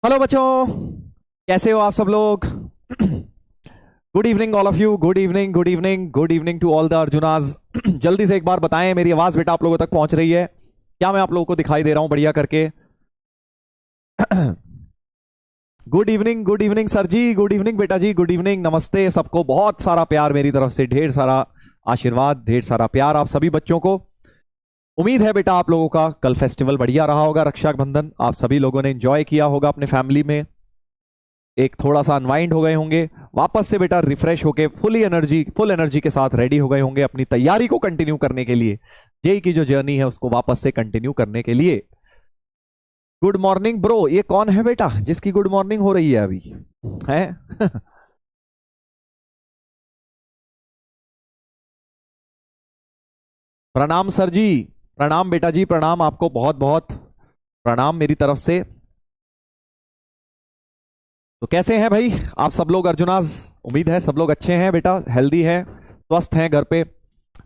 Hello बच्चों, कैसे हो आप सब लोग। Good evening all of you. Good evening, good evening, good evening to all the Arjunas. जल्दी से एक बार बताएं, मेरी आवाज बेटा आप लोगों तक पहुंच रही है क्या? मैं आप लोगों को दिखाई दे रहा हूं बढ़िया करके? गुड इवनिंग सर जी, गुड इवनिंग बेटा जी, गुड इवनिंग, नमस्ते सबको। बहुत सारा प्यार मेरी तरफ से, ढेर सारा आशीर्वाद, ढेर सारा प्यार आप सभी बच्चों को। उम्मीद है बेटा आप लोगों का कल फेस्टिवल बढ़िया रहा होगा, रक्षाबंधन आप सभी लोगों ने एंजॉय किया होगा अपने फैमिली में, एक थोड़ा सा अनवाइंड हो गए होंगे, वापस से बेटा रिफ्रेश होके फुल एनर्जी के साथ रेडी हो गए होंगे अपनी तैयारी को कंटिन्यू करने के लिए, जेई की जो जर्नी है उसको वापस से कंटिन्यू करने के लिए। गुड मॉर्निंग ब्रो, ये कौन है बेटा जिसकी गुड मॉर्निंग हो रही है अभी है? प्रणाम सर जी, प्रणाम बेटा जी, प्रणाम आपको, बहुत बहुत प्रणाम मेरी तरफ से। तो कैसे हैं भाई आप सब लोग अर्जुनाज? उम्मीद है सब लोग अच्छे हैं बेटा, हेल्दी हैं, स्वस्थ हैं, घर पे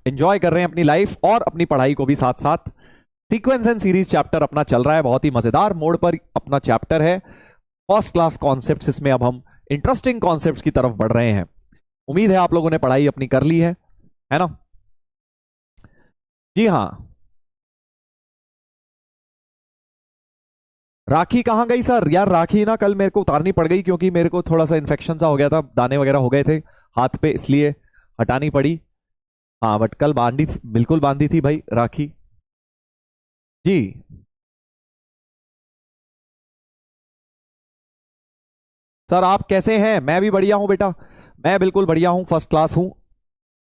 एंजॉय कर रहे हैं अपनी लाइफ और अपनी पढ़ाई को भी साथ साथ। सीक्वेंस एंड सीरीज चैप्टर अपना चल रहा है, बहुत ही मजेदार मोड पर अपना चैप्टर है, फर्स्ट क्लास कॉन्सेप्ट्स। इसमें अब हम इंटरेस्टिंग कॉन्सेप्ट्स की तरफ बढ़ रहे हैं। उम्मीद है आप लोगों ने पढ़ाई अपनी कर ली है ना? जी हाँ। राखी कहाँ गई सर? यार राखी ना कल मेरे को उतारनी पड़ गई क्योंकि मेरे को थोड़ा सा इन्फेक्शन सा हो गया था, दाने वगैरह हो गए थे हाथ पे, इसलिए हटानी पड़ी। हाँ बट कल बिल्कुल बांधी थी भाई राखी जी। सर आप कैसे हैं? मैं भी बढ़िया हूँ बेटा, मैं बिल्कुल बढ़िया हूँ, फर्स्ट क्लास हूँ।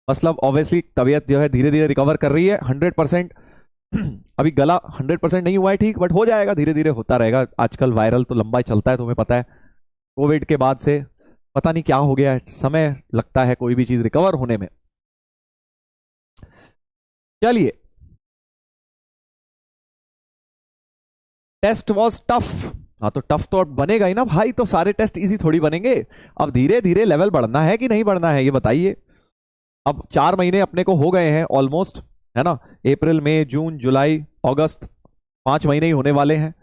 मतलब ऑब्वियसली तबीयत जो है धीरे धीरे रिकवर कर रही है, 100%। अभी गला 100% नहीं हुआ है ठीक, बट हो जाएगा, धीरे धीरे होता रहेगा। आजकल वायरल तो लंबा ही चलता है, तुम्हें पता है। कोविड के बाद से पता नहीं क्या हो गया है, समय लगता है कोई भी चीज रिकवर होने में। चलिए, टेस्ट वॉज टफ। हाँ तो टफ तो अब बनेगा ही ना भाई, तो सारे टेस्ट इजी थोड़ी बनेंगे। अब धीरे धीरे लेवल बढ़ना है कि नहीं बढ़ना है, ये बताइए। अब 4 महीने अपने को हो गए हैं ऑलमोस्ट, है ना? अप्रैल मई जून जुलाई अगस्त, 5 महीने ही होने वाले हैं।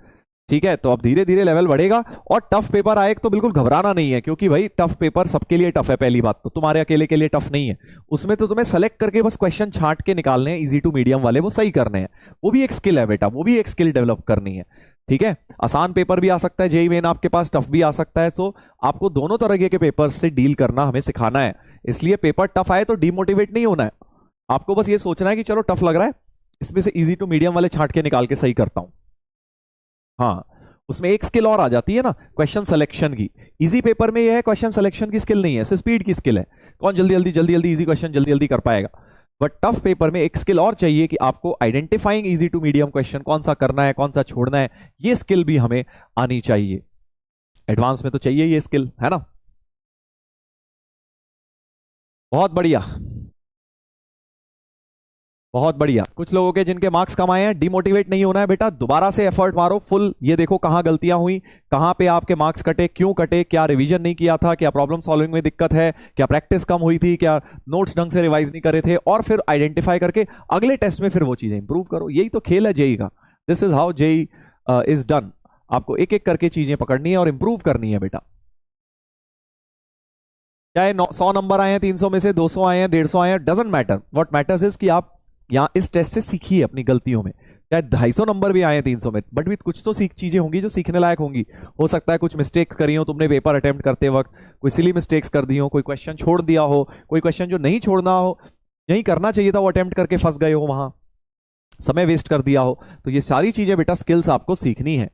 ठीक है, तो अब धीरे धीरे लेवल बढ़ेगा और टफ पेपर आए तो बिल्कुल घबराना नहीं है, क्योंकि भाई टफ पेपर सबके लिए टफ है। पहली बात तो तुम्हारे अकेले के लिए टफ नहीं है, उसमें तो तुम्हें सेलेक्ट करके बस क्वेश्चन छांट के निकालने हैं, इजी टू मीडियम वाले वो सही करने हैं। वो भी एक स्किल है बेटा, वो भी एक स्किल डेवलप करनी है। ठीक है, आसान पेपर भी आ सकता है जेई मेन आपके पास, टफ भी आ सकता है, तो आपको दोनों तरह के पेपर से डील करना हमें सिखाना है। इसलिए पेपर टफ आए तो डिमोटिवेट नहीं होना है, आपको बस ये सोचना है कि चलो टफ लग रहा है, इसमें से इजी टू मीडियम वाले छांट के निकाल के सही करता हूं। हाँ, उसमें एक स्किल और आ जाती है ना, क्वेश्चन सिलेक्शन की। इजी पेपर में यह है क्वेश्चन सिलेक्शन की स्किल नहीं है, सिर्फ स्पीड की स्किल है। कौन जल्दी जल्दी इजी क्वेश्चन जल्दी जल्दी कर पाएगा। बट टफ पेपर में एक स्किल और चाहिए कि आपको identifying easy to medium question कौन सा करना है, कौन सा छोड़ना है, ये स्किल भी हमें आनी चाहिए। एडवांस में तो चाहिए ये स्किल, है ना? बहुत बढ़िया, बहुत बढ़िया। कुछ लोगों के जिनके मार्क्स कम आए हैं, डिमोटिवेट नहीं होना है बेटा, दोबारा से एफर्ट मारो फुल। ये देखो कहां गलतियां हुई, कहां पे आपके मार्क्स कटे, क्यों कटे, क्या रिवीजन नहीं किया था, क्या प्रॉब्लम सॉल्विंग में दिक्कत है, क्या प्रैक्टिस कम हुई थी, क्या नोट्स ढंग से रिवाइज नहीं करे थे, और फिर आइडेंटिफाई करके अगले टेस्ट में फिर वो चीजें इंप्रूव करो। यही तो खेल है जेई का, this is how JEE is done. आपको एक एक करके चीजें पकड़नी है और इंप्रूव करनी है बेटा। चाहे 100 नंबर आए हैं, 300 में से 200 आए हैं, 150 आए हैं, doesn't matter. What matters is कि आप यहाँ इस टेस्ट से सीखिए अपनी गलतियों में। चाहे 250 नंबर भी आए हैं 300 में, बट भी कुछ तो चीजें होंगी जो सीखने लायक होंगी। हो सकता है कुछ मिस्टेक्स करी हो तुमने पेपर अटेम्प्ट करते वक्त, कोई सिली मिस्टेक्स कर दी हो, कोई क्वेश्चन छोड़ दिया हो, कोई क्वेश्चन जो नहीं छोड़ना हो, नहीं करना चाहिए था वो अटेम्प्ट करके फंस गए हो, वहां समय वेस्ट कर दिया हो। तो ये सारी चीजें बेटा स्किल्स आपको सीखनी है,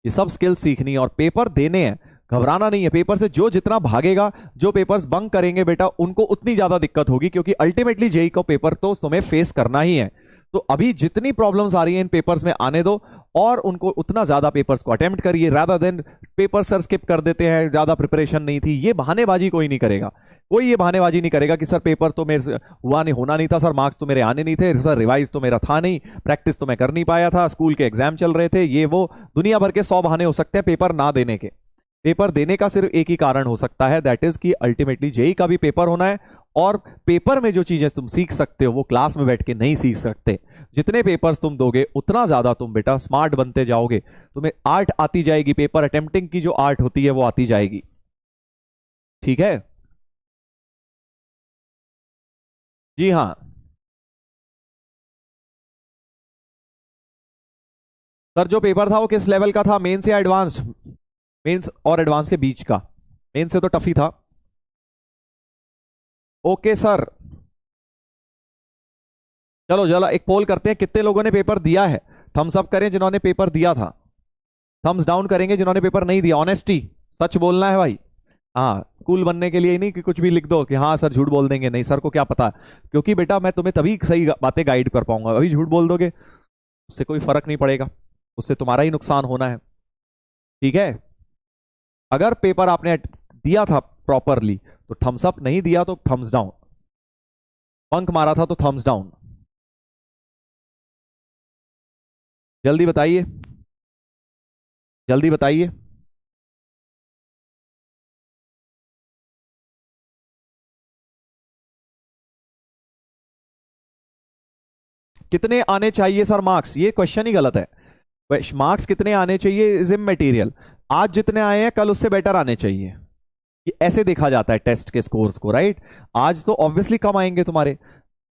ये सब स्किल्स सीखनी है और पेपर देने हैं। घबराना नहीं है, पेपर से जो जितना भागेगा, जो पेपर्स बंक करेंगे बेटा, उनको उतनी ज्यादा दिक्कत होगी, क्योंकि अल्टीमेटली जेई का पेपर तो तुम्हें फेस करना ही है। तो अभी जितनी प्रॉब्लम्स आ रही हैं इन पेपर्स में आने दो, और उनको उतना ज्यादा पेपर्स को अटेम्प्ट करिए, rather than paper sir skip कर देते हैं, ज्यादा प्रिपरेशन नहीं थी, ये बहानेबाजी कोई नहीं करेगा। कोई ये बहानेबाजी नहीं करेगा कि सर पेपर तो मेरे से हुआ नहीं, होना नहीं था सर, मार्क्स तो मेरे आने नहीं थे सर, रिवाइज तो मेरा था नहीं, प्रैक्टिस तो मैं कर नहीं पाया था, स्कूल के एग्जाम चल रहे थे, ये वो दुनिया भर के 100 बहाने हो सकते हैं पेपर ना देने के। पेपर देने का सिर्फ एक ही कारण हो सकता है, दैट इज कि अल्टीमेटली जेई का भी पेपर होना है, और पेपर में जो चीजें तुम सीख सकते हो वो क्लास में बैठ के नहीं सीख सकते। जितने पेपर्स तुम दोगे उतना ज्यादा तुम बेटा स्मार्ट बनते जाओगे, तुम्हें आर्ट आती जाएगी, पेपर अटेम्प्टिंग की जो आर्ट होती है वो आती जाएगी। ठीक है जी हाँ। सर जो पेपर था वो किस लेवल का था, मेंस या एडवांस्ड? मेंस और एडवांस के बीच का, मेंस से तो टफ ही था। ओके सर, चलो चलो एक पोल करते हैं, कितने लोगों ने पेपर दिया है? थम्स अप करें जिन्होंने पेपर दिया था, थम्स डाउन करेंगे जिन्होंने पेपर नहीं दिया। ऑनेस्टी, सच बोलना है भाई। हाँ, कूल बनने के लिए ही नहीं कि कुछ भी लिख दो कि हाँ सर झूठ बोल देंगे, नहीं सर को क्या पता, क्योंकि बेटा मैं तुम्हें तभी सही बातें गाइड कर पाऊंगा, अभी झूठ बोल दोगे उससे कोई फर्क नहीं पड़ेगा, उससे तुम्हारा ही नुकसान होना है। ठीक है, अगर पेपर आपने दिया था प्रॉपरली तो थम्स अप, नहीं दिया तो थम्स डाउन, बंक मारा था तो थम्स डाउन। जल्दी बताइए, जल्दी बताइए। कितने आने चाहिए सर मार्क्स, ये क्वेश्चन ही गलत है। मार्क्स कितने आने चाहिए इज इमटेरियल, आज जितने आए हैं कल उससे बेटर आने चाहिए, ये ऐसे देखा जाता है टेस्ट के स्कोर्स को, राइट। आज तो ऑब्वियसली कम आएंगे तुम्हारे,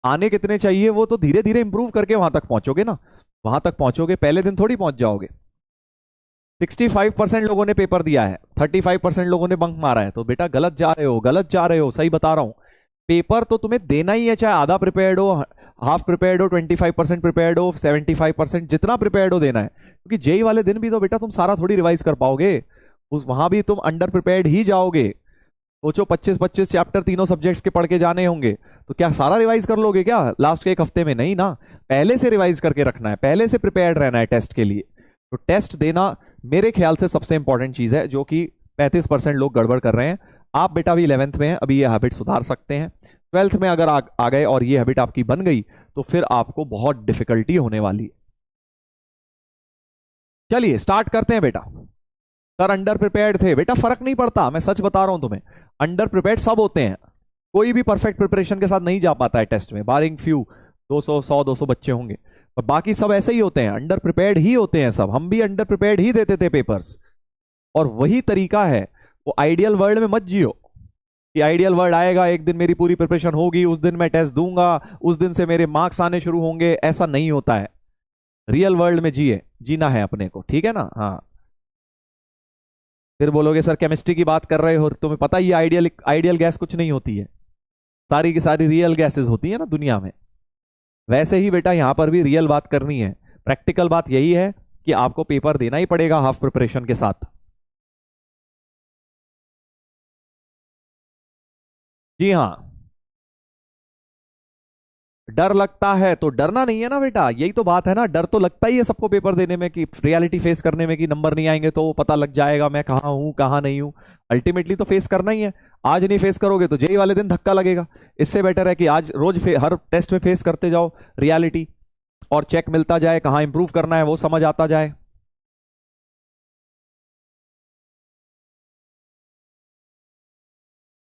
आने कितने चाहिए वो तो धीरे धीरे इंप्रूव करके वहां तक पहुंचोगे ना, वहां तक पहुंचोगे, पहले दिन थोड़ी पहुंच जाओगे। 65% लोगों ने पेपर दिया है, 35% लोगों ने बंक मारा है, तो बेटा गलत जा रहे हो, गलत जा रहे हो, सही बता रहा हूं। पेपर तो तुम्हें देना ही है, चाहे आधा प्रिपेयर्ड हो, हाफ प्रिपेयर्ड हो, 25% प्रिपेयर्ड हो, 75%, जितना प्रिपेयर्ड हो देना है, क्योंकि जेई वाले दिन भी तो बेटा तुम सारा थोड़ी रिवाइज कर पाओगे, उस वहां भी तुम अंडर प्रिपेयर्ड ही जाओगे। सोचो 25-25 चैप्टर तीनों सब्जेक्ट्स के पढ़ के जाने होंगे, तो क्या सारा रिवाइज कर लोगे क्या लास्ट के एक हफ्ते में? नहीं ना, पहले से रिवाइज करके रखना है, पहले से प्रिपेयर्ड रहना है टेस्ट के लिए। तो टेस्ट देना मेरे ख्याल से सबसे इंपॉर्टेंट चीज है, जो कि 35% लोग गड़बड़ कर रहे हैं। आप बेटा अभी 11th में हैं, अभी ये हैबिट सुधार सकते हैं। 12th में अगर आ गए और ये हैबिट आपकी बन गई तो फिर आपको बहुत डिफिकल्टी होने वाली है। चलिए स्टार्ट करते हैं बेटा। सर अंडर प्रिपेयर्ड थे, बेटा फर्क नहीं पड़ता, मैं सच बता रहा हूं तुम्हें, अंडर प्रिपेयर्ड सब होते हैं, कोई भी परफेक्ट प्रिपरेशन के साथ नहीं जा पाता है टेस्ट में, बारिंग फ्यू 200 100 200 बच्चे होंगे, पर बाकी सब ऐसे ही होते हैं, अंडर प्रिपेयर्ड ही होते हैं सब, हम भी अंडर प्रिपेयर्ड ही देते थे पेपर्स। और वही तरीका है, वो आइडियल वर्ल्ड में मत जियो कि आइडियल वर्ल्ड आएगा एक दिन मेरी पूरी प्रिपरेशन होगी, उस दिन मैं टेस्ट दूंगा, उस दिन से मेरे मार्क्स आने शुरू होंगे, ऐसा नहीं होता है। रियल वर्ल्ड में जिए, जीना है अपने को, ठीक है ना। हाँ, फिर बोलोगे सर केमिस्ट्री की बात कर रहे हो, तुम्हें पता ही आइडियल आइडियल गैस कुछ नहीं होती है, सारी की सारी रियल गैसेस होती है ना दुनिया में। वैसे ही बेटा यहां पर भी रियल बात करनी है, प्रैक्टिकल बात यही है कि आपको पेपर देना ही पड़ेगा हाफ प्रिपरेशन के साथ। जी हाँ, डर लगता है तो डरना नहीं है ना बेटा, यही तो बात है ना, डर तो लगता ही है सबको पेपर देने में, कि रियलिटी फेस करने में, कि नंबर नहीं आएंगे तो पता लग जाएगा मैं कहाँ हूँ कहाँ नहीं हूँ। अल्टीमेटली तो फेस करना ही है, आज नहीं फेस करोगे तो जेई वाले दिन धक्का लगेगा। इससे बेटर है कि आज रोज हर टेस्ट में फेस करते जाओ रियलिटी, और चेक मिलता जाए, कहाँ इंप्रूव करना है वो समझ आता जाए।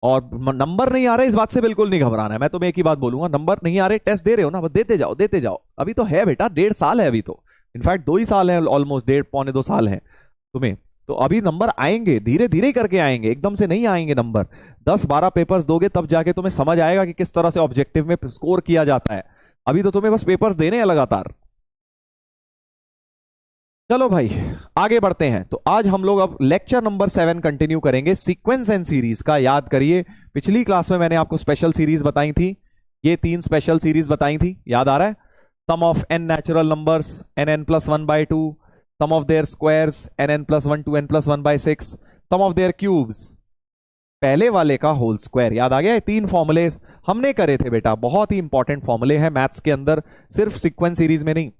और नंबर नहीं आ रहे इस बात से बिल्कुल नहीं घबराना है, मैं तुम्हें एक ही बात बोलूंगा, नंबर नहीं आ रहे, टेस्ट दे रहे हो ना, बस देते जाओ देते जाओ, अभी तो है बेटा, 1.5 साल है अभी तो, इनफैक्ट 2 ही साल है, ऑलमोस्ट 1.5 पौने 2 साल है तुम्हें, तो अभी नंबर आएंगे, धीरे धीरे करके आएंगे, एकदम से नहीं आएंगे नंबर। 10-12 पेपर्स दोगे तब जाके तुम्हें समझ आएगा कि किस तरह से ऑब्जेक्टिव में स्कोर किया जाता है, अभी तो तुम्हें बस पेपर्स देने हैं लगातार। चलो भाई आगे बढ़ते हैं, तो आज हम लोग अब लेक्चर नंबर 7 कंटिन्यू करेंगे, सीक्वेंस एंड सीरीज का। याद करिए पिछली क्लास में मैंने आपको स्पेशल सीरीज बताई थी, ये 3 स्पेशल सीरीज बताई थी, याद आ रहा है? Sum of N natural numbers N N plus 1/2, sum of their squares N N plus 1 2 N plus 1/6, sum of their cubes, पहले वाले का होल स्क्वायर। याद आ गया? ये 3 फॉर्मूले हमने करे थे बेटा, बहुत ही इंपॉर्टेंट फॉर्मूले हैं मैथ्स के अंदर, सिर्फ सीक्वेंस सीरीज में नहीं,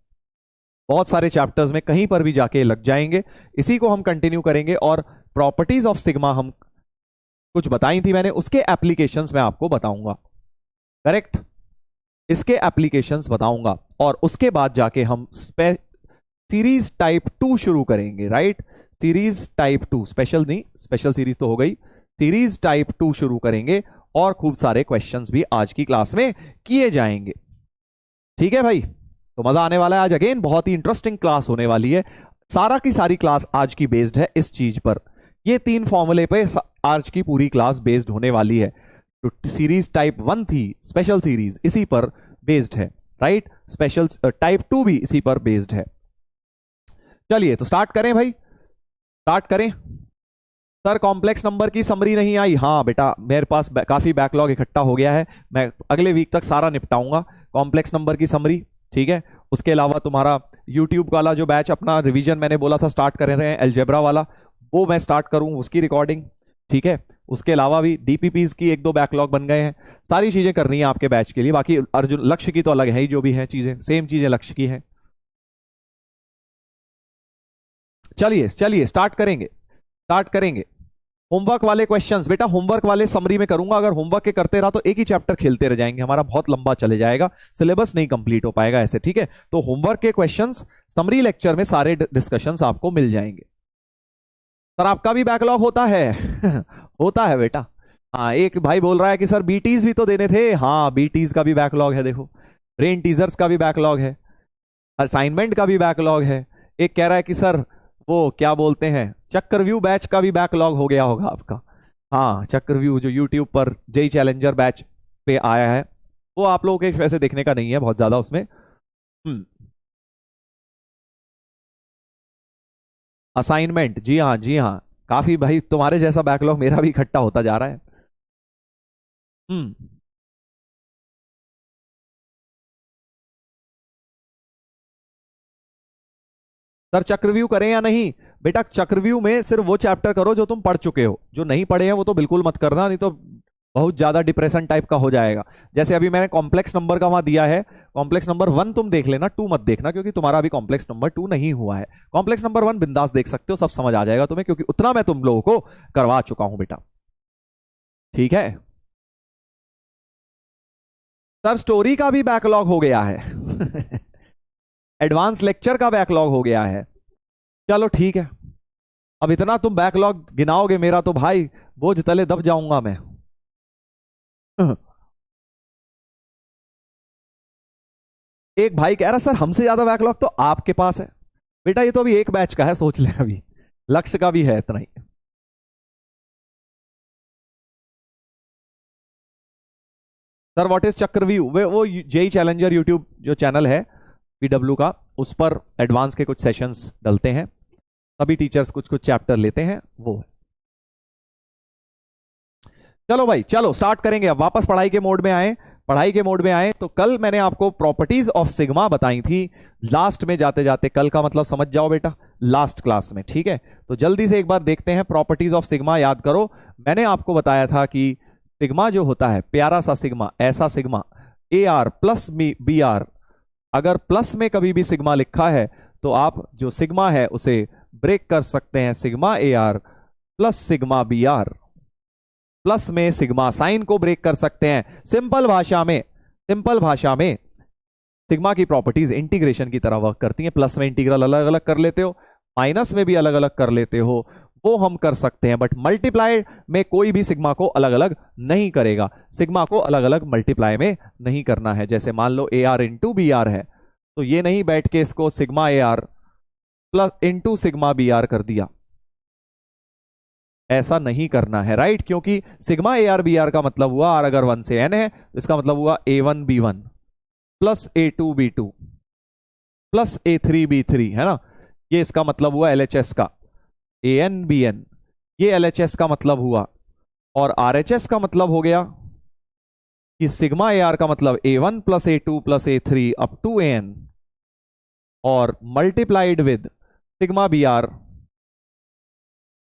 बहुत सारे चैप्टर्स में कहीं पर भी जाके लग जाएंगे। इसी को हम कंटिन्यू करेंगे, और प्रॉपर्टीज ऑफ सिग्मा हम कुछ बताई थी मैंने, उसके एप्लीकेशंस मैं आपको बताऊंगा, करेक्ट, इसके एप्लीकेशंस बताऊंगा, और उसके बाद जाके हम सीरीज टाइप 2 शुरू करेंगे, राइट। सीरीज टाइप 2, स्पेशल नहीं, स्पेशल सीरीज तो हो गई, सीरीज टाइप 2 शुरू करेंगे और खूब सारे क्वेश्चंस भी आज की क्लास में किए जाएंगे। ठीक है भाई, तो मजा आने वाला है आज। अगेन बहुत ही इंटरेस्टिंग क्लास होने वाली है। सारा की सारी क्लास आज की बेस्ड है इस चीज पर, ये 3 फॉर्मूले पे आज की पूरी क्लास बेस्ड होने वाली है। तो सीरीज टाइप 1 थी, स्पेशल सीरीज इसी पर बेस्ड है, राइट। स्पेशल टाइप 2 भी इसी पर बेस्ड है। चलिए तो स्टार्ट करें भाई, स्टार्ट करें। सर कॉम्प्लेक्स नंबर की समरी नहीं आई। हाँ बेटा, मेरे पास काफी बैकलॉग इकट्ठा हो गया है, मैं अगले वीक तक सारा निपटाऊंगा कॉम्प्लेक्स नंबर की समरी। ठीक है, उसके अलावा तुम्हारा यूट्यूब वाला जो बैच अपना रिवीजन मैंने बोला था स्टार्ट कर रहे हैं, अलजेब्रा वाला, वो मैं स्टार्ट करूं, उसकी रिकॉर्डिंग। ठीक है, उसके अलावा भी डीपीपीज की 1-2 बैकलॉग बन गए हैं, सारी चीजें करनी है आपके बैच के लिए। बाकी अर्जुन लक्ष्य की तो अलग है ही, जो भी है चीजें सेम चीजें लक्ष्य की हैं। चलिए चलिए स्टार्ट करेंगे, स्टार्ट करेंगे। होमवर्क वाले क्वेश्चंस बेटा, होमवर्क वाले समरी में करूंगा। अगर होमवर्क के करते रहा तो एक ही चैप्टर खेलते रह जाएंगे, हमारा बहुत लंबा चले जाएगा, सिलेबस नहीं कंप्लीट हो पाएगा ऐसे। ठीक है, तो होमवर्क के क्वेश्चंस समरी लेक्चर में सारे डिस्कशंस आपको मिल जाएंगे। सर आपका भी बैकलॉग होता है होता है बेटा। हाँ, एक भाई बोल रहा है कि सर बीटीज भी तो देने थे। हाँ, बीटीज का भी बैकलॉग है, देखो ब्रेन टीजर्स का भी बैकलॉग है, असाइनमेंट का भी बैकलॉग है। एक कह रहा है कि सर वो क्या बोलते हैं, चक्रव्यूह बैच का भी बैकलॉग हो गया होगा आपका। हाँ, चक्रव्यूह जो यूट्यूब पर जेई चैलेंजर बैच पे आया है, वो आप लोगों के वैसे देखने का नहीं है बहुत ज्यादा उसमें। असाइनमेंट, जी हाँ जी हाँ, काफी भाई तुम्हारे जैसा बैकलॉग मेरा भी इकट्ठा होता जा रहा है। हम्म सर चक्रव्यूह करें या नहीं? बेटा चक्रव्यूह में सिर्फ वो चैप्टर करो जो तुम पढ़ चुके हो, जो नहीं पढ़े हैं वो तो बिल्कुल मत करना, नहीं तो बहुत ज्यादा डिप्रेशन टाइप का हो जाएगा। जैसे अभी मैंने कॉम्प्लेक्स नंबर का वहां दिया है, कॉम्प्लेक्स नंबर 1 तुम देख लेना, 2 मत देखना, क्योंकि तुम्हारा अभी कॉम्प्लेक्स नंबर 2 नहीं हुआ है। कॉम्प्लेक्स नंबर 1 बिंदास देख सकते हो, सब समझ आ जाएगा तुम्हें, क्योंकि उतना मैं तुम लोगों को करवा चुका हूं बेटा। ठीक है सर, स्टोरी का भी बैकलॉग हो गया है एडवांस लेक्चर का बैकलॉग हो गया है। चलो ठीक है, अब इतना तुम बैकलॉग गिनाओगे मेरा तो भाई बोझ तले दब जाऊंगा मैं एक भाई कह रहा सर हमसे ज्यादा बैकलॉग तो आपके पास है। बेटा ये तो अभी एक बैच का है, सोच ले, अभी लक्ष्य का भी है इतना ही। सर व्हाट इज चक्रव्यूह? वो जेई चैलेंजर यूट्यूब जो चैनल है पीडब्ल्यू का, उस पर एडवांस के कुछ सेशंस डलते हैं, सभी टीचर्स कुछ कुछ चैप्टर लेते हैं, वो है। चलो भाई चलो स्टार्ट करेंगे, अब वापस पढ़ाई के मोड में आए। पढ़ाई के मोड में आए तो कल मैंने आपको प्रॉपर्टीज ऑफ सिग्मा बताई थी। लास्ट में जाते जाते, कल का मतलब समझ जाओ बेटा, लास्ट क्लास में। ठीक है, तो जल्दी से एक बार देखते हैं प्रॉपर्टीज ऑफ सिग्मा। याद करो, मैंने आपको बताया था कि सिग्मा जो होता है, प्यारा सा सिग्मा, ऐसा sigma A R plus B R, अगर प्लस में कभी भी सिग्मा लिखा है तो आप जो सिग्मा है उसे ब्रेक कर सकते हैं, sigma A R plus sigma B R. Plus में सिग्मा साइन को ब्रेक कर सकते हैं। सिंपल भाषा में, सिंपल भाषा में सिग्मा की प्रॉपर्टीज इंटीग्रेशन की तरह वर्क करती हैं। प्लस में इंटीग्रल अलग अलग कर लेते हो, माइनस में भी अलग अलग कर लेते हो, वो हम कर सकते हैं, बट मल्टीप्लाई में कोई भी सिग्मा को अलग अलग नहीं करेगा। सिग्मा को अलग अलग मल्टीप्लाई में नहीं करना है। जैसे मान लो A R into B R है, तो ये नहीं बैठ के इसको sigma A R plus into sigma B R कर दिया, ऐसा नहीं करना है, राइट। क्योंकि sigma A R B R का मतलब हुआ, आर अगर 1 से n है तो इसका मतलब हुआ A1 B1 plus A2 B2 plus A3 B3, है ना। ये इसका मतलब हुआ LHS का, AN BN, ये LHS का मतलब हुआ। और RHS का मतलब हो गया कि सिग्मा AR का मतलब A1 plus A2 plus A3 up to AN, और multiplied with sigma BR,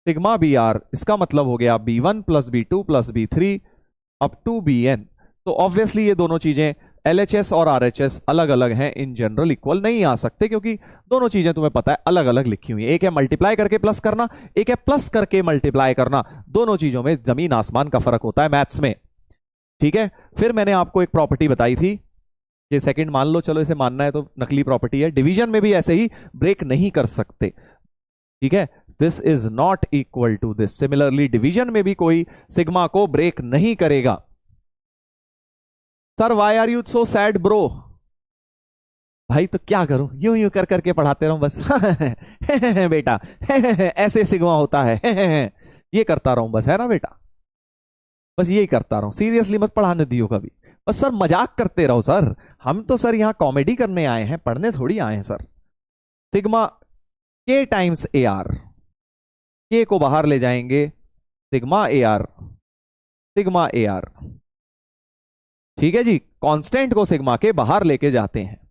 sigma BR इसका मतलब हो गया B1 plus B2 plus B3 up to BN। तो ऑब्वियसली ये दोनों चीजें LHS और RHS अलग अलग हैं, इन जनरल इक्वल नहीं आ सकते, क्योंकि दोनों चीजें तुम्हें पता है अलग अलग लिखी हुई है। एक है मल्टीप्लाई करके प्लस करना, एक है प्लस करके मल्टीप्लाई करना, दोनों चीजों में जमीन आसमान का फर्क होता है मैथ्स में। ठीक है, फिर मैंने आपको एक प्रॉपर्टी बताई थी, ये सेकंड मान लो, चलो इसे मानना है तो नकली प्रॉपर्टी है, डिवीजन में भी ऐसे ही ब्रेक नहीं कर सकते। ठीक है, this is not equal to this. Similarly division में भी कोई सिग्मा को ब्रेक नहीं करेगा। Sir why are you so sad bro? भाई तो क्या करूं, यूं यूं कर करके पढ़ाते रहूं बस बेटा ऐसे सिग्मा होता है ये करता रहूं बस, है ना बेटा? बस यही करता रहूं, सीरियसली मत पढ़ाने दियो कभी। बस सर मजाक करते रहो सर, हम तो सर यहां कॉमेडी करने आए हैं, पढ़ने थोड़ी आए हैं सर। सिग्मा के टाइम्स ए आर, के को बाहर ले जाएंगे, sigma A are, sigma A are. ठीक है जी, कांस्टेंट को सिग्मा के बाहर लेके जाते हैं।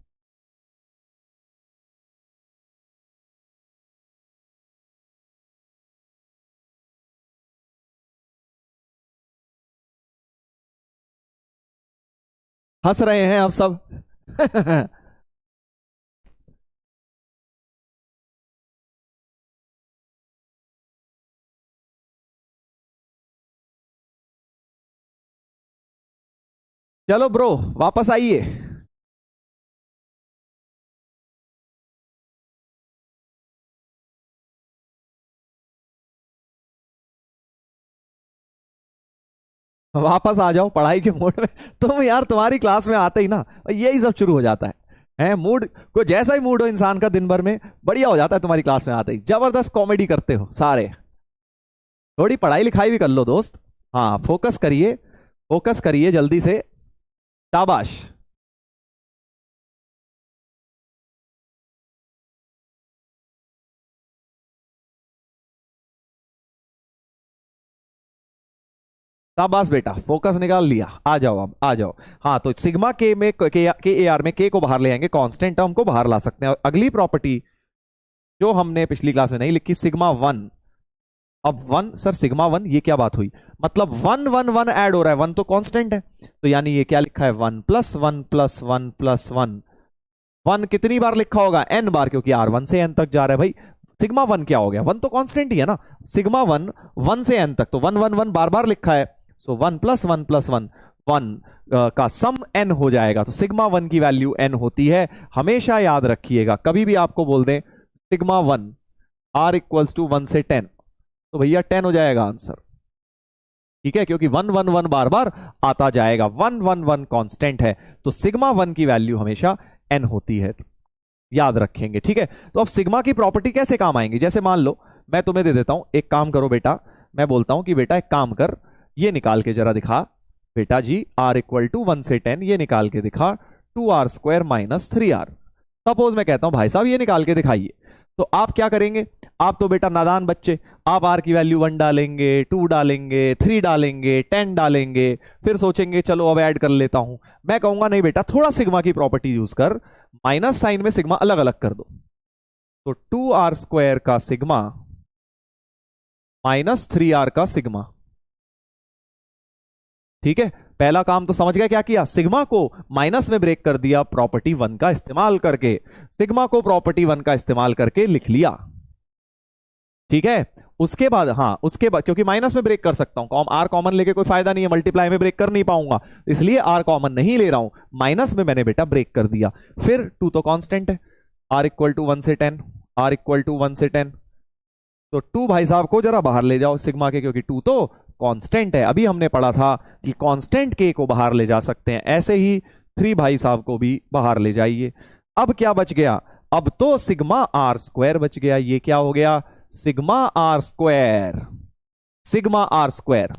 हंस रहे हैं अब सब चलो ब्रो वापस आइए। वापस आ जाओ पढ़ाई के मूड में। तुम यार तुम्हारी क्लास में आते ही ना यही सब शुरू हो जाता है मूड को जैसा ही मूड हो इंसान का दिन भर में बढ़िया हो जाता है, तुम्हारी क्लास में आते ही जबरदस्त कॉमेडी करते हो सारे। थोड़ी पढ़ाई लिखाई भी कर लो दोस्त। हाँ फोकस करिए, फोकस करिए जल्दी से, शाबाश। शाबाश बेटा, फोकस निकाल लिया, आ जाओ अब आ जाओ। हाँ तो सिग्मा के में के ए आर में के को बाहर ले आएंगे, कांस्टेंट टर्म को बाहर ला सकते हैं। और अगली प्रॉपर्टी जो हमने पिछली क्लास में नहीं लिखी, सिग्मा वन। अब वन सर सिग्मा वन ये क्या बात हुई, मतलब वन वन वन ऐड हो रहा है, वन तो कांस्टेंट है, तो यानी ये क्या लिखा है, one plus one plus one plus one. One कितनी बार लिखा होगा, एन बार, क्योंकि आर वन से एन तक जा रहा है भाई। सिग्मा वन क्या हो गया, वन तो कांस्टेंट ही है ना, सिग्मा वन वन से एन तक, तो वन वन वन बार बार लिखा है, so one plus one plus one, one का सम एन हो जाएगा। तो सिग्मा वन की वैल्यू एन होती है, हमेशा याद रखिएगा। कभी भी आपको बोल दें sigma one R equals to one से टेन, तो भैया 10 हो जाएगा आंसर। ठीक है, क्योंकि वन वन वन बार बार आता जाएगा, वन वन वन कांस्टेंट है, तो सिग्मा वन की वैल्यू हमेशा एन होती है, याद रखेंगे। ठीक है, तो अब सिग्मा की प्रॉपर्टी कैसे काम आएंगी, जैसे मान लो मैं तुम्हें दे देता हूं, एक काम करो बेटा, मैं बोलता हूं कि बेटा एक काम कर, ये निकाल के जरा दिखा बेटा जी, आर इक्वल टू वन से 10, ये निकाल के दिखा 2r² माइनस 3r। सपोज मैं कहता हूं भाई साहब ये निकाल के दिखाइए, तो आप क्या करेंगे, आप तो बेटा नादान बच्चे, आप आर की वैल्यू 1 डालेंगे, 2 डालेंगे, 3 डालेंगे, 10 डालेंगे, फिर सोचेंगे चलो अब ऐड कर लेता हूं। मैं कहूंगा नहीं बेटा, थोड़ा सिग्मा की प्रॉपर्टी यूज कर, माइनस साइन में सिग्मा अलग अलग कर दो, तो 2r² का सिग्मा माइनस 3r का सिग्मा। ठीक है, पहला काम तो समझ गए क्या किया, सिग्मा को माइनस में ब्रेक कर दिया प्रॉपर्टी 1 का इस्तेमाल करके, सिग्मा को प्रॉपर्टी 1 का इस्तेमाल करके लिख लिया। ठीक है, उसके बाद हाँ उसके बाद क्योंकि माइनस में ब्रेक कर सकता हूं, आर कॉमन लेके कोई फायदा नहीं है, मल्टीप्लाई में ब्रेक कर नहीं पाऊंगा, इसलिए आर कॉमन नहीं ले रहा हूं, माइनस में मैंने बेटा ब्रेक कर दिया। फिर 2 तो कांस्टेंट है, आर इक्वल टू 1 से 10, आर इक्वल टू 1 से 10, तो 2 भाई साहब को जरा बाहर ले जाओ सिग्मा के, क्योंकि 2 तो कांस्टेंट है। अभी हमने पढ़ा था कि कांस्टेंट के को बाहर ले जा सकते हैं, ऐसे ही 3 भाई साहब को भी बाहर ले जाइए। अब क्या बच गया, अब तो सिग्मा आर स्क्वायर बच गया, ये क्या हो गया, sigma R square, sigma R square.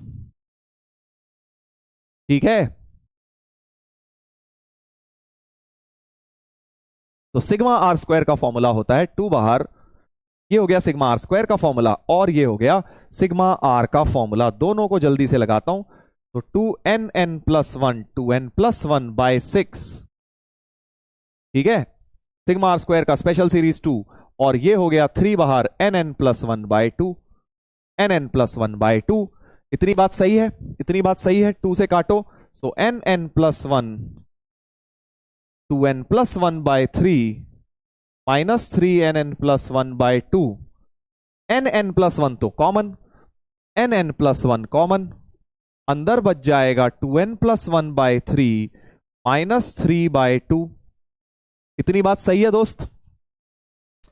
ठीक है, तो सिग्मा आर स्क्वायर का फॉर्मूला होता है 2 बाहर, ये हो गया सिग्मा आर स्क्वायर का फॉर्मूला, और ये हो गया सिग्मा आर का फॉर्मूला। दोनों को जल्दी से लगाता हूं, तो 2nn plus 1 2n plus 1 bye 6। ठीक है, सिग्मा आर स्क्वायर का स्पेशल सीरीज 2, और ये हो गया 3 बाहर nn plus 1 by 2, nn plus 1 by 2। इतनी बात सही है, इतनी बात सही है, 2 से काटो, so nn plus 1 2n plus 1 by 3 minus 3nn plus 1 by 2, nn plus 1 तो कॉमन, nn प्लस 1 कॉमन, अंदर बच जाएगा 2n plus 1 by 3 minus 3 bye 2। इतनी बात सही है दोस्त,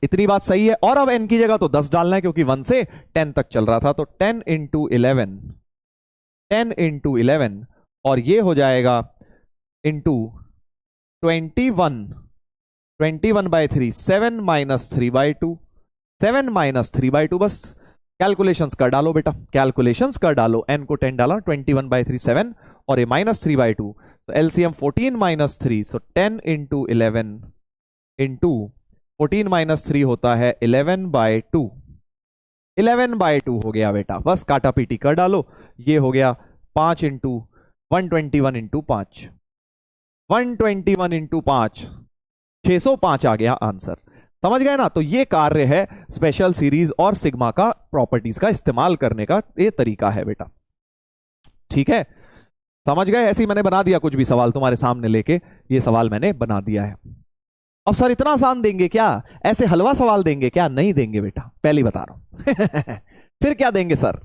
इतनी बात सही है। और अब n की जगह तो 10 डालना है क्योंकि 1 से 10 तक चल रहा था, तो 10 इंटू 11, 10 इंटू 11, और ये हो जाएगा इंटू 21, 21/3, 7 माइनस 3/2, 7 माइनस 3/2। बस कैलकुलेशंस कर डालो बेटा, कैलकुलेशंस कर डालो। n को 10 डाला, 21/3 7, और ये माइनस 3/2, तो एलसीएम 14 माइनस 3, सो 10 इंटू 11 इंटू 14 माइनस 3 होता है 11/2, 11/2 हो गया बेटा। बस काटा पीटी कर डालो, ये हो गया 5 इंटू 121 इंटू 5, 121 इंटू 5, 605 आ गया आंसर। समझ गए ना? तो ये कार्य है स्पेशल सीरीज और सिग्मा का प्रॉपर्टीज का इस्तेमाल करने का ये तरीका है बेटा। ठीक है, समझ गए? ऐसे ही मैंने बना दिया, कुछ भी सवाल तुम्हारे सामने लेके ये सवाल मैंने बना दिया है। अब सर इतना आसान देंगे क्या? ऐसे हलवा सवाल देंगे क्या? नहीं देंगे बेटा, पहले ही बता रहा हूं। फिर क्या देंगे सर?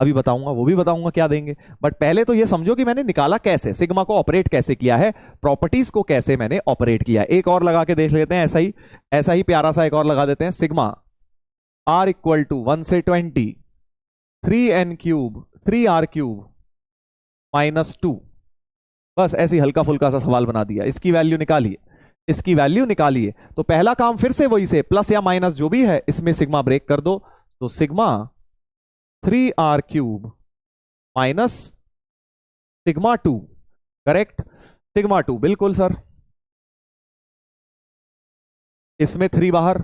अभी बताऊंगा, वो भी बताऊंगा क्या देंगे, बट पहले तो ये समझो कि मैंने निकाला कैसे, सिग्मा को ऑपरेट कैसे किया है, प्रॉपर्टीज को कैसे मैंने ऑपरेट किया है। एक और लगा के देख लेते हैं, ऐसा ही प्यारा सा एक और लगा देते हैं। सिग्मा r इक्वल टू 1 से 20, 3n³ 3r³ -2। बस ऐसी हल्का फुल्का सा सवाल बना दिया। इसकी वैल्यू निकालिए, इसकी वैल्यू निकालिए। तो पहला काम फिर से वही से, प्लस या माइनस जो भी है इसमें सिग्मा ब्रेक कर दो, तो sigma 3r³ minus sigma 2, correct? Sigma 2 बिल्कुल सर। इसमें 3 बाहर,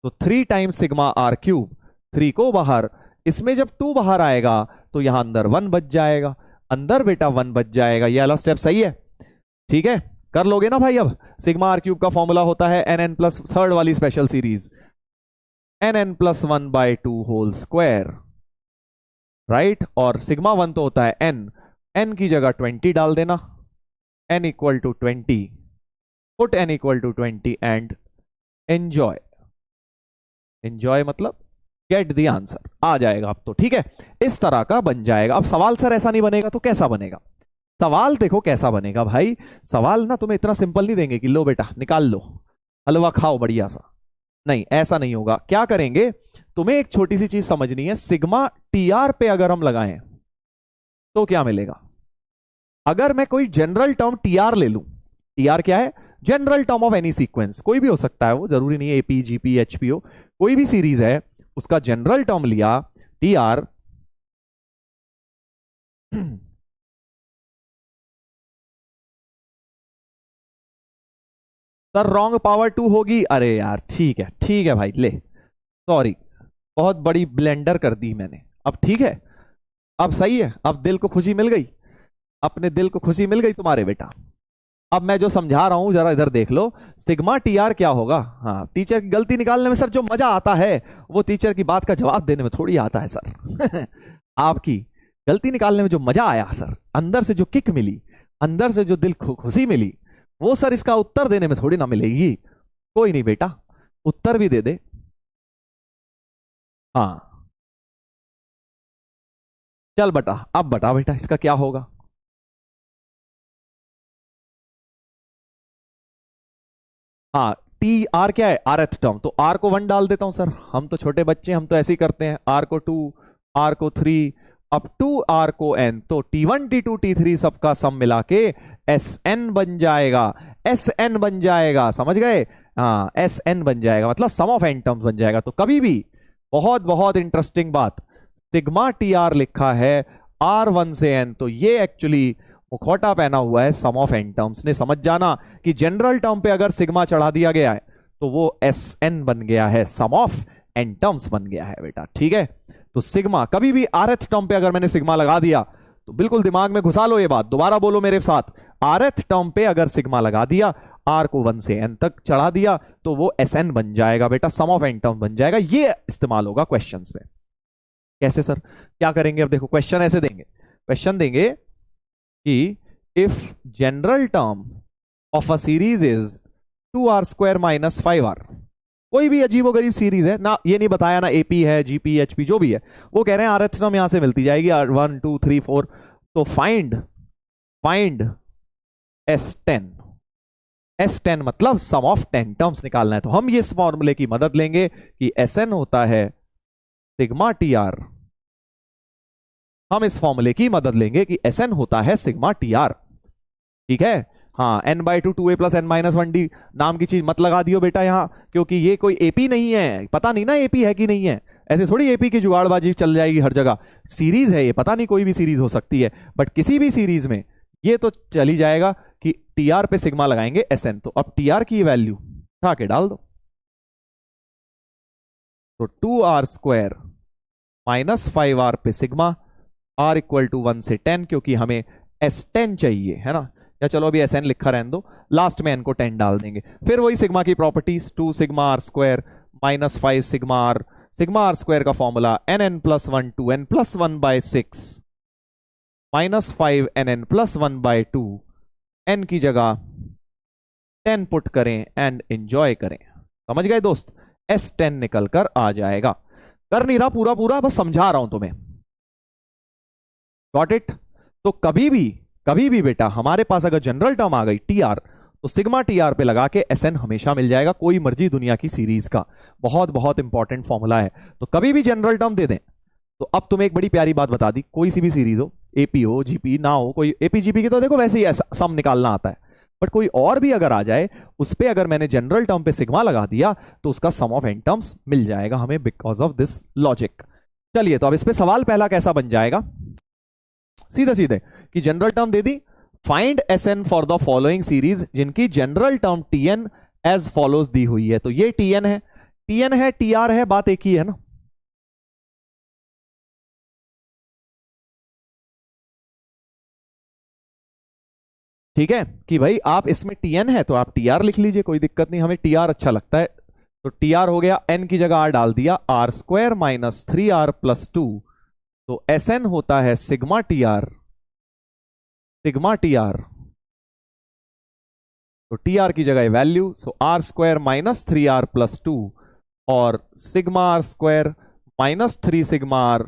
तो 3 टाइम्स सिग्मा r³, 3 को बाहर, इसमें जब 2 बाहर आएगा तो यहां अंदर 1 बच जाएगा, अंदर बेटा 1 बच जाएगा। ये वाला स्टेप सही है? ठीक है, कर लोगे ना भाई? अब सिग्मा r³ का फॉर्मूला होता है nn प्लस थर्ड वाली special series, nn plus 1/2 whole square, right? और सिग्मा 1 तो होता है n की जगह 20 डाल देना, n equal to 20, put n equal to 20 and enjoy. Enjoy मतलब गेट द आंसर, आ जाएगा अब तो। ठीक है, इस तरह का बन जाएगा। अब सवाल सर ऐसा नहीं बनेगा तो कैसा बनेगा? सवाल देखो कैसा बनेगा भाई। सवाल ना तुम्हें इतना सिंपल नहीं देंगे कि लो बेटा निकाल लो, हलवा खाओ बढ़िया सा, नहीं ऐसा नहीं होगा। क्या करेंगे, तुम्हें एक छोटी सी चीज समझनी है। सिग्मा टीआर पे अगर हम लगाएं तो क्या मिलेगा? अगर मैं कोई जनरल टर्म टीआर ले लूं, टीआर क्या है? General term of any sequence, कोई भी हो सकता है, वो जरूरी नहीं है एपी जीपी एचपी हो, कोई भी सीरीज है उसका जनरल टर्म लिया टीआर, सर रॉन्ग पावर 2 होगी। अरे यार ठीक है भाई, ले सॉरी, बहुत बड़ी ब्लेंडर कर दी मैंने। अब ठीक है, अब सही है, अब दिल को खुशी मिल गई, अपने दिल को खुशी मिल गई तुम्हारे बेटा। अब मैं जो समझा रहा हूं जरा इधर देख लो। सिग्मा टीआर क्या होगा? हाँ, टीचर की गलती निकालने में सर जो मजा आता है वो टीचर की बात का जवाब देने में थोड़ी आता है सर। आपकी गलती निकालने में जो मजा आया सर, अंदर से जो किक मिली, अंदर से जो दिल खुशी मिली, वो सर इसका उत्तर देने में थोड़ी ना मिलेगी। कोई नहीं बेटा, उत्तर भी दे दे। हाँ चल बता, अब बता बेटा इसका क्या होगा? हाँ, टी आर क्या है? rth टर्म, तो r को 1 डाल देता हूं सर, हम तो छोटे बच्चे, हम तो ऐसे ही करते हैं। r को 2, r को 3, अब 2r को n, तो t1 t2 t3 सबका सम मिला के sn बन जाएगा, sn बन जाएगा, समझ गए? हाँ sn बन जाएगा, मतलब सम ऑफ n टर्म्स बन जाएगा। तो कभी भी बहुत बहुत इंटरेस्टिंग बात, सिग्मा टी आर लिखा है r1 से n, तो ये एक्चुअली मुखौटा पहना हुआ है सम ऑफ एन टर्म्स ने। समझ जाना कि जनरल टर्म पे अगर सिग्मा चढ़ा दिया गया है तो वो एस एन बन गया है, सम ऑफ एन टर्म्स बन गया है बेटा। ठीक है, तो सिग्मा कभी भी rth टर्म पे अगर मैंने सिग्मा लगा दिया तो बिल्कुल दिमाग में घुसा लो ये बात, दोबारा बोलो मेरे साथ, rth टर्म पे अगर सिग्मा लगा दिया, r को 1 से n तक चढ़ा दिया, तो वो एस एन बन जाएगा बेटा, सम ऑफ एन टर्म बन जाएगा। ये इस्तेमाल होगा क्वेश्चंस में। कैसे सर, क्या करेंगे? अब देखो क्वेश्चन ऐसे देंगे, क्वेश्चन देंगे कि if general term of a series is 2r² - 5r, कोई भी अजीबोगरीब सीरीज है ना, ये नहीं बताया ना एपी है जीपी एचपी जो भी है, वो कह रहे हैं rth टर्म यहां से मिलती जाएगी, r1 2 3 4, तो फाइंड s10, S10 मतलब सम ऑफ 10 टर्म्स निकालना है, तो हम ये इस फॉर्मूले की मदद लेंगे कि Sn होता है सिग्मा टी आर। हम इस फॉर्मूले की मदद लेंगे कि Sn होता है सिग्मा टी आर। ठीक है, हाँ, n/2 2a प्लस n-1d नाम की चीज मत लगा दियो बेटा यहां, क्योंकि ये कोई एपी नहीं है, पता नहीं ना एपी है कि नहीं है। ऐसे थोड़ी एपी की जुगाड़बाजी चल जाएगी हर जगह, सीरीज है ये, पता नहीं कोई भी सीरीज हो सकती है, बट किसी भी सीरीज में ये तो चली जाएगा कि टीआर पे सिग्मा लगाएंगे Sn। तो अब टीआर की वैल्यू उठा के डाल दो, तो 2r² माइनस 5r पे सिग्मा, r इक्वल टू 1 से 10, क्योंकि हमें S10 चाहिए है ना, या चलो अभी Sn लिखा रहने दो, लास्ट में n को 10 डाल देंगे। फिर वही सिग्मा की properties, 2 sigma r² minus 5 sigma r square का formula nn+1 2n+1/6 minus 5 nn+1/2, n की जगह 10 पुट करें एंड एंजॉय करें। समझ गए दोस्त, S10 निकल कर आ जाएगा। कर नहीं रहा पूरा पूरा, बस समझा रहा हूं तुम्हें। Got it? तो कभी भी बेटा हमारे पास अगर जनरल टर्म आ गई टीआर, तो सिग्मा टीआर पे लगा के Sn हमेशा मिल जाएगा, कोई मर्जी दुनिया की सीरीज का। बहुत बहुत इंपॉर्टेंट फॉर्मूला है। तो कभी भी जनरल टर्म दे दें, तो अब तुम्हें एक बड़ी प्यारी बात बता दी, कोई सी भी सीरीज हो, एपी हो जीपी ना हो, कोई एपी जीपी की तो देखो वैसे ही सम निकालना आता है, बट कोई और भी अगर आ जाए, उस पे अगर मैंने जनरल टर्म पे सिग्मा लगा दिया, तो उसका सम ऑफ एन टर्म्स मिल जाएगा हमें बिकॉज ऑफ दिस लॉजिक। चलिए, तो अब इस पे सवाल पहला कैसा बन जाएगा, सीधे सीधे कि जनरल टर्म दे दी, find Sn for the following series जिनकी general term Tn as follows दी हुई है। तो ये Tn है, Tr है, बात एक ही है ना। ठीक है कि भाई आप इसमें Tn है तो आप Tr लिख लीजिए, कोई दिक्कत नहीं, हमें Tr अच्छा लगता है। तो Tr हो गया, n की जगह r डाल दिया, r² माइनस 3r+2, तो Sn होता है सिग्मा Tr, तो Tr की जगह वैल्यू, सो r² माइनस 3r+2 और sigma r² minus 3 sigma r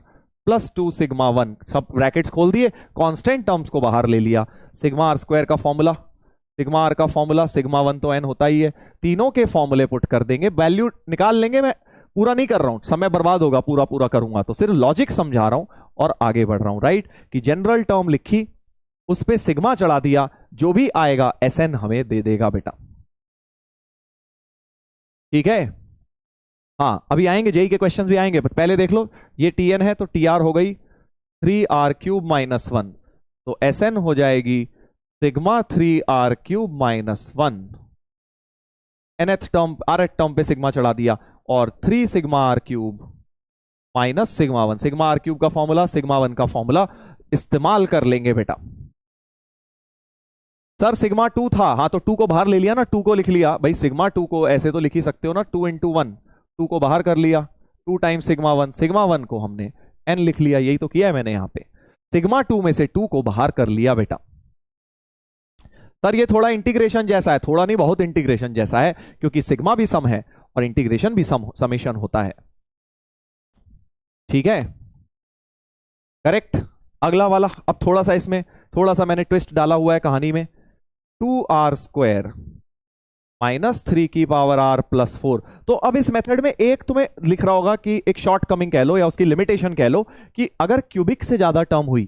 plus 2 sigma 1, सब ब्रैकेट्स खोल दिए, कांस्टेंट टर्म्स को बाहर ले लिया। सिग्मा r² का फॉर्मूला, सिग्मा r का फॉर्मूला, सिग्मा 1 तो n होता ही है, तीनों के फॉर्मूले पुट कर देंगे, वैल्यू निकाल लेंगे। मैं पूरा नहीं कर रहा हूं, समय बर्बाद होगा, पूरा करूंगा तो सिर्फ लॉजिक समझा रहा हूं और आगे बढ़ रहा हूं, राइट। कि जनरल टर्म लिखी, उस पे सिग्मा चढ़ा दिया, जो भी आएगा Sn हमें दे देगा बेटा। ठीक है, हाँ अभी आएंगे, जेई के क्वेश्चंस भी आएंगे, पर पहले देख लो, ये Tn है तो Tr हो गई 3r³ माइनस 1, तो Sn हो जाएगी sigma 3r³ minus 1, nth term rth term पे सिग्मा चढ़ा दिया, और 3 sigma r³ minus sigma 1, sigma r³ का फॉर्मूला, सिग्मा 1 का फॉर्मूला इस्तेमाल कर लेंगे बेटा। सर सिग्मा 2 था, हाँ तो 2 को बाहर ले लिया ना, 2 को लिख लिया भाई, सिग्मा 2 को ऐसे तो लिख ही सकते हो ना, 2 × 1, 2 को बाहर कर लिया, 2 टाइम्स सिग्मा 1, सिग्मा 1 को हमने n लिख लिया, यही तो किया है मैंने यहां पे, सिग्मा 2 में से 2 को बाहर कर लिया बेटा। सर ये थोड़ा इंटीग्रेशन जैसा है, थोड़ा नहीं बहुत इंटीग्रेशन जैसा है, क्योंकि सिग्मा भी सम है और इंटीग्रेशन भी समेशन होता है। ठीक है, करेक्ट। अगला वाला, अब थोड़ा सा इसमें थोड़ा सा मैंने ट्विस्ट डाला हुआ है कहानी में, 2r² माइनस 3 की पावर r+4। तो अब इस मेथड में एक तुम्हें लिख रहा होगा कि एक शॉर्ट कमिंग कह लो या उसकी लिमिटेशन कह लो, कि अगर क्यूबिक से ज्यादा टर्म हुई,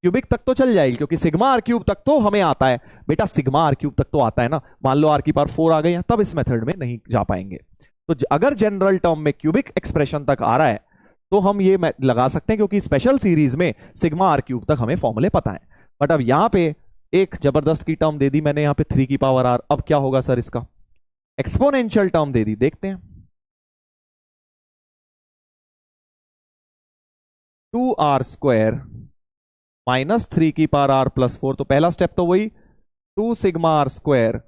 क्यूबिक तक तो चल जाएगी, क्योंकि सिग्मा r³ तक तो हमें आता है बेटा, सिग्मा r³ तक तो आता है ना, मान लो r⁴ आ गई है, तब इस मेथड में नहीं जा पाएंगे। तो अगर जनरल टर्म में क्यूबिक एक्सप्रेशन तक आ रहा है, तो हम ये लगा सकते हैं, क्योंकि स्पेशल सीरीज में सिग्मा r³ तक हमें फॉर्मूले पता है। बट अब यहां पे एक जबरदस्त की टर्म दे दी मैंने यहां पे 3 की पावर r, अब क्या होगा सर, इसका एक्सपोनेंशियल टर्म दे दी, देखते हैं। 2r² माइनस 3 की पावर r+4, तो पहला स्टेप तो वही, 2 सिग्मा r²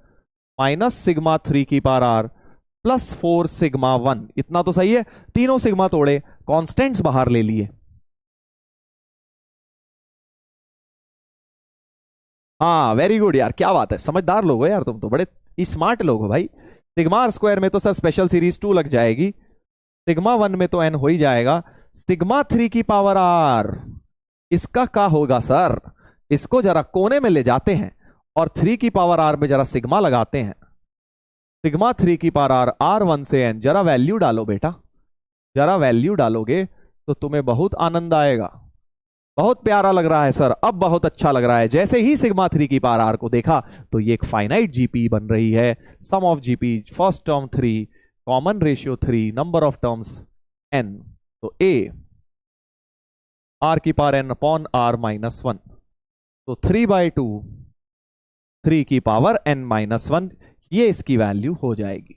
माइनस सिग्मा 3 की पावर r प्लस 4 सिग्मा 1, इतना तो सही है। तीनों सिग्मा तोड़े, कॉन्स्टेंट्स बाहर ले लिए, हाँ वेरी गुड यार, क्या बात है, समझदार लोग हो यार, तुम तो बड़े स्मार्ट लोग हो भाई। सिग्मा r² में तो सर स्पेशल सीरीज 2 लग जाएगी, सिग्मा 1 में तो n हो ही जाएगा, सिग्मा 3 की पावर r, इसका क्या होगा सर, इसको जरा कोने में ले जाते हैं और 3 की पावर r में जरा सिग्मा लगाते हैं, सिग्मा 3 की पावर आर, R1 से n, जरा वैल्यू डालो बेटा, जरा वैल्यू डालोगे तो तुम्हें बहुत आनंद आएगा। बहुत प्यारा लग रहा है सर, अब बहुत अच्छा लग रहा है। जैसे ही सिग्मा 3 की पावर आर को देखा तो ये एक फाइनाइट जीपी बन रही है। Sum of GP, first term 3, common ratio 3, number of terms n, तो a r की power n upon r minus 1, तो 3/2 3 की पावर n माइनस 1, ये इसकी वैल्यू हो जाएगी।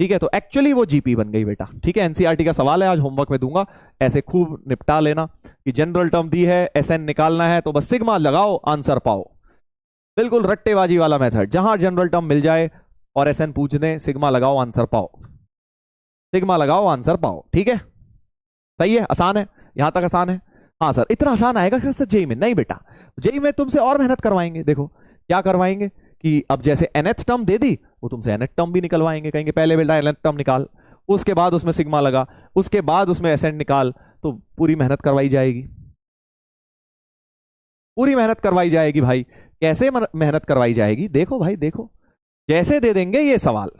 ठीक है, तो एक्चुअली वो जीपी बन गई बेटा। ठीक है, एनसीईआरटी का सवाल है, आज होमवर्क में दूंगा, ऐसे खूब निपटा लेना कि जनरल टर्म दी है, एसएन निकालना है तो बस सिग्मा लगाओ आंसर पाओ। बिल्कुल रट्टेबाजी वाला मेथड, जहां जनरल टर्म मिल जाए और एसएन पूछ दें, सिग्मा लगाओ आंसर पाओ, सिग्मा लगाओ आंसर पाओ। ठीक है, सही है, आसान है, यहां तक आसान है। हाँ सर, इतना आसान आएगा सर जेई में? नहीं बेटा, जेई में तुमसे और मेहनत करवाएंगे। देखो क्या करवाएंगे कि अब जैसे nth टर्म दे दी, वो तुमसे nth टर्म भी निकलवाएंगे, कहेंगे पहले बेटा nth टर्म निकाल, उसके बाद उसमें सिग्मा लगा, उसके बाद उसमें एसेंट निकाल, तो पूरी मेहनत करवाई जाएगी, पूरी मेहनत करवाई जाएगी भाई। कैसे मेहनत करवाई जाएगी? देखो भाई देखो, जैसे दे देंगे ये सवाल,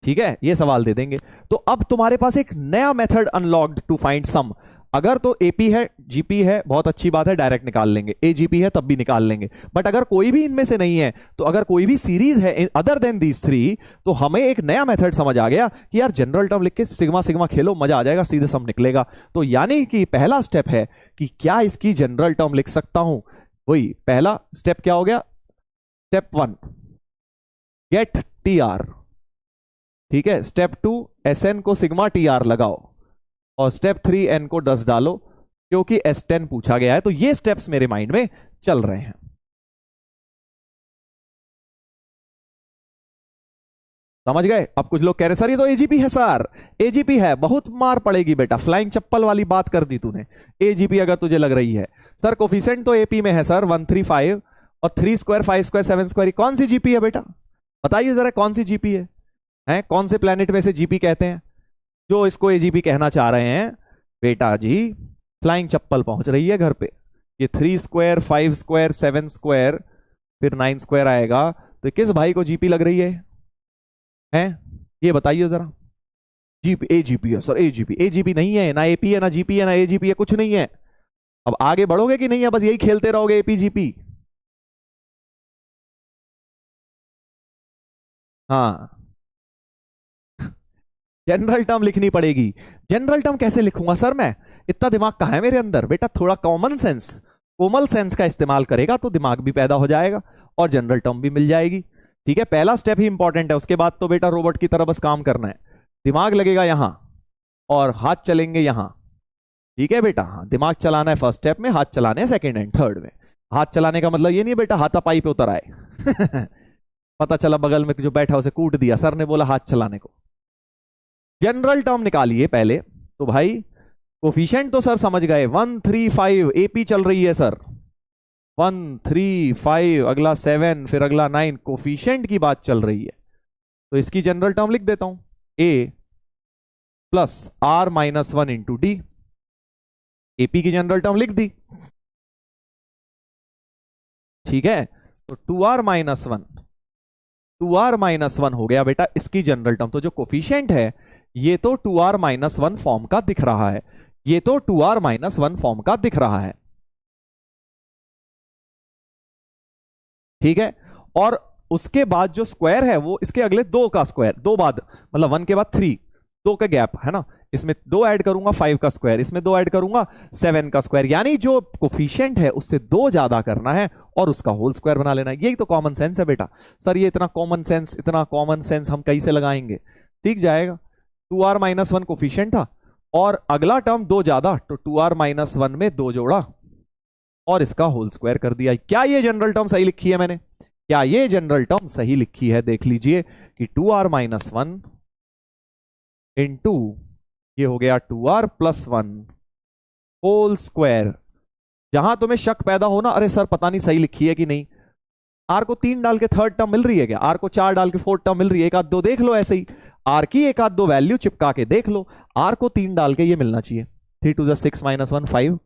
ठीक है, ये सवाल दे देंगे तो अब तुम्हारे पास एक नया method unlocked to find sum. अगर तो एपी है, जीपी है, बहुत अच्छी बात है, डायरेक्ट निकाल लेंगे, एजीपी है तब भी निकाल लेंगे। बट अगर कोई भी इनमें से नहीं है, तो अगर कोई भी सीरीज है अदर देन दीज थ्री, तो हमें एक नया मेथड समझ आ गया कि यार जनरल टर्म लिख के सिग्मा सिग्मा खेलो, मजा आ जाएगा, सीधे सम निकलेगा। तो यानी कि पहला स्टेप है कि क्या इसकी जनरल टर्म लिख सकता हूं, वही पहला स्टेप क्या हो गया, स्टेप 1 गेट टी आर। ठीक है, स्टेप 2 एसएन को सिग्मा टी आर लगाओ, और स्टेप 3 एन को 10 डालो, क्योंकि S10 पूछा गया है। तो ये स्टेप्स मेरे माइंड में चल रहे हैं। समझ गए? अब कुछ लोग कह रहे सर ये तो एजीपी है, सर एजीपी है, बहुत मार पड़ेगी बेटा, फ्लाइंग चप्पल वाली बात कर दी तूने। एजीपी अगर तुझे लग रही है सर, कोफिशिएंट तो एपी में है सर 135 और 3 स्क्वायर 5 स्क्वायर 7 स्क्वायर, कौन सी जीपी है बेटा? बताइए जरा कौन सी जीपी है? कौन से प्लेनेट में से जीपी कहते हैं जो इसको एजीपी कहना चाह रहे हैं? बेटा जी फ्लाइंग चप्पल पहुंच रही है घर पे। ये 3 स्क्वायर 5 स्क्वायर 7 स्क्वायर फिर 9 स्क्वायर आएगा, तो किस भाई को जीपी लग रही है? ये बताइए जरा। जीपी, एजीपी है सर, एजीपी, एजीपी नहीं है, ना एपी है, ना जीपी है, ना एजीपी है, कुछ नहीं है। अब आगे बढ़ोगे कि नहीं है, बस यही खेलते रहोगे एपी जीपी? हाँ, जनरल टर्म लिखनी पड़ेगी। जनरल टर्म कैसे लिखूंगा सर मैं? इतना दिमाग कहाँ है मेरे अंदर? बेटा थोड़ा कॉमन सेंस, कोमल सेंस का इस्तेमाल करेगा तो दिमाग भी पैदा हो जाएगा और जनरल टर्म भी मिल जाएगी। ठीक है, पहला स्टेप ही इंपॉर्टेंट है, उसके बाद तो बेटा रोबोट की तरह बस काम करना है। दिमाग लगेगा यहां और हाथ चलेंगे यहां। ठीक है बेटा, हाँ दिमाग चलाना है फर्स्ट स्टेप में, हाथ चलाने हैं सेकेंड एंड थर्ड में। हाथ चलाने का मतलब ये नहीं बेटा हाथापाई पे उतर आए पता चला बगल में जो बैठा उसे कूट दिया, सर ने बोला हाथ चलाने को। जनरल टर्म निकालिए पहले तो भाई। कोफिशिएंट तो सर समझ गए, 135 एपी चल रही है सर, 135, अगला 7, फिर अगला 9, कोफिशिएंट की बात चल रही है। तो इसकी जनरल टर्म लिख देता हूं, A plus R minus 1 into D. AP की जनरल टर्म लिख दी। ठीक है, तो 2r माइनस 1, 2r माइनस 1 हो गया बेटा इसकी जनरल टर्म। तो जो कोफिशिएंट है ये तो 2r माइनस 1 फॉर्म का दिख रहा है, ये तो 2r माइनस 1 फॉर्म का दिख रहा है। ठीक है, और उसके बाद जो स्क्वायर है वो इसके अगले 2 का स्क्वायर, 2 बाद मतलब 1 के बाद 3, 2 का गैप है ना, इसमें 2 ऐड करूंगा 5 का स्क्वायर, इसमें 2 ऐड करूंगा 7 का स्क्वायर, यानी जो कोफिशिएंट है उससे 2 ज्यादा करना है और उसका होल स्क्वायर बना लेना है। यही तो कॉमन सेंस है बेटा। सर ये इतना कॉमन सेंस हम कैसे लगाएंगे? सीख जाएगा। 2r माइनस 1 कोफिशिएंट था और अगला टर्म 2 ज्यादा, तो 2r माइनस 1 में 2 जोड़ा और इसका होल स्क्वायर कर दिया। क्या ये जनरल टर्म सही लिखी है मैंने? क्या ये जनरल टर्म सही लिखी है? देख लीजिए कि 2r माइनस 1 इंटू ये हो गया 2r प्लस 1 होल स्क्वायर। जहां तुम्हें शक पैदा हो ना, अरे सर पता नहीं सही लिखी है कि नहीं, आर को 3 डाल के थर्ड टर्म मिल रही है क्या? आर को 4 डाल के फोर्थ टर्म मिल रही है? एक आध दो देख लो, ऐसे ही आर की एक आध दो वैल्यू चिपका के देख लो। आर को 3 डाल के ये मिलना चाहिए, 3 टू 6 माइनस 1 5,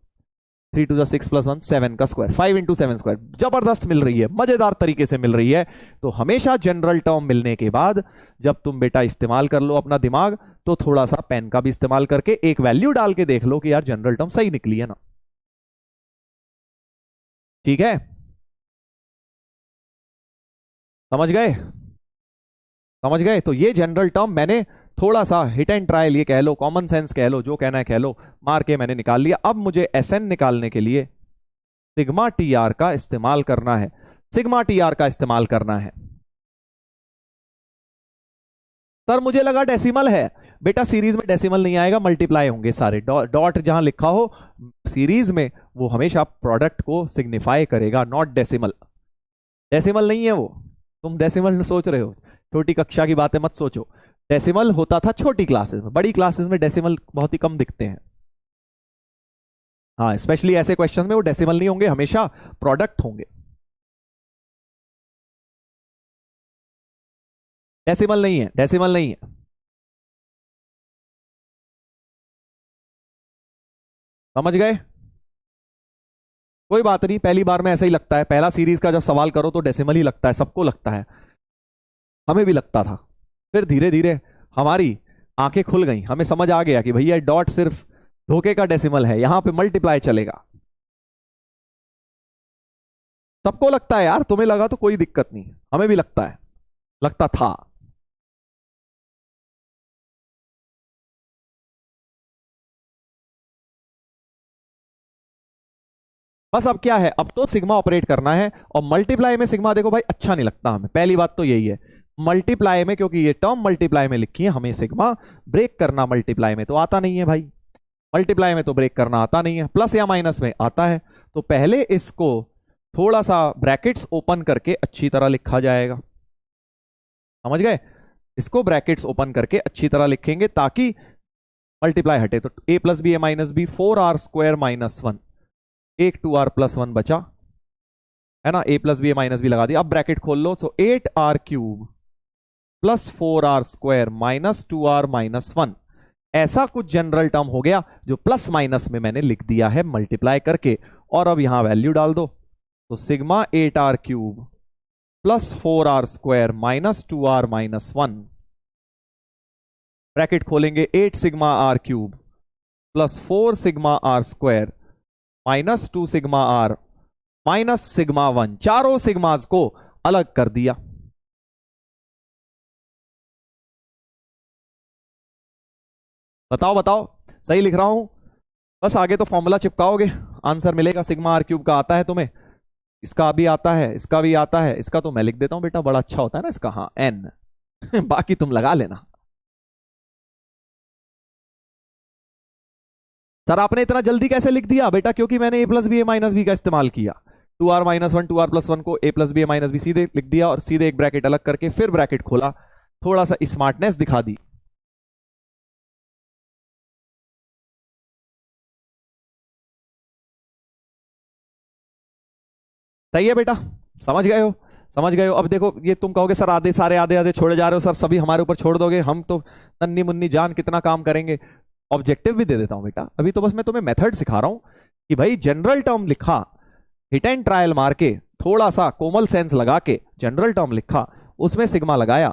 3 × 6 + 1 7 का स्क्वायर, 5 × 7 स्क्वायर। जबरदस्त मिल रही है, मजेदार तरीके से मिल रही है। तो हमेशा जनरल टर्म मिलने के बाद जब तुम बेटा इस्तेमाल कर लो अपना दिमाग, तो थोड़ा सा पेन का भी इस्तेमाल करके एक वैल्यू डाल के देख लो कि यार जनरल टर्म सही निकली है ना। ठीक है, समझ गए? समझ गए? तो ये जनरल टर्म मैंने थोड़ा सा हिट एंड ट्रायल, ये कह लो, कॉमन सेंस कह लो, जो कहना है कह लो, मार के मैंने निकाल लिया। अब मुझे एसएन निकालने के लिए सिग्मा टी आर का इस्तेमाल करना है, सिग्मा टी आर का इस्तेमाल करना है। सर मुझे लगा डेसिमल है। बेटा सीरीज में डेसिमल नहीं आएगा, मल्टीप्लाई होंगे सारे। डॉट जहां लिखा हो सीरीज में वो हमेशा प्रोडक्ट को सिग्निफाई करेगा, नॉट डेसिमल। डेसिमल नहीं है वो, तुम डेसिमल सोच रहे हो, छोटी कक्षा की बातें मत सोचो। डेसिमल होता था छोटी क्लासेस में, बड़ी क्लासेस में डेसिमल बहुत ही कम दिखते हैं। हाँ, स्पेशली ऐसे क्वेश्चन में वो डेसिमल नहीं होंगे, हमेशा प्रोडक्ट होंगे। डेसिमल नहीं है, डेसिमल नहीं है। समझ गए? कोई बात नहीं, पहली बार में ऐसा ही लगता है, पहला सीरीज का जब सवाल करो तो डेसिमल ही लगता है, सबको लगता है, हमें भी लगता था। फिर धीरे धीरे हमारी आंखें खुल गई, हमें समझ आ गया कि भैया डॉट सिर्फ धोखे का डेसिमल है, यहां पे मल्टीप्लाई चलेगा। सबको लगता है यार, तुम्हें लगा तो कोई दिक्कत नहीं, हमें भी लगता है, लगता था। बस अब क्या है, अब तो सिग्मा ऑपरेट करना है, और मल्टीप्लाई में सिग्मा देखो भाई अच्छा नहीं लगता हमें, पहली बात तो यही है। मल्टीप्लाई में, क्योंकि ये टर्म मल्टीप्लाई में लिखी है, हमें सिग्मा ब्रेक करना मल्टीप्लाई में तो आता नहीं है भाई, मल्टीप्लाई में तो ब्रेक करना आता नहीं है, प्लस या माइनस में आता है। तो पहले इसको थोड़ा सा ब्रैकेट्स ओपन करके अच्छी तरह लिखा जाएगा, समझ गए? इसको ब्रैकेट्स ओपन करके अच्छी तरह लिखेंगे ताकि मल्टीप्लाई हटे। तो a + b a - b 4r² - 1, एक 2r+1 बचा है ना, a + b a - b लगा दिया। अब ब्रैकेट खोल लो, तो 8r³ + 4r² - 2r - 1, ऐसा कुछ जनरल टर्म हो गया जो प्लस माइनस में मैंने लिख दिया है मल्टीप्लाई करके। और अब यहां वैल्यू डाल दो, तो sigma 8r³ + 4r² - 2r - 1, bracket खोलेंगे, 8 sigma r³ + 4 sigma r² - 2 sigma r - sigma 1, चारों सिग्मास को अलग कर दिया। बताओ बताओ, सही लिख रहा हूं? बस आगे तो फॉर्मूला चिपकाओगे, आंसर मिलेगा। सिग्मा r³ का आता है तुम्हें, इसका भी आता है, इसका भी आता है, इसका तो मैं लिख देता हूं बेटा, बड़ा अच्छा होता है ना इसका, हाँ n बाकी तुम लगा लेना। सर आपने इतना जल्दी कैसे लिख दिया बेटा? क्योंकि मैंने a + b a - b का इस्तेमाल किया, 2r - 1 2r+1 को a + b a - b सीधे लिख दिया, और सीधे एक ब्रैकेट अलग करके फिर ब्रैकेट खोला, थोड़ा सा स्मार्टनेस दिखा दी। सही है बेटा, समझ गए हो? समझ गए हो? अब देखो, ये तुम कहोगे सर आधे सारे आधे आधे छोड़े जा रहे हो सर, सभी हमारे ऊपर छोड़ दोगे, हम तो नन्नी मुन्नी जान कितना काम करेंगे। ऑब्जेक्टिव भी दे देता हूं बेटा, अभी तो बस मैं तुम्हें मेथड सिखा रहा हूं कि भाई जनरल टर्म लिखा, हिट एंड ट्रायल मार के, थोड़ा सा कोमल सेंस लगा के जनरल टर्म लिखा, उसमें सिग्मा लगाया,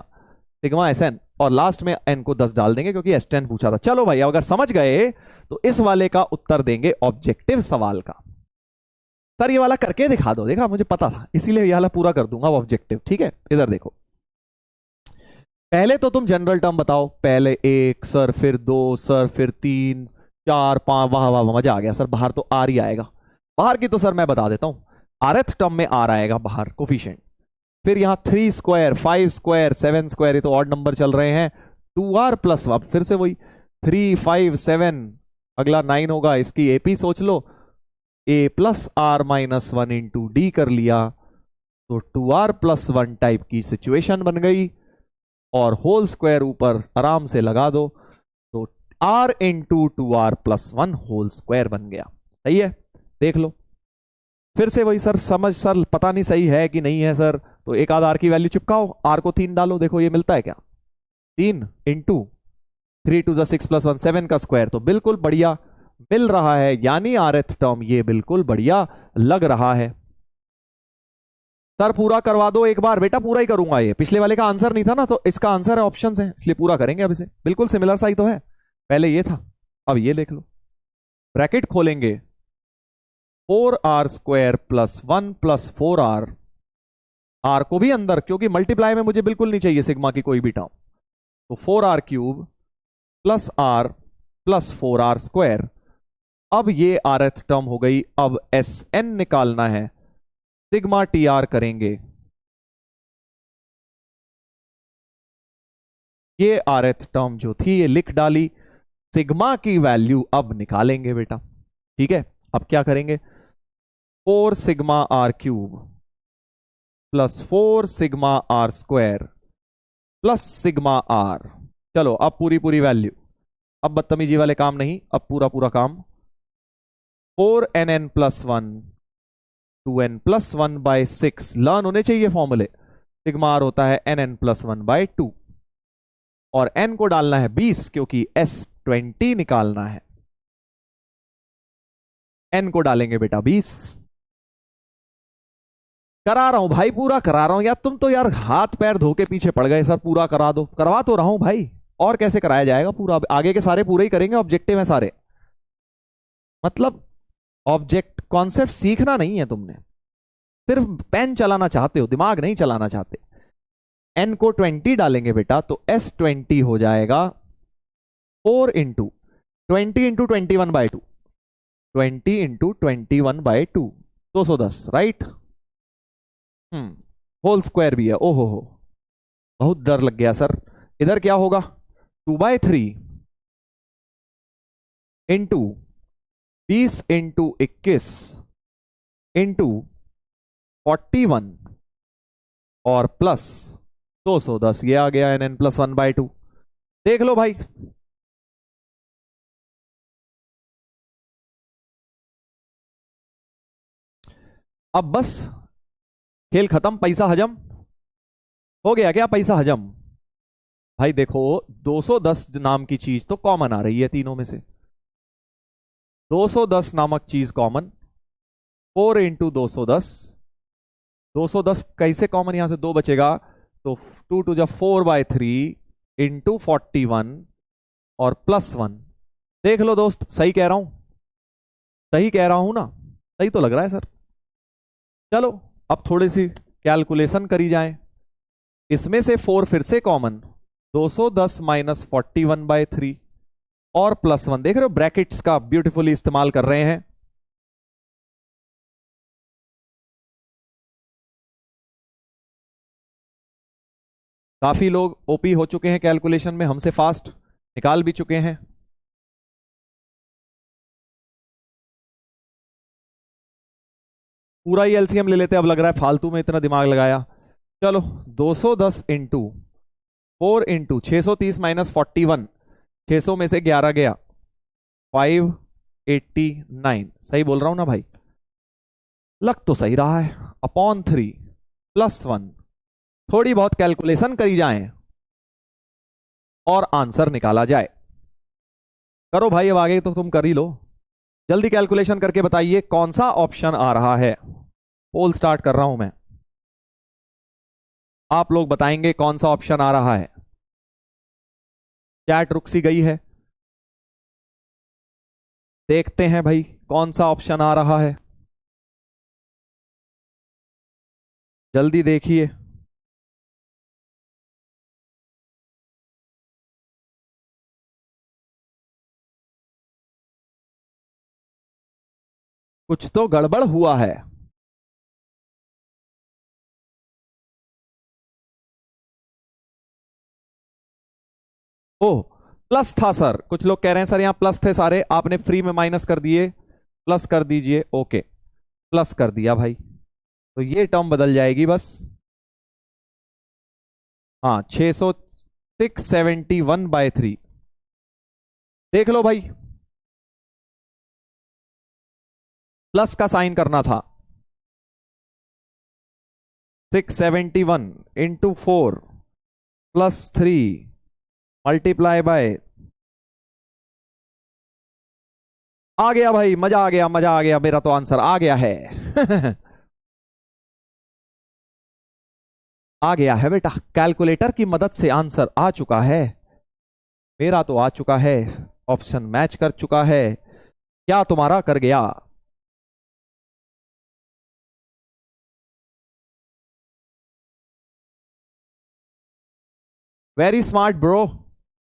सिग्मा SN, और लास्ट में n को 10 डाल देंगे क्योंकि S10 पूछा था। चलो भाई, अगर समझ गए तो इस वाले का उत्तर देंगे ऑब्जेक्टिव सवाल का। सर ये वाला करके दिखा दो, देखा मुझे पता था, इसीलिए ये वाला पूरा कर दूंगा ऑब्जेक्टिव। ठीक है, इधर देखो, पहले तो तुम जनरल टर्म बताओ, पहले 1 सर, फिर 2 सर, फिर 3 4 5, वाह वाह मजा आ गया सर, बाहर तो आर ही आएगा। बाहर की तो सर मैं बता देता हूं, rth टर्म में आर आएगा बाहर, कोफिशिएंट। फिर यहां 3² 5² 7², ये तो ऑड नंबर चल रहे हैं, 2r+, अब फिर से वही 3 5 7, अगला 9 होगा, इसकी एपी सोच लो, a + r - 1 × d कर लिया, तो 2r+1 टाइप की सिचुएशन बन गई, और होल स्क्वायर ऊपर आराम से लगा दो, तो r × 2r+1 होल स्क्वायर बन गया। सही है, देख लो। फिर से वही सर, समझ सर पता नहीं सही है कि नहीं है सर, तो एक आध r की वैल्यू चिपकाओ, r को 3 डालो, देखो ये मिलता है क्या, 3 × 3 × 6 + 1 7 का स्क्वायर, तो बिल्कुल बढ़िया मिल रहा है, यानी rth टर्म ये बिल्कुल बढ़िया लग रहा है। सर पूरा करवा दो एक बार। बेटा पूरा ही करूंगा, ये पिछले वाले का आंसर नहीं था ना, तो इसका आंसर है ऑप्शन है, इसलिए पूरा करेंगे अब इसे। बिल्कुल सिमिलर सा ही तो है, पहले ये था, अब ये देख लो। ब्रैकेट खोलेंगे, 4r² plus 1 plus 4r, are को भी अंदर, क्योंकि मल्टीप्लाई में मुझे बिल्कुल नहीं चाहिए सिग्मा की कोई भी टर्म, तो 4r³ plus r plus 4r²। अब ये rth टर्म हो गई। अब Sn निकालना है, सिग्मा TR करेंगे, ये rth टर्म जो थी ये लिख डाली, सिग्मा की वैल्यू अब निकालेंगे बेटा। ठीक है, अब क्या करेंगे, 4 sigma r³ plus 4 sigma r² plus sigma r। चलो अब पूरी पूरी वैल्यू, अब बदतमीजी वाले काम नहीं, अब पूरा पूरा काम। 4nn plus 1 2n plus 1 bye 6, learn होने चाहिए फॉर्मूले। सिग्मा r होता है nn प्लस 1 बाय 2, और n को डालना है 20, क्योंकि S20 निकालना है। n को डालेंगे बेटा 20। करा रहा हूं भाई, पूरा करा रहा हूं यार, तुम तो यार हाथ पैर धो के पीछे पड़ गए। सर पूरा करा दो, करवा तो रहा हूं भाई, और कैसे कराया जाएगा पूरा? आगे के सारे पूरे ही करेंगे, ऑब्जेक्टिव है सारे। मतलब ऑब्जेक्ट कॉन्सेप्ट सीखना नहीं है तुमने, सिर्फ पेन चलाना चाहते हो, दिमाग नहीं चलाना चाहते। n को 20 डालेंगे बेटा, तो S20 हो जाएगा 4 इंटू 20 × 21/2, 20 × 21/2, 210, राइट। होल स्क्वायर भी है, ओहो हो, बहुत डर लग गया सर। इधर क्या होगा, 2/3 इंटू 20 × 21 इंटू 41 और प्लस 210, ये आ गया nn प्लस 1/2। देख लो भाई, अब बस खेल खत्म, पैसा हजम हो गया क्या? पैसा हजम भाई। देखो 210 नाम की चीज तो कॉमन आ रही है तीनों में से, 210 नामक चीज कॉमन, 4 इंटू 210, 210 कैसे कॉमन, यहां से 2 बचेगा, तो 2 2 4/3 इंटू 41 और प्लस 1। देख लो दोस्त, सही कह रहा हूं, सही कह रहा हूं ना? सही तो लग रहा है सर। चलो अब थोड़ी सी कैलकुलेशन करी जाए, इसमें से 4 फिर से कॉमन, 210 माइनस 41/3 और प्लस 1। देख रहे हो ब्रैकेट्स का ब्यूटीफुली इस्तेमाल कर रहे हैं। काफी लोग ओपी हो चुके हैं कैलकुलेशन में, हमसे फास्ट निकाल भी चुके हैं। पूरा ही एलसीएम ले लेते हैं, अब लग रहा है फालतू में इतना दिमाग लगाया। चलो 210 इंटू 4 इंटू 630 माइनस 41, 600 में से 11 गया, 589, सही बोल रहा हूं ना भाई? लग तो सही रहा है, अपॉन 3 प्लस 1। थोड़ी बहुत कैलकुलेशन करी जाए और आंसर निकाला जाए। करो भाई, अब आगे तो तुम कर ही लो, जल्दी कैलकुलेशन करके बताइए कौन सा ऑप्शन आ रहा है। पोल स्टार्ट कर रहा हूं मैं, आप लोग बताएंगे कौन सा ऑप्शन आ रहा है। चैट रुक सी गई है, देखते हैं भाई कौन सा ऑप्शन आ रहा है, जल्दी देखिए। कुछ तो गड़बड़ हुआ है। ओह, प्लस था सर, कुछ लोग कह रहे हैं सर यहां प्लस थे सारे, आपने फ्री में माइनस कर दिए, प्लस कर दीजिए। ओके, प्लस कर दिया भाई, तो ये टर्म बदल जाएगी बस। हाँ, 671/3, देख लो भाई, प्लस का साइन करना था। 671 इंटू 4 प्लस 3 मल्टीप्लाई बाय आ गया भाई, मजा आ गया, मजा आ गया, मेरा तो आंसर आ गया है। आ गया है बेटा, कैलकुलेटर की मदद से आंसर आ चुका है, मेरा तो आ चुका है, ऑप्शन मैच कर चुका है, क्या तुम्हारा कर गया? Very smart bro.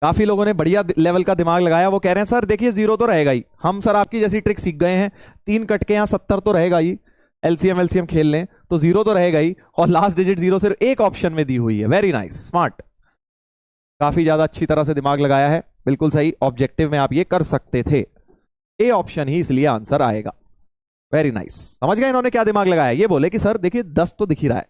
काफी लोगों ने बढ़िया लेवल का दिमाग लगाया। वो कह रहे हैं सर देखिए जीरो तो रहेगा ही, हम सर आपकी जैसी ट्रिक सीख गए हैं, तीन कट के यहाँ 70 तो रहेगा ही, एलसीएम एलसीएम खेल लें तो जीरो तो रहेगा ही, और लास्ट डिजिट जीरो सिर्फ एक ऑप्शन में दी हुई है। वेरी नाइस, स्मार्ट, काफी ज्यादा अच्छी तरह से दिमाग लगाया है, बिल्कुल सही, ऑब्जेक्टिव में आप ये कर सकते थे, ए ऑप्शन ही इसलिए आंसर आएगा। वेरी नाइस, समझ गए इन्होंने क्या दिमाग लगाया? ये बोले कि सर देखिए 10 तो दिख ही रहा है,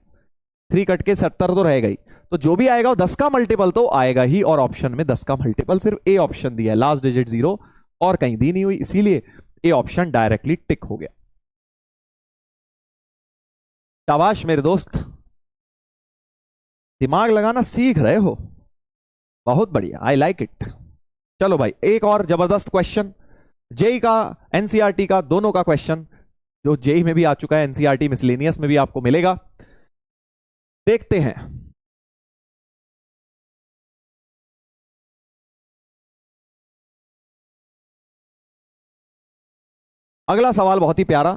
थ्री कट के 70 तो रहेगा ही, तो जो भी आएगा वो 10 का मल्टीपल तो आएगा ही, और ऑप्शन में 10 का मल्टीपल सिर्फ ए ऑप्शन दिया है, लास्ट डिजिट जीरो और कहीं दी नहीं हुई, इसीलिए ए ऑप्शन डायरेक्टली टिक हो गया। शाबाश मेरे दोस्त, दिमाग लगाना सीख रहे हो, बहुत बढ़िया, आई लाइक इट। चलो भाई एक और जबरदस्त क्वेश्चन, जेई का एनसीईआरटी का दोनों का क्वेश्चन, जो जेई में भी आ चुका है, एनसीईआरटी मिसलेनियस में भी आपको मिलेगा, देखते हैं। अगला सवाल बहुत ही प्यारा,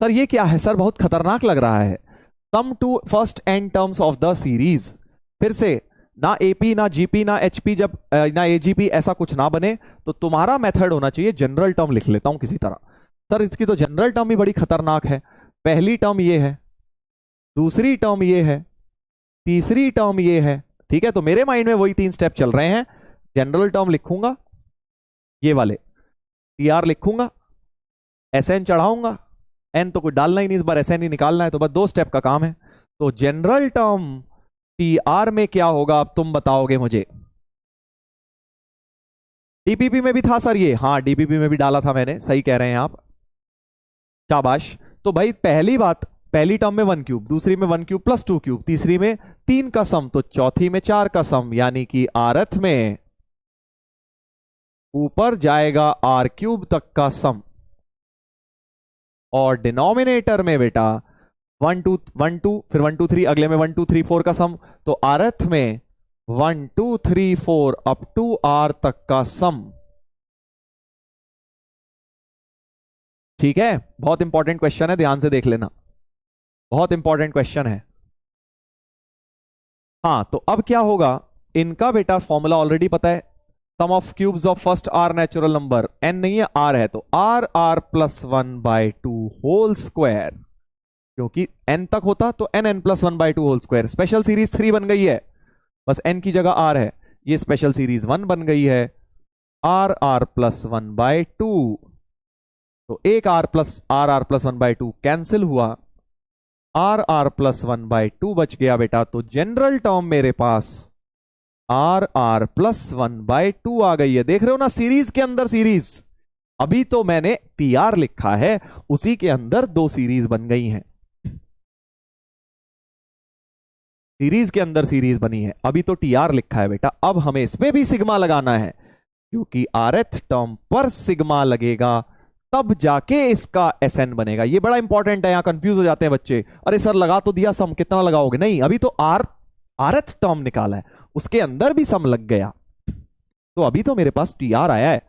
सर ये क्या है सर, बहुत खतरनाक लग रहा है। Sum to first N terms of the series, फिर से ना एपी ना जीपी ना एचपी, जब ना एजीपी, ऐसा कुछ ना बने, तो तुम्हारा मेथड होना चाहिए जनरल टर्म लिख लेता हूं किसी तरह। सर इसकी तो जनरल टर्म ही बड़ी खतरनाक है, पहली टर्म ये है, दूसरी टर्म ये है, तीसरी टर्म ये है, ठीक है, तो मेरे माइंड में वही तीन स्टेप चल रहे हैं। जनरल टर्म लिखूंगा, ये वाले टीआर लिखूंगा, एसएन चढ़ाऊंगा, एन तो कुछ डालना ही नहीं, इस बार एसएन ही निकालना है, तो बस दो स्टेप का काम है। तो जनरल टर्म टीआर में क्या होगा अब तुम बताओगे मुझे? डीपीपी में भी था सर ये, हाँ डीपीपी में भी डाला था मैंने, सही कह रहे हैं आप, शाबाश। तो भाई पहली बात, पहली टर्म में 1 क्यूब, दूसरी में 1 क्यूब प्लस 2 क्यूब, तीसरी में 3 का सम, तो चौथी में 4 का सम, यानी कि आरथ में ऊपर जाएगा आर क्यूब तक का सम, और डिनोमिनेटर में बेटा 1 2 1 2, फिर 1 2 3, अगले में 1 2 3 4 का सम, तो आरथ में 1 2 3 4 अप टू आर तक का सम। ठीक है, बहुत इंपॉर्टेंट क्वेश्चन है, ध्यान से देख लेना, बहुत इंपॉर्टेंट क्वेश्चन है। हाँ तो अब क्या होगा, इनका बेटा फॉर्मूला ऑलरेडी पता है, sum of cubes of first R natural number, N नहीं है आर है, तो R R plus 1/2 whole square, क्योंकि एन तक होता तो N N plus 1/2 whole square, special series 3 बन गई है, बस एन की जगह आर है, ये स्पेशल सीरीज 1 बन गई है, आर आर प्लस 1/2, तो एक आर आर प्लस 1/2 कैंसिल हुआ, आर आर प्लस 1/2 बच गया बेटा, तो जनरल टर्म मेरे पास आर आर प्लस 1/2 आ गई है। देख रहे हो ना, सीरीज के अंदर सीरीज, अभी तो मैंने टी आर लिखा है, उसी के अंदर दो सीरीज बन गई हैं, सीरीज के अंदर सीरीज बनी है, अभी तो टी आर लिखा है बेटा, अब हमें इसमें भी सिग्मा लगाना है, क्योंकि आरएथ टर्म पर सिग्मा लगेगा तब जाके इसका एसएन बनेगा। ये बड़ा इंपॉर्टेंट है, यहां कंफ्यूज हो जाते हैं बच्चे, अरे सर लगा तो दिया सम, कितना लगाओगे? नहीं, अभी तो आरएथ टर्म निकाला है, उसके अंदर भी सम लग गया, तो अभी तो मेरे पास टी आर आया है,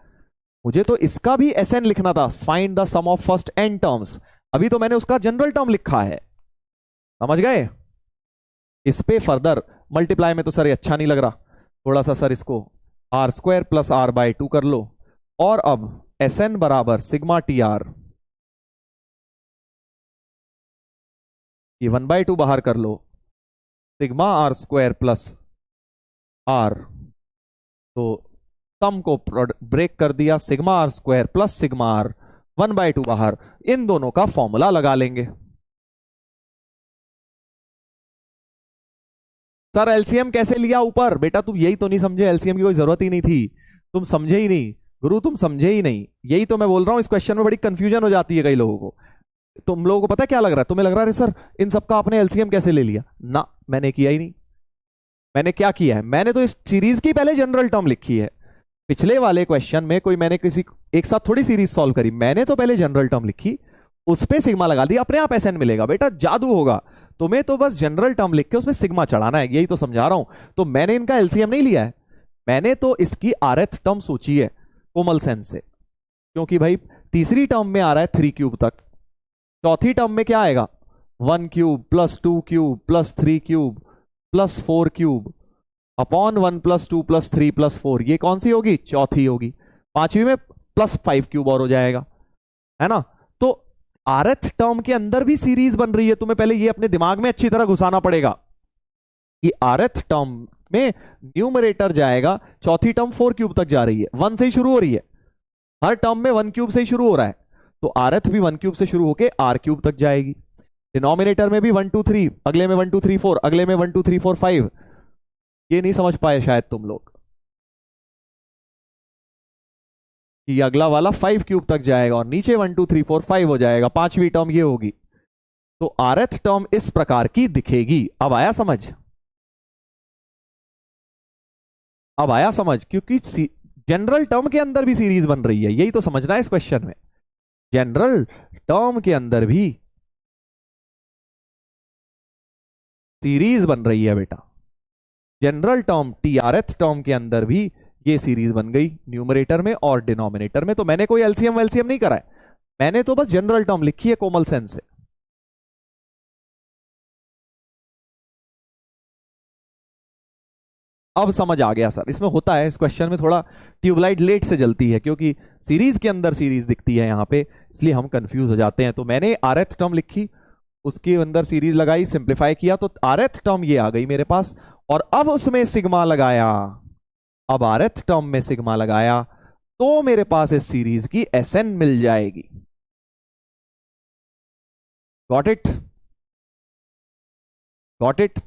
मुझे तो इसका भी एसएन लिखना था, find the sum of first N terms, अभी तो मैंने उसका जनरल टर्म लिखा है, समझ गए? इस पे फर्दर मल्टीप्लाई में तो सर ये अच्छा नहीं लग रहा, थोड़ा सा सर इसको आर स्क्वायर प्लस r/2 कर लो, और अब एस एन बराबर सिग्मा टी आर, ये 1/2 बाहर कर लो, sigma R square plus R, तो सम को ब्रेक कर दिया, sigma R square plus sigma R, 1/2 बाहर, इन दोनों का फॉर्मूला लगा लेंगे। सर एलसीएम कैसे लिया ऊपर? बेटा तुम यही तो नहीं समझे, एलसीएम की कोई जरूरत ही नहीं थी, तुम समझे ही नहीं गुरु, तुम समझे ही नहीं, यही तो मैं बोल रहा हूं, इस क्वेश्चन में बड़ी कंफ्यूजन हो जाती है कई लोगों को। तुम लोगों को पता क्या लग रहा है, तुम्हें लग रहा है सर इन सबका आपने एलसीएम कैसे ले लिया, ना मैंने किया ही नहीं। मैंने क्या किया है, मैंने तो इस सीरीज की पहले जनरल टर्म लिखी है, पिछले वाले क्वेश्चन में कोई मैंने किसी एक साथ थोड़ी सीरीज सॉल्व करी, मैंने तो पहले जनरल टर्म लिखी, उस पे सिग्मा लगा दिया, अपने आप एसएन मिलेगा। बेटा जादू होगा, तुम्हें तो बस जनरल टर्म लिख के उसमें सिग्मा चढ़ाना है, यही तो समझा रहा हूं। तो मैंने इनका एलसीएम नहीं लिया है, मैंने तो इसकी आरएथ टर्म सोची है कोमल सेंस से, क्योंकि भाई तीसरी टर्म में आ रहा है 3 क्यूब तक, चौथी टर्म में क्या आएगा 1 cube plus 2 cube plus 3 cube plus 4 cube upon 1 plus 2 plus 3 plus 4, ये कौन सी होगी, चौथी होगी। पांचवी में प्लस 5 क्यूब और हो जाएगा, है ना। तो आरएथ टर्म के अंदर भी सीरीज बन रही है, तुम्हें पहले ये अपने दिमाग में अच्छी तरह घुसाना पड़ेगा कि आरएथ टर्म में न्यूमरेटर जाएगा, चौथी टर्म 4 क्यूब तक जा रही है, 1 से ही शुरू हो रही है, हर टर्म में 1 क्यूब से ही शुरू हो रहा है, तो आरएथ भी 1 क्यूब से शुरू होके आर क्यूब तक जाएगी। डिनोमिनेटर में भी 1 2 3, अगले में 1 2 3 4, अगले में 1 2 3 4 5। ये नहीं समझ पाए शायद तुम लोग कि अगला वाला 5 क्यूब तक जाएगा और नीचे 1 2 3 4 5 हो जाएगा, पांचवी टर्म ये होगी। तो आरएथ टर्म इस प्रकार की दिखेगी। अब आया समझ, अब आया समझ, क्योंकि जनरल टर्म के अंदर भी सीरीज बन रही है, यही तो समझना है इस क्वेश्चन में। जनरल टर्म के अंदर भी सीरीज बन रही है बेटा, जनरल टर्म टीआरएथ टर्म के अंदर भी ये सीरीज बन गई न्यूमरेटर में और डिनोमिनेटर में। तो मैंने कोई एलसीएम वेलसीएम नहीं करा है, मैंने तो बस जनरल टर्म लिखी है कोमल सेंस से। अब समझ आ गया सर, इसमें होता है इस क्वेश्चन में थोड़ा ट्यूबलाइट लेट से जलती है, क्योंकि सीरीज के अंदर सीरीज दिखती है यहां पे, इसलिए हम कंफ्यूज हो जाते हैं। तो मैंने आरएथ टर्म लिखी, उसके अंदर सीरीज लगाई, सिंप्लीफाई किया, तो आरएथ टर्म ये आ गई मेरे पास, और अब उसमें सिग्मा लगाया, अब आरएथ टर्म में सिग्मा लगाया, तो मेरे पास इस सीरीज की एसएन मिल जाएगी। Got it, got it.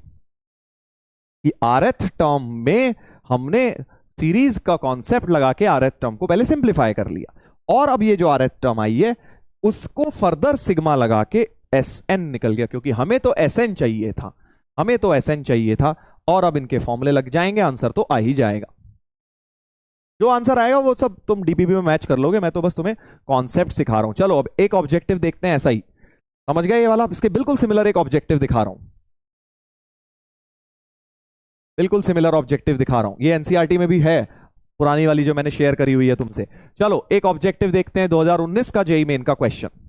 कि आरएथ टर्म में हमने सीरीज का कॉन्सेप्ट लगा के आरएथ टर्म को पहले सिंप्लीफाई कर लिया, और अब ये जो आरएथ टर्म आई है उसको फर्दर सिग्मा लगा के एसएन निकल गया, क्योंकि हमें तो एसएन चाहिए था, हमें तो एसएन चाहिए था। और अब इनके फॉर्मूले लग जाएंगे, आंसर तो आ ही जाएगा। जो आंसर आएगा वो सब तुम डीपीपी में मैच कर लोगे, मैं तो बस तुम्हें कॉन्सेप्ट सिखा रहा हूं। चलो अब एक ऑब्जेक्टिव देखते हैं, ऐसा ही समझ गए ये वाला, इसके बिल्कुल सिमिलर एक ऑब्जेक्टिव दिखा रहा हूं, बिल्कुल सिमिलर ऑब्जेक्टिव दिखा रहा हूं, ये एनसीईआरटी में भी है, पुरानी वाली जो मैंने शेयर करी हुई है तुमसे। चलो एक ऑब्जेक्टिव देखते हैं 2019 का जेईई मेन का क्वेश्चन।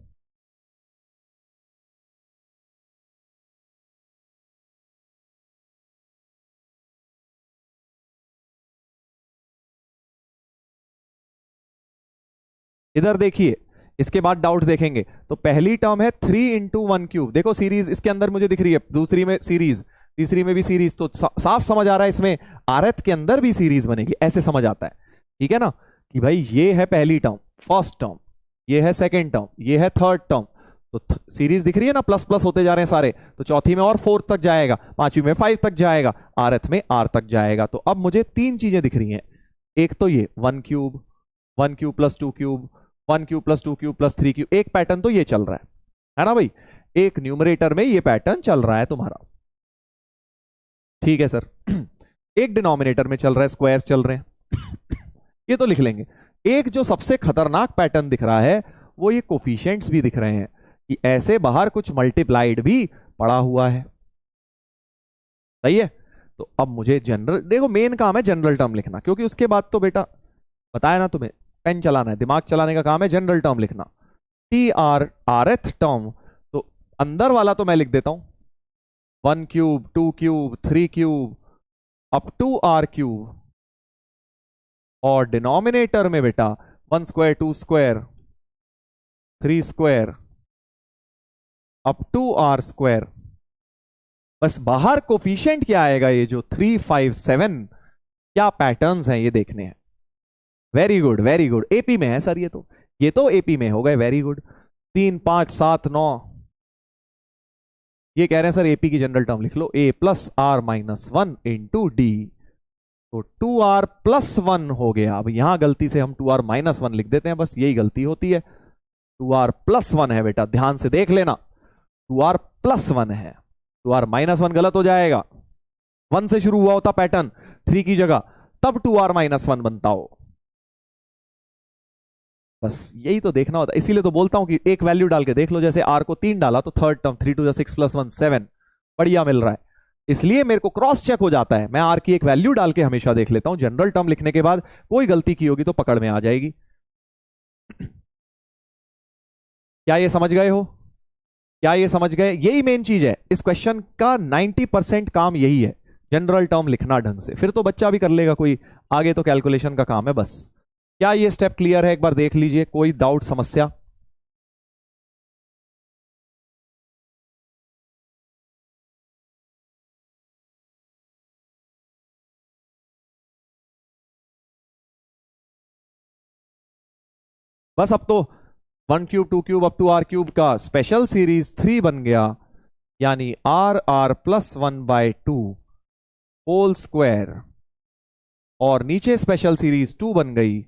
इधर देखिए, इसके बाद डाउट देखेंगे। तो पहली टर्म है 3 इंटू 1 क्यूब, देखो सीरीज इसके अंदर मुझे दिख रही है, दूसरी में सीरीज, तीसरी में भी सीरीज, तो साफ समझ आ रहा है इसमें आरएथ के अंदर भी सीरीज बनेगी, ऐसे समझ आता है, ठीक है ना। कि भाई ये है पहली टर्म, फर्स्ट टर्म, ये है सेकेंड टर्म, ये है थर्ड टर्म, तो सीरीज दिख रही है ना, प्लस प्लस होते जा रहे हैं सारे, तो चौथी में और 4 तक जाएगा, पांचवी में 5 तक जाएगा, आरएथ में आर तक जाएगा। तो अब मुझे 3 चीजें दिख रही हैं, एक तो ये 1 cube, 1 cube plus 2 cube, 1 cube plus 2 cube plus 3 cube, एक पैटर्न तो ये चल रहा है ना भाई, एक न्यूमरेटर में ये पैटर्न चल रहा है तुम्हारा, ठीक है सर। एक डिनोमिनेटर में चल रहा है, स्क्वायर्स चल रहे हैं, ये तो लिख लेंगे। एक जो सबसे खतरनाक पैटर्न दिख रहा है वो ये कोफिशिएंट्स भी दिख रहे हैं, कि ऐसे बाहर कुछ मल्टीप्लाइड भी पड़ा हुआ है, सही है। तो अब मुझे जनरल, देखो मेन काम है जनरल टर्म लिखना, क्योंकि उसके बाद तो बेटा बताया ना तुम्हें, पेन चलाना है, दिमाग चलाने का काम है जनरल टर्म लिखना। टी आर आरएथ टर्म, तो अंदर वाला तो मैं लिख देता हूं 1 cube 2 cube 3 cube up to R cube, और डिनोमिनेटर में बेटा 1 square 2 square 3 square up to R square. बस बाहर कोफिशिएंट क्या आएगा, ये जो 3 5 7 क्या पैटर्न्स हैं ये देखने हैं। Very good very good, AP में है सर, ये तो एपी में हो गए, वेरी गुड। 3 5 7 9, ये कह रहे हैं सर एपी की जनरल टर्म लिख लो, A plus R minus 1 into D, तो 2r प्लस 1 हो गया। अब यहां गलती से हम 2r माइनस 1 लिख देते हैं, बस यही गलती होती है। 2r प्लस 1 है बेटा, ध्यान से देख लेना, 2r प्लस 1 है, 2r माइनस 1 गलत हो जाएगा, 1 से शुरू हुआ होता पैटर्न 3 की जगह, तब 2r माइनस 1 बनता हो, बस यही तो देखना होता है, इसीलिए तो बोलता हूं कि एक वैल्यू डाल के देख लो। जैसे आर को 3 डाला तो थर्ड टर्म 3 2 6 + 1 7 बढ़िया मिल रहा है। इसलिए मेरे को क्रॉस चेक हो जाता है, मैं आर की एक वैल्यू डाल के हमेशा देख लेता हूं। जनरल टर्म लिखने के बाद कोई गलती की होगी तो पकड़ में आ जाएगी। क्या ये समझ गए हो? क्या ये समझ गए? यही मेन चीज है इस क्वेश्चन का, 90% काम यही है, जनरल टर्म लिखना ढंग से। फिर तो बच्चा भी कर लेगा, कोई आगे तो कैलकुलेशन का काम है बस। क्या ये स्टेप क्लियर है? एक बार देख लीजिए, कोई डाउट समस्या? बस अब तो 1 cube 2 cube up to R cube का स्पेशल सीरीज 3 बन गया, यानी R R plus 1/2 whole square, और नीचे स्पेशल सीरीज 2 बन गई,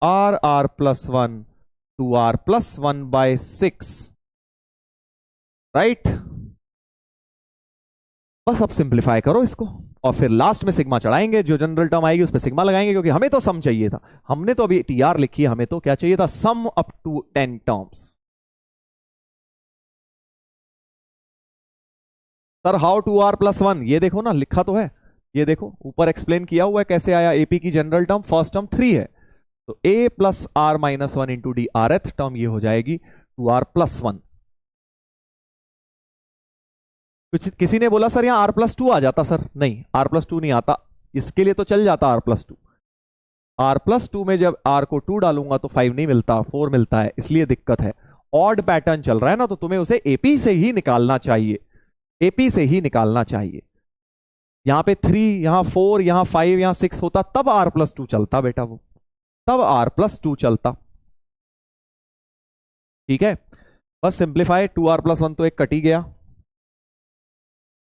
R R plus 1 two R plus 1/6, right. बस अब सिंप्लीफाई करो इसको, और फिर लास्ट में सिग्मा चढ़ाएंगे, जो जनरल टर्म आएगी उस पर सिग्मा लगाएंगे, क्योंकि हमें तो सम चाहिए था। हमने तो अभी टीआर लिखी है, हमें तो क्या चाहिए था? Sum up to 10 terms. Sir how two R plus 1? ये देखो ना, लिखा तो है, ये देखो ऊपर एक्सप्लेन किया हुआ है कैसे आया। एपी की जनरल टर्म फर्स्ट टर्म 3 है, तो A plus R minus 1 into D, R th term ये हो जाएगी 2r प्लस 1। कुछ किसी ने बोला सर यहां आर प्लस 2 आ जाता, सर नहीं, आर प्लस 2 नहीं आता, इसके लिए तो चल जाता आर प्लस 2। आर प्लस 2 में जब आर को 2 डालूंगा तो 5 नहीं मिलता, 4 मिलता है, इसलिए दिक्कत है। ऑड पैटर्न चल रहा है ना, तो तुम्हें उसे एपी से ही निकालना चाहिए, एपी से ही निकालना चाहिए। यहां पे 3, यहां 4, यहां 5, यहां 6 होता, तब आर प्लस 2 चलता बेटा, वो तब आर प्लस 2 चलता। ठीक है, बस सिंप्लीफाई। 2r प्लस 1 तो एक कट ही गया,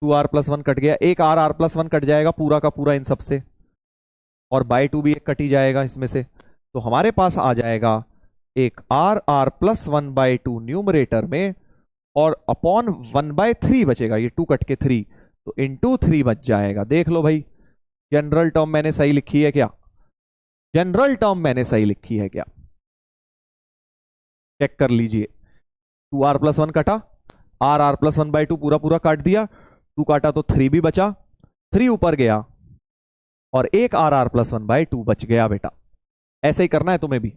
2r प्लस 1 कट गया, एक आर प्लस 1 कट जाएगा पूरा का पूरा इन सब से, और बाई 2 भी एक कट ही जाएगा इसमें से। तो हमारे पास आ जाएगा एक आर प्लस 1/2 न्यूमरेटर में, और अपॉन 1/3 बचेगा, ये 2 कट के 3, तो इंटू 3 बच जाएगा। देख लो भाई, जनरल टर्म मैंने सही लिखी है क्या? जनरल टर्म मैंने सही लिखी है क्या? चेक कर लीजिए। 2r प्लस 1 कटा, आर प्लस 1/2 पूरा पूरा काट दिया, 2 काटा तो 3 भी बचा, 3 ऊपर गया, और एक आर प्लस 1/2 बच गया बेटा। ऐसे ही करना है तुम्हें भी,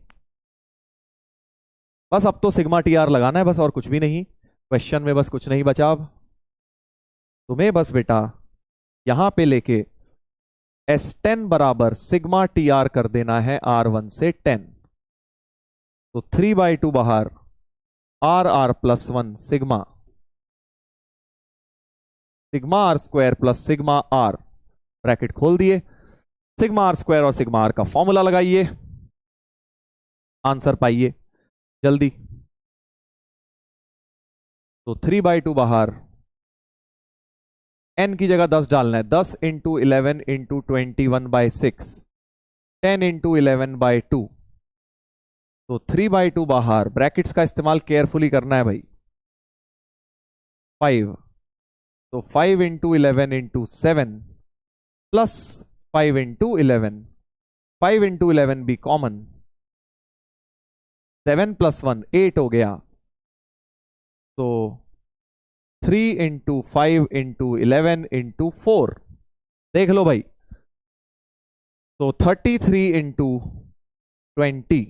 बस अब तो सिग्मा टी आर लगाना है बस, और कुछ भी नहीं क्वेश्चन में, बस कुछ नहीं बचा अब तुम्हें। बस बेटा यहां पे लेके S10 बराबर सिग्मा टी आर कर देना है R1 से 10, तो 3/2 बाहर, R plus 1 sigma, sigma R square plus sigma R, bracket खोल दिए, सिग्मा आर स्क्वायर और सिग्मा आर का फॉर्मूला लगाइए, आंसर पाइए जल्दी। तो 3/2 बाहर, n की जगह 10 डालना है, 10 इंटू 11 इंटू 21/6, 10 इंटू 11/2, तो 3/2 बाहर, ब्रैकेट्स का इस्तेमाल केयरफुली करना है भाई, 5, तो 5 into 11 into 7 plus 5 into 11, 5 into 11 भी कॉमन, 7 प्लस 1 8 हो गया, तो 3 इंटू 5 इंटू 11 इंटू 4, देख लो भाई, तो 33 इंटू 20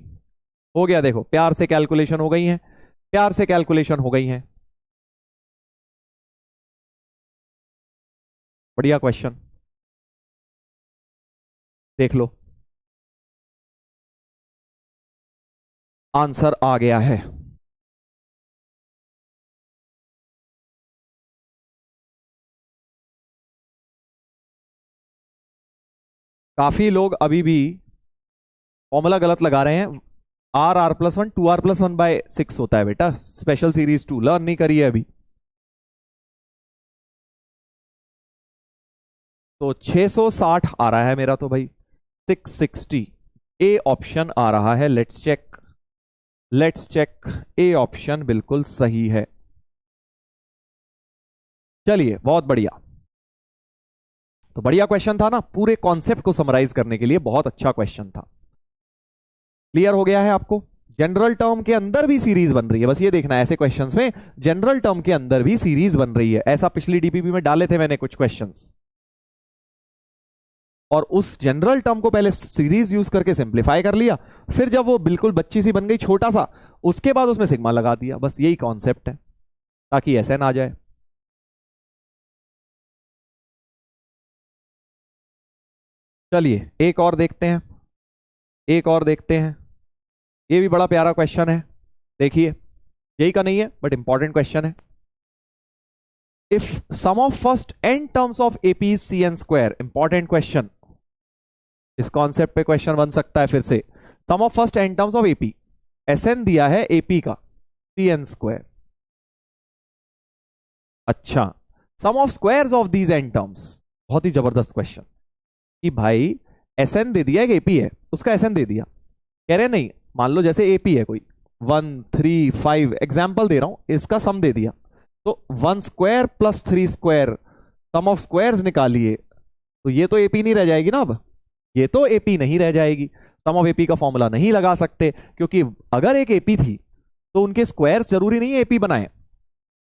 हो गया। देखो प्यार से कैलकुलेशन हो गई है, प्यार से कैलकुलेशन हो गई है, बढ़िया क्वेश्चन, देख लो आंसर आ गया है। काफी लोग अभी भी फॉर्मूला गलत लगा रहे हैं, आर प्लस 1 2r प्लस 1/6 होता है बेटा, स्पेशल सीरीज 2 लर्न नहीं करी है अभी। तो 660 आ रहा है मेरा तो भाई, 660 ए ऑप्शन आ रहा है। Let's check, let's check, A option बिल्कुल सही है। चलिए बहुत बढ़िया, तो बढ़िया क्वेश्चन था ना, पूरे कॉन्सेप्ट को समराइज करने के लिए बहुत अच्छा क्वेश्चन था। क्लियर हो गया है आपको? जनरल टर्म के अंदर भी सीरीज बन रही है, बस ये देखना है ऐसे क्वेश्चंस में जनरल टर्म के अंदर भी सीरीज बन रही है। ऐसा पिछली डीपीपी में डाले थे मैंने कुछ क्वेश्चंस, और उस जनरल टर्म को पहले सीरीज यूज करके सिंप्लीफाई कर लिया, फिर जब वो बिल्कुल बच्ची सी बन गई छोटा सा, उसके बाद उसमें सिग्मा लगा दिया। बस यही कॉन्सेप्ट है, ताकि एसएन आ जाए। चलिए एक और देखते हैं, एक और देखते हैं। ये भी बड़ा प्यारा क्वेश्चन है, देखिए यही का नहीं है बट इंपॉर्टेंट क्वेश्चन है। If sum of first n terms of AP is C N square, important question, इस कॉन्सेप्ट पे क्वेश्चन बन सकता है फिर से। Sum of first n terms of AP, S N दिया है एपी का सी एन स्क्वायर। अच्छा, sum of squares of these n terms, बहुत ही जबरदस्त क्वेश्चन कि भाई एसएन दे दिया, एक एपी है उसका एसएन दे दिया, कह रहे नहीं मान लो जैसे एपी है कोई 1 3 5, एग्जाम्पल दे रहा हूं, इसका सम दे दिया, तो 1 square plus 3 square, sum of squares निकालिए, तो ये तो एपी नहीं रह जाएगी ना। अब ये तो एपी नहीं रह जाएगी, सम ऑफ एपी का फॉर्मूला नहीं लगा सकते, क्योंकि अगर एक एपी थी तो उनके स्क्वायर्स जरूरी नहीं है एपी बनाए।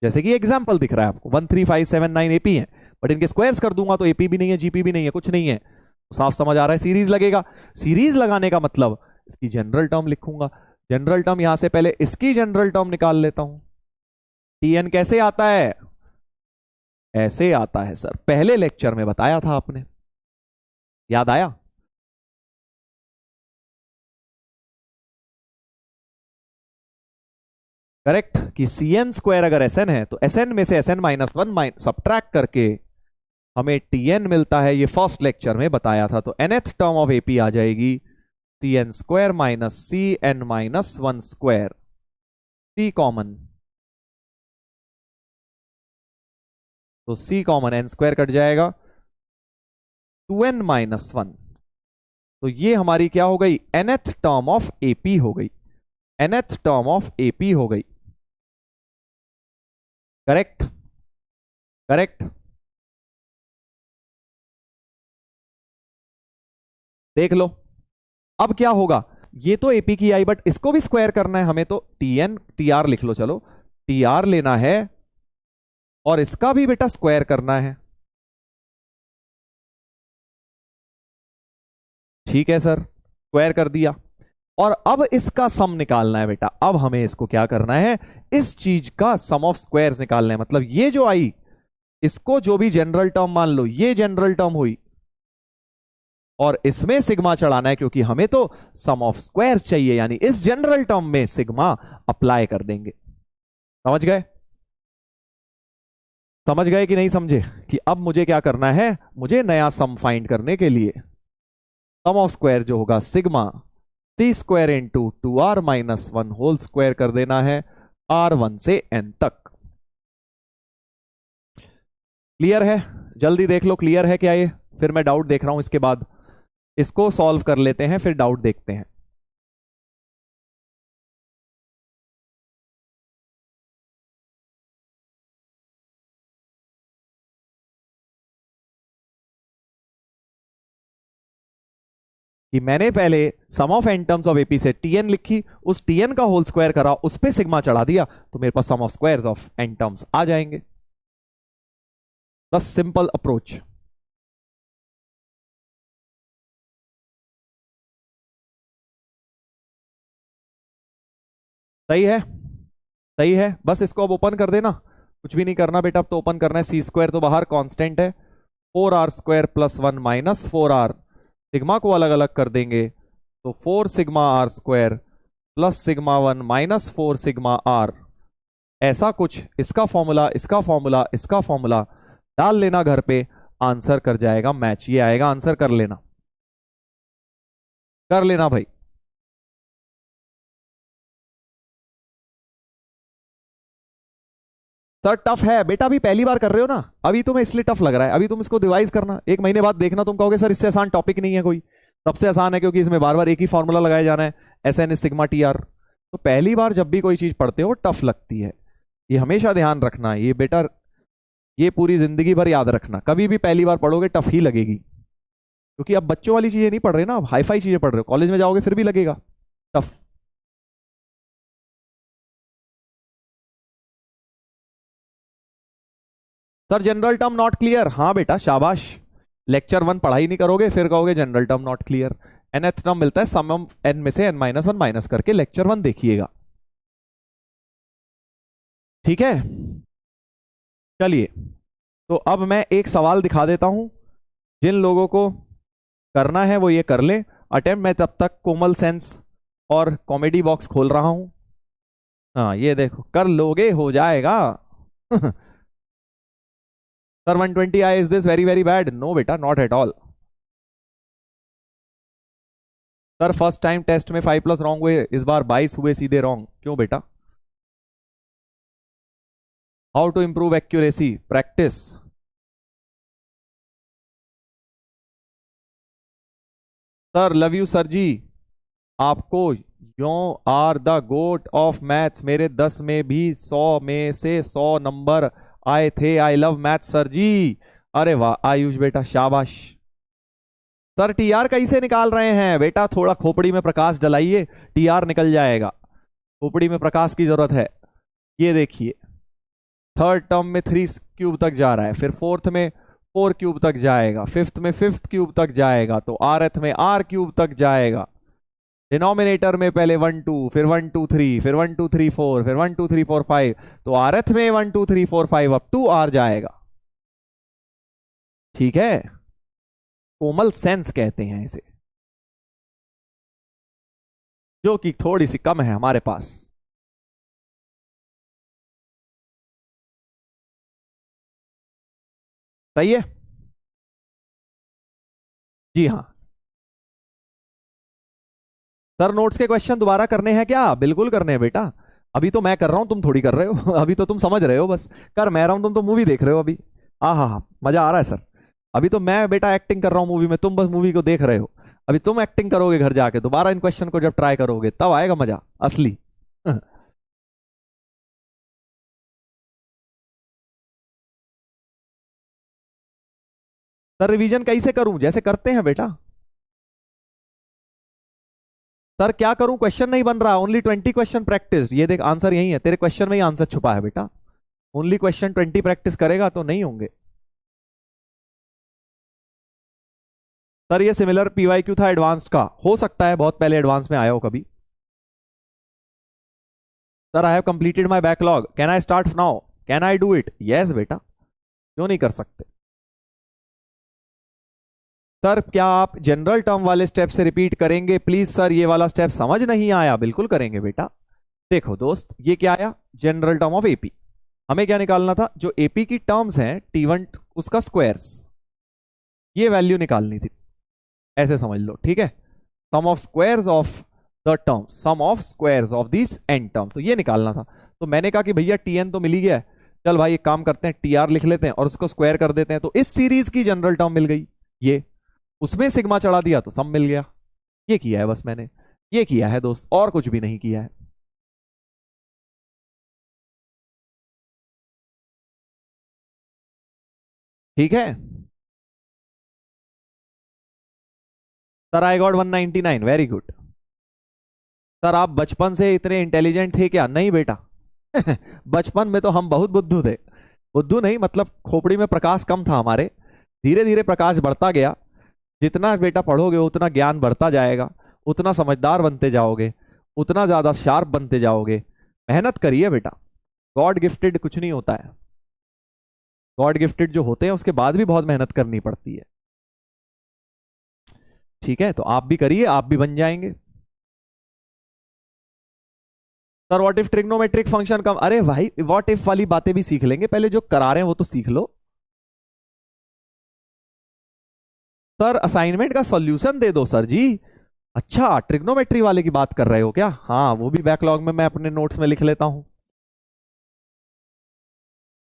जैसे कि एग्जाम्पल दिख रहा है आपको 1 3 5 7 9 एपी है, बट इनके स्क्वायर्स कर दूंगा तो एपी भी नहीं है, जीपी भी नहीं है, कुछ नहीं है, तो साफ समझ आ रहा है सीरीज लगेगा। सीरीज लगाने का मतलब इसकी जनरल टर्म लिखूंगा, जनरल टर्म यहां से पहले इसकी जनरल टर्म निकाल लेता हूं। टीएन कैसे आता है, ऐसे आता है सर, पहले लेक्चर में बताया था आपने, याद आया? करेक्ट, कि सी एन स्क्वायर अगर एस एन है तो एस एन में से एस एन -1 सब्ट्रैक्ट करके हमें टीएन मिलता है, ये फर्स्ट लेक्चर में बताया था। तो nth टर्म ऑफ एपी आ जाएगी C N square minus C N -1 square, C common, तो C common, N square cut जाएगा, 2n -1, तो ये हमारी क्या हो गई, nth टर्म ऑफ एपी हो गई, nth टर्म ऑफ एपी हो गई। करेक्ट, करेक्ट, देख लो अब क्या होगा, ये तो एपी की आई, बट इसको भी स्क्वायर करना है हमें, तो टीएन टीआर लिख लो, चलो टीआर लेना है और इसका भी बेटा स्क्वायर करना है। ठीक है सर, स्क्वायर कर दिया, और अब इसका सम निकालना है बेटा। अब हमें इसको क्या करना है, इस चीज का सम ऑफ स्क्वायर्स निकालना है, मतलब ये जो आई, इसको जो भी जनरल टर्म मान लो, ये जनरल टर्म हुई, और इसमें सिग्मा चढ़ाना है, क्योंकि हमें तो सम ऑफ स्क्वायर्स चाहिए, यानी इस जनरल टर्म में सिग्मा अप्लाई कर देंगे। समझ गए, समझ गए कि नहीं समझे, कि अब मुझे क्या करना है, मुझे नया सम फाइंड करने के लिए सम ऑफ स्क्वायर जो होगा sigma C square into 2r -1 whole square कर देना है r1 से n तक। क्लियर है, जल्दी देख लो क्लियर है क्या ये, फिर मैं डाउट देख रहा हूं, इसके बाद इसको सॉल्व कर लेते हैं, फिर डाउट देखते हैं। कि मैंने पहले sum of N terms of AP से टीएन लिखी, उस टीएन का होल स्क्वायर करा, उस पे सिग्मा चढ़ा दिया, तो मेरे पास sum of squares of N terms आ जाएंगे। बस सिंपल अप्रोच। सही है, सही है, बस इसको अब ओपन कर देना, कुछ भी नहीं करना बेटा, अब तो ओपन करना है। सी स्क्वायर तो बाहर कांस्टेंट है, 4r square plus 1 minus 4r, sigma को अलग अलग कर देंगे, तो 4 sigma r square plus sigma 1 minus 4 sigma r, ऐसा कुछ, इसका फॉर्मूला, इसका फॉर्मूला, इसका फॉर्मूला डाल लेना घर पे, आंसर कर जाएगा मैच, ये आएगा आंसर, कर लेना, कर लेना भाई। सर टफ है बेटा, अभी पहली बार कर रहे हो ना, अभी तुम्हें इसलिए टफ लग रहा है, अभी तुम इसको डिवाइस करना, 1 महीने बाद देखना, तुम कहोगे सर इससे आसान टॉपिक नहीं है कोई। सबसे आसान है, क्योंकि इसमें बार बार एक ही फॉर्मूला लगाया जाना है, S N sigma T R. तो पहली बार जब भी कोई चीज पढ़ते हो टफ लगती है, ये हमेशा ध्यान रखना है, ये बेटा ये पूरी जिंदगी भर याद रखना, कभी भी पहली बार पढ़ोगे टफ ही लगेगी, क्योंकि अब बच्चों वाली चीजें नहीं पढ़ रहे ना, अब हाई फाई चीजें पढ़ रहे हो, कॉलेज में जाओगे फिर भी लगेगा tough. Sir general term not clear, हाँ बेटा शाबाश। लेक्चर 1 पढ़ाई नहीं करोगे फिर कहोगे general term not clear. nth term मिलता है सम ऑफ n में से n-1 माइनस करके, लेक्चर 1 देखिएगा। ठीक है, चलिए तो अब मैं एक सवाल दिखा देता हूं, जिन लोगों को करना है वो ये कर लें अटेम्प्ट। मैं तब तक कोमल सेंस और कॉमेडी बॉक्स खोल रहा हूं। हाँ ये देखो, कर लोगे हो जाएगा। सर 120 आई, is this very very bad? No बेटा, not at all. Sir first time test में 5+ रॉन्ग हुए, इस बार 22 हुए सीधे रॉन्ग, क्यों बेटा? How to improve accuracy? Practice. Sir love you sir ji, आपको you are the GOAT of maths, मेरे 10 में भी 100 में से 100 नंबर आए थे। आई लव मैथ्स सर जी। अरे वाह आयुष बेटा शाबाश। सर टीआर कैसे निकाल रहे हैं बेटा? थोड़ा खोपड़ी में प्रकाश डलाइए, टीआर निकल जाएगा। खोपड़ी में प्रकाश की जरूरत है। ये देखिए, थर्ड टर्म में 3 क्यूब तक जा रहा है, फिर फोर्थ में 4 क्यूब तक जाएगा, फिफ्थ में 5th क्यूब तक जाएगा, तो आरथ में R क्यूब तक जाएगा। डिनोमिनेटर में पहले 1 2, फिर 1 2 3, फिर 1 2 3 4, फिर 1 2 3 4 5, तो आरथ में 1 2 3 4 5 अप टू R जाएगा। ठीक है, कोमल सेंस कहते हैं इसे, जो कि थोड़ी सी कम है हमारे पास। सही है जी हाँ। सर नोट्स के क्वेश्चन दोबारा करने हैं क्या? बिल्कुल करने हैं बेटा। अभी तो मैं कर रहा हूं, तुम थोड़ी कर रहे हो। अभी तो तुम समझ रहे हो बस, कर मैं रहा हूं, तुम तो मूवी देख रहे हो अभी। हाँ मजा आ रहा है सर। अभी तो मैं बेटा एक्टिंग कर रहा हूँ मूवी में, तुम बस मूवी को देख रहे हो। अभी तुम एक्टिंग करोगे घर जाके, दोबारा इन क्वेश्चन को जब ट्राई करोगे तब आएगा मजा असली। सर रिवीजन कैसे करूं? जैसे करते हैं बेटा। सर क्या करूं, क्वेश्चन नहीं बन रहा। Only 20 question practice. ये देख आंसर यही है, तेरे क्वेश्चन में ही आंसर छुपा है बेटा। ओनली क्वेश्चन 20 प्रैक्टिस करेगा तो नहीं होंगे। सर ये सिमिलर पीवाईक्यू था एडवांस्ड का, हो सकता है बहुत पहले एडवांस में आया हो कभी। Sir I have completed my backlog, can I start now? Can I do it? Yes बेटा, क्यों नहीं कर सकते। सर क्या आप जनरल टर्म वाले स्टेप से रिपीट करेंगे प्लीज? सर ये वाला स्टेप समझ नहीं आया। बिल्कुल करेंगे बेटा। देखो दोस्त, ये क्या आया? General term of AP. हमें क्या निकालना था? जो एपी की टर्म्स हैं T1 उसका स्क्वायर्स, ये वैल्यू निकालनी थी। ऐसे समझ लो, ठीक है। Sum of squares of the term, sum of squares of this N term, तो ये निकालना था। तो मैंने कहा कि भैया टीएन तो मिल ही गया है, चल भाई एक काम करते हैं टीआर लिख लेते हैं और उसको स्क्वायर कर देते हैं, तो इस सीरीज की जनरल टर्म मिल गई। ये उसमें सिग्मा चढ़ा दिया तो सम मिल गया। ये किया है बस मैंने, ये किया है दोस्त, और कुछ भी नहीं किया है। ठीक है sir, I got 199, very good. Sir आप बचपन से इतने इंटेलिजेंट थे क्या? नहीं बेटा। बचपन में तो हम बहुत बुद्धू थे। बुद्धू नहीं मतलब खोपड़ी में प्रकाश कम था हमारे। धीरे धीरे प्रकाश बढ़ता गया। जितना बेटा पढ़ोगे उतना ज्ञान बढ़ता जाएगा, उतना समझदार बनते जाओगे, उतना ज्यादा शार्प बनते जाओगे। मेहनत करिए बेटा, गॉड गिफ्टेड कुछ नहीं होता है। गॉड गिफ्टेड जो होते हैं उसके बाद भी बहुत मेहनत करनी पड़ती है। ठीक है, तो आप भी करिए, आप भी बन जाएंगे। Sir what if trigonometric function come? अरे भाई व्हाट इफ वाली बातें भी सीख लेंगे, पहले जो करा रहे हैं वो तो सीख लो। सर असाइनमेंट का सॉल्यूशन दे दो सर जी। अच्छा ट्रिग्नोमेट्री वाले की बात कर रहे हो क्या? हाँ वो भी बैकलॉग में मैं अपने नोट्स में लिख लेता हूं।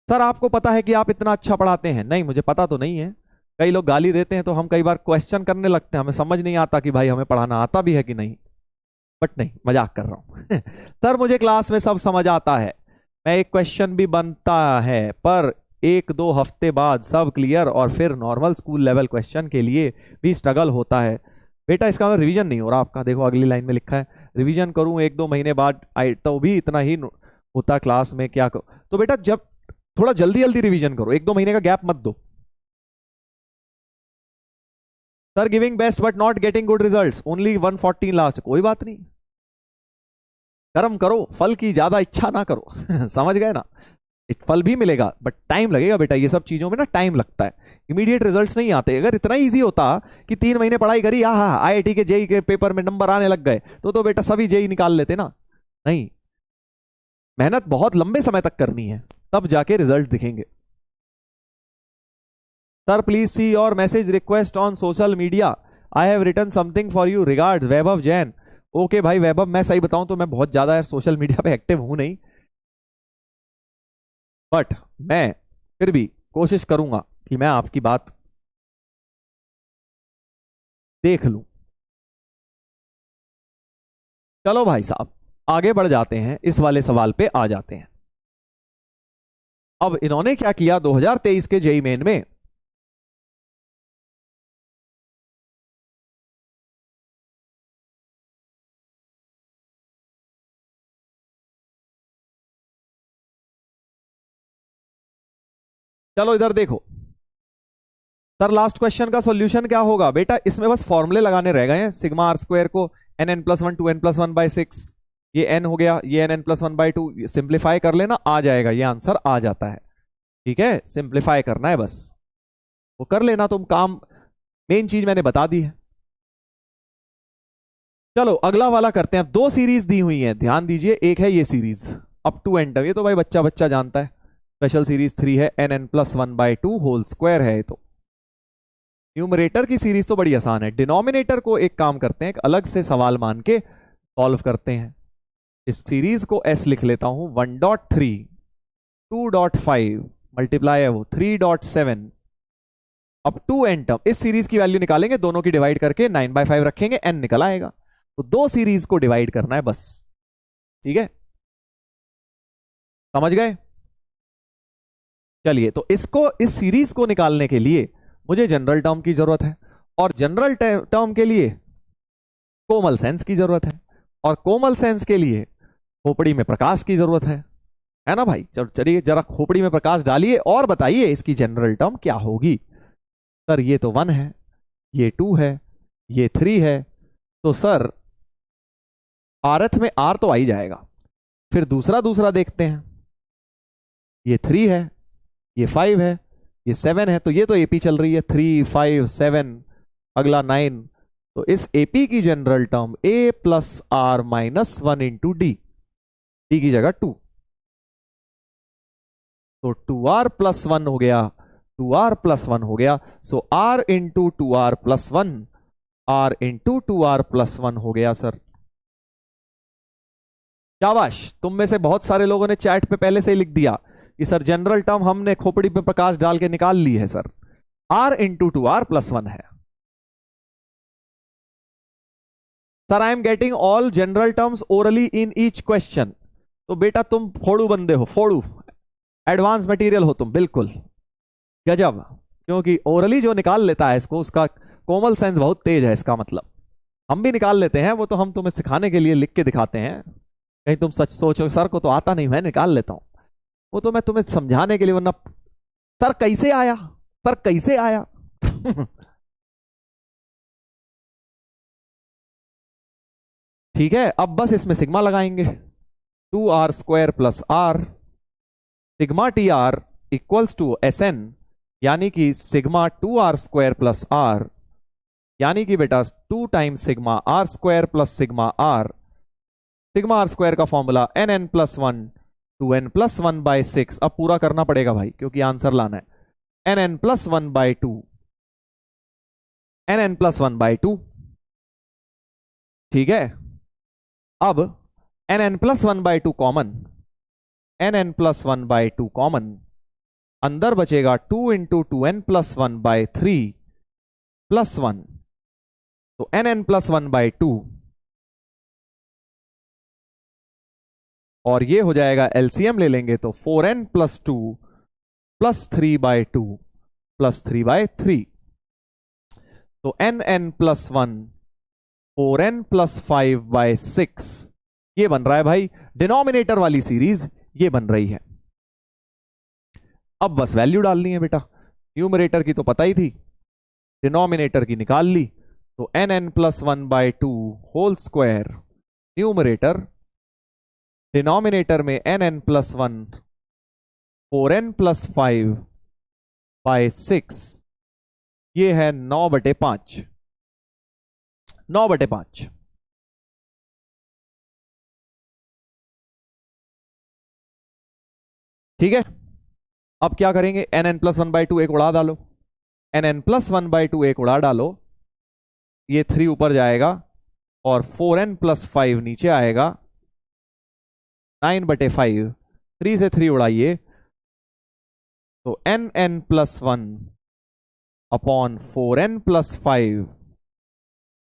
सर आपको पता है कि आप इतना अच्छा पढ़ाते हैं? नहीं मुझे पता तो नहीं है। कई लोग गाली देते हैं तो हम कई बार क्वेश्चन करने लगते हैं, हमें समझ नहीं आता कि भाई हमें पढ़ाना आता भी है कि नहीं। बट नहीं, मजाक कर रहा हूं। सर मुझे क्लास में सब समझ आता है, मैं एक क्वेश्चन भी बनता है पर 1-2 हफ्ते बाद सब क्लियर और फिर नॉर्मल स्कूल लेवल क्वेश्चन के लिए भी स्ट्रगल होता है। बेटा इसका मतलब रिवीजन नहीं हो रहा आपका। देखो अगली लाइन में लिखा है रिवीजन करूं 1-2 महीने बाद आई तो भी इतना ही होता क्लास में, क्या करूं? तो बेटा जब थोड़ा जल्दी जल्दी रिवीजन करो, 1-2 महीने का गैप मत दो। Sir giving best but not getting good results, only 114 last. कोई बात नहीं, कर्म करो, फल की ज्यादा इच्छा ना करो समझ गए ना। फल भी मिलेगा बट टाइम लगेगा बेटा, ये सब चीजों में ना टाइम लगता है, इमीडिएट रिजल्ट्स नहीं आते। अगर इतना इजी होता कि 3 महीने पढ़ाई करी, हाँ आईआईटी के जेई के पेपर में नंबर आने लग गए, तो बेटा सभी जेई निकाल लेते ना। नहीं, मेहनत बहुत लंबे समय तक करनी है, तब जाके रिजल्ट दिखेंगे। Sir please see your message request on social media, I have written something for you, regards Vaibhav Jain. Okay भाई वैभव, मैं सही बताऊं तो मैं बहुत ज्यादा सोशल मीडिया पे एक्टिव हूं नहीं, बट मैं फिर भी कोशिश करूंगा कि मैं आपकी बात देख लूं। चलो भाई साहब आगे बढ़ जाते हैं, इस वाले सवाल पे आ जाते हैं। अब इन्होंने क्या किया 2023 के जेई मेन में, चलो इधर देखो। सर लास्ट क्वेश्चन का सॉल्यूशन क्या होगा बेटा, इसमें बस फॉर्मूले लगाने रह गए हैं। सिग्मा आर स्क्वायर को nn+1 2n+1/6, ये n हो गया, ये nn+1/2, सिंप्लीफाई कर लेना, आ जाएगा, ये आंसर आ जाता है। ठीक है, सिंप्लीफाई करना है बस, वो कर लेना तुम काम, मेन चीज मैंने बता दी है। चलो अगला वाला करते हैं। 2 सीरीज दी हुई है, ध्यान दीजिए। एक है ये सीरीज अप टू एंड, ये तो भाई बच्चा बच्चा जानता है। स्पेशल सीरीज 3 है, nn+1/2 होल स्क्वायर है ये तो। न्यूमरेटर की सीरीज तो बड़ी आसान है, डिनोमिनेटर को एक काम करते हैं, एक अलग से सवाल मान के सॉल्व करते हैं। इस सीरीज को s लिख लेता हूं, 1.3 2.5 मल्टीप्लाई है वो 3.7 अप टू एन टर्म। इस सीरीज की वैल्यू निकालेंगे, दोनों की डिवाइड करके 9/5 रखेंगे, n निकल आएगा। तो 2 सीरीज को डिवाइड करना है बस। ठीक है, समझ गए। चलिए, तो इसको, इस सीरीज को निकालने के लिए मुझे जनरल टर्म की जरूरत है, और जनरल टर्म के लिए कोमल सेंस की जरूरत है, और कोमल सेंस के लिए खोपड़ी में प्रकाश की जरूरत है ना भाई। चलिए जरा खोपड़ी में प्रकाश डालिए और बताइए इसकी जनरल टर्म क्या होगी। सर ये तो 1 है, ये 2 है, ये 3 है, तो सर आरथ में r तो आ ही जाएगा। फिर दूसरा देखते हैं, ये 3 है, ये 5 है, ये 7 है, तो ये तो एपी चल रही है, 3 5 7, अगला 9। तो इस एपी की general term a+r-1 into D की जगह 2, तो 2r+1 हो गया, 2r+1 हो गया। सो r into 2r+1, r into 2r+1 हो गया सर। शाबाश, तुम में से बहुत सारे लोगों ने चैट पे पहले से ही लिख दिया कि सर जनरल टर्म हमने खोपड़ी पे प्रकाश डाल के निकाल ली है सर, r इंटू 2r+1 है। Sir I am getting all general terms orally in each question. तो बेटा तुम फोड़ू बंदे हो, फोड़ू एडवांस मटेरियल हो तुम, बिल्कुल गजब। क्योंकि ओरली जो निकाल लेता है इसको, उसका कोमल सेंस बहुत तेज है, इसका मतलब हम भी निकाल लेते हैं। वो तो हम तुम्हें सिखाने के लिए लिख के दिखाते हैं, कहीं तुम सच सोचो सर को तो आता नहीं, मैं निकाल लेता हूं। वो तो मैं तुम्हें समझाने के लिए, वरना सर कैसे आया, सर कैसे आया ठीक है, अब बस इसमें सिग्मा लगाएंगे, 2r² + r, sigma T R equals to SN, यानी कि सिग्मा 2r² + r, यानी कि बेटा 2 times sigma r² + sigma r। Sigma r² का फॉर्मूला nn+1 2n+1/6। अब पूरा करना पड़ेगा भाई, क्योंकि आंसर लाना है। nn+1/2, nn+1/2, ठीक है। अब nn+1/2 कॉमन, nn+1/2 कॉमन, अंदर बचेगा 2 इंटू 2n+1/3 +1, तो nn+1/2, और ये हो जाएगा एलसीएम ले लेंगे तो 4n+2 +3/2 +3/3, तो nn+1 4n+5/6, ये बन रहा है भाई डिनोमिनेटर वाली सीरीज, ये बन रही है। अब बस वैल्यू डालनी है बेटा। न्यूमरेटर की तो पता ही थी, डिनोमिनेटर की निकाल ली। तो nn+1/2 whole square numerator, denominator में nn+1 4n+5/6, ये है 9/5, 9/5। ठीक है, अब क्या करेंगे, nn+1/2 एक उड़ा डालो, nn+1/2 एक उड़ा डालो, ये 3 ऊपर जाएगा और 4n+5 नीचे आएगा, 9/5, 3 से 3 उड़ाइए तो nn+1 अपॉन 4n+5,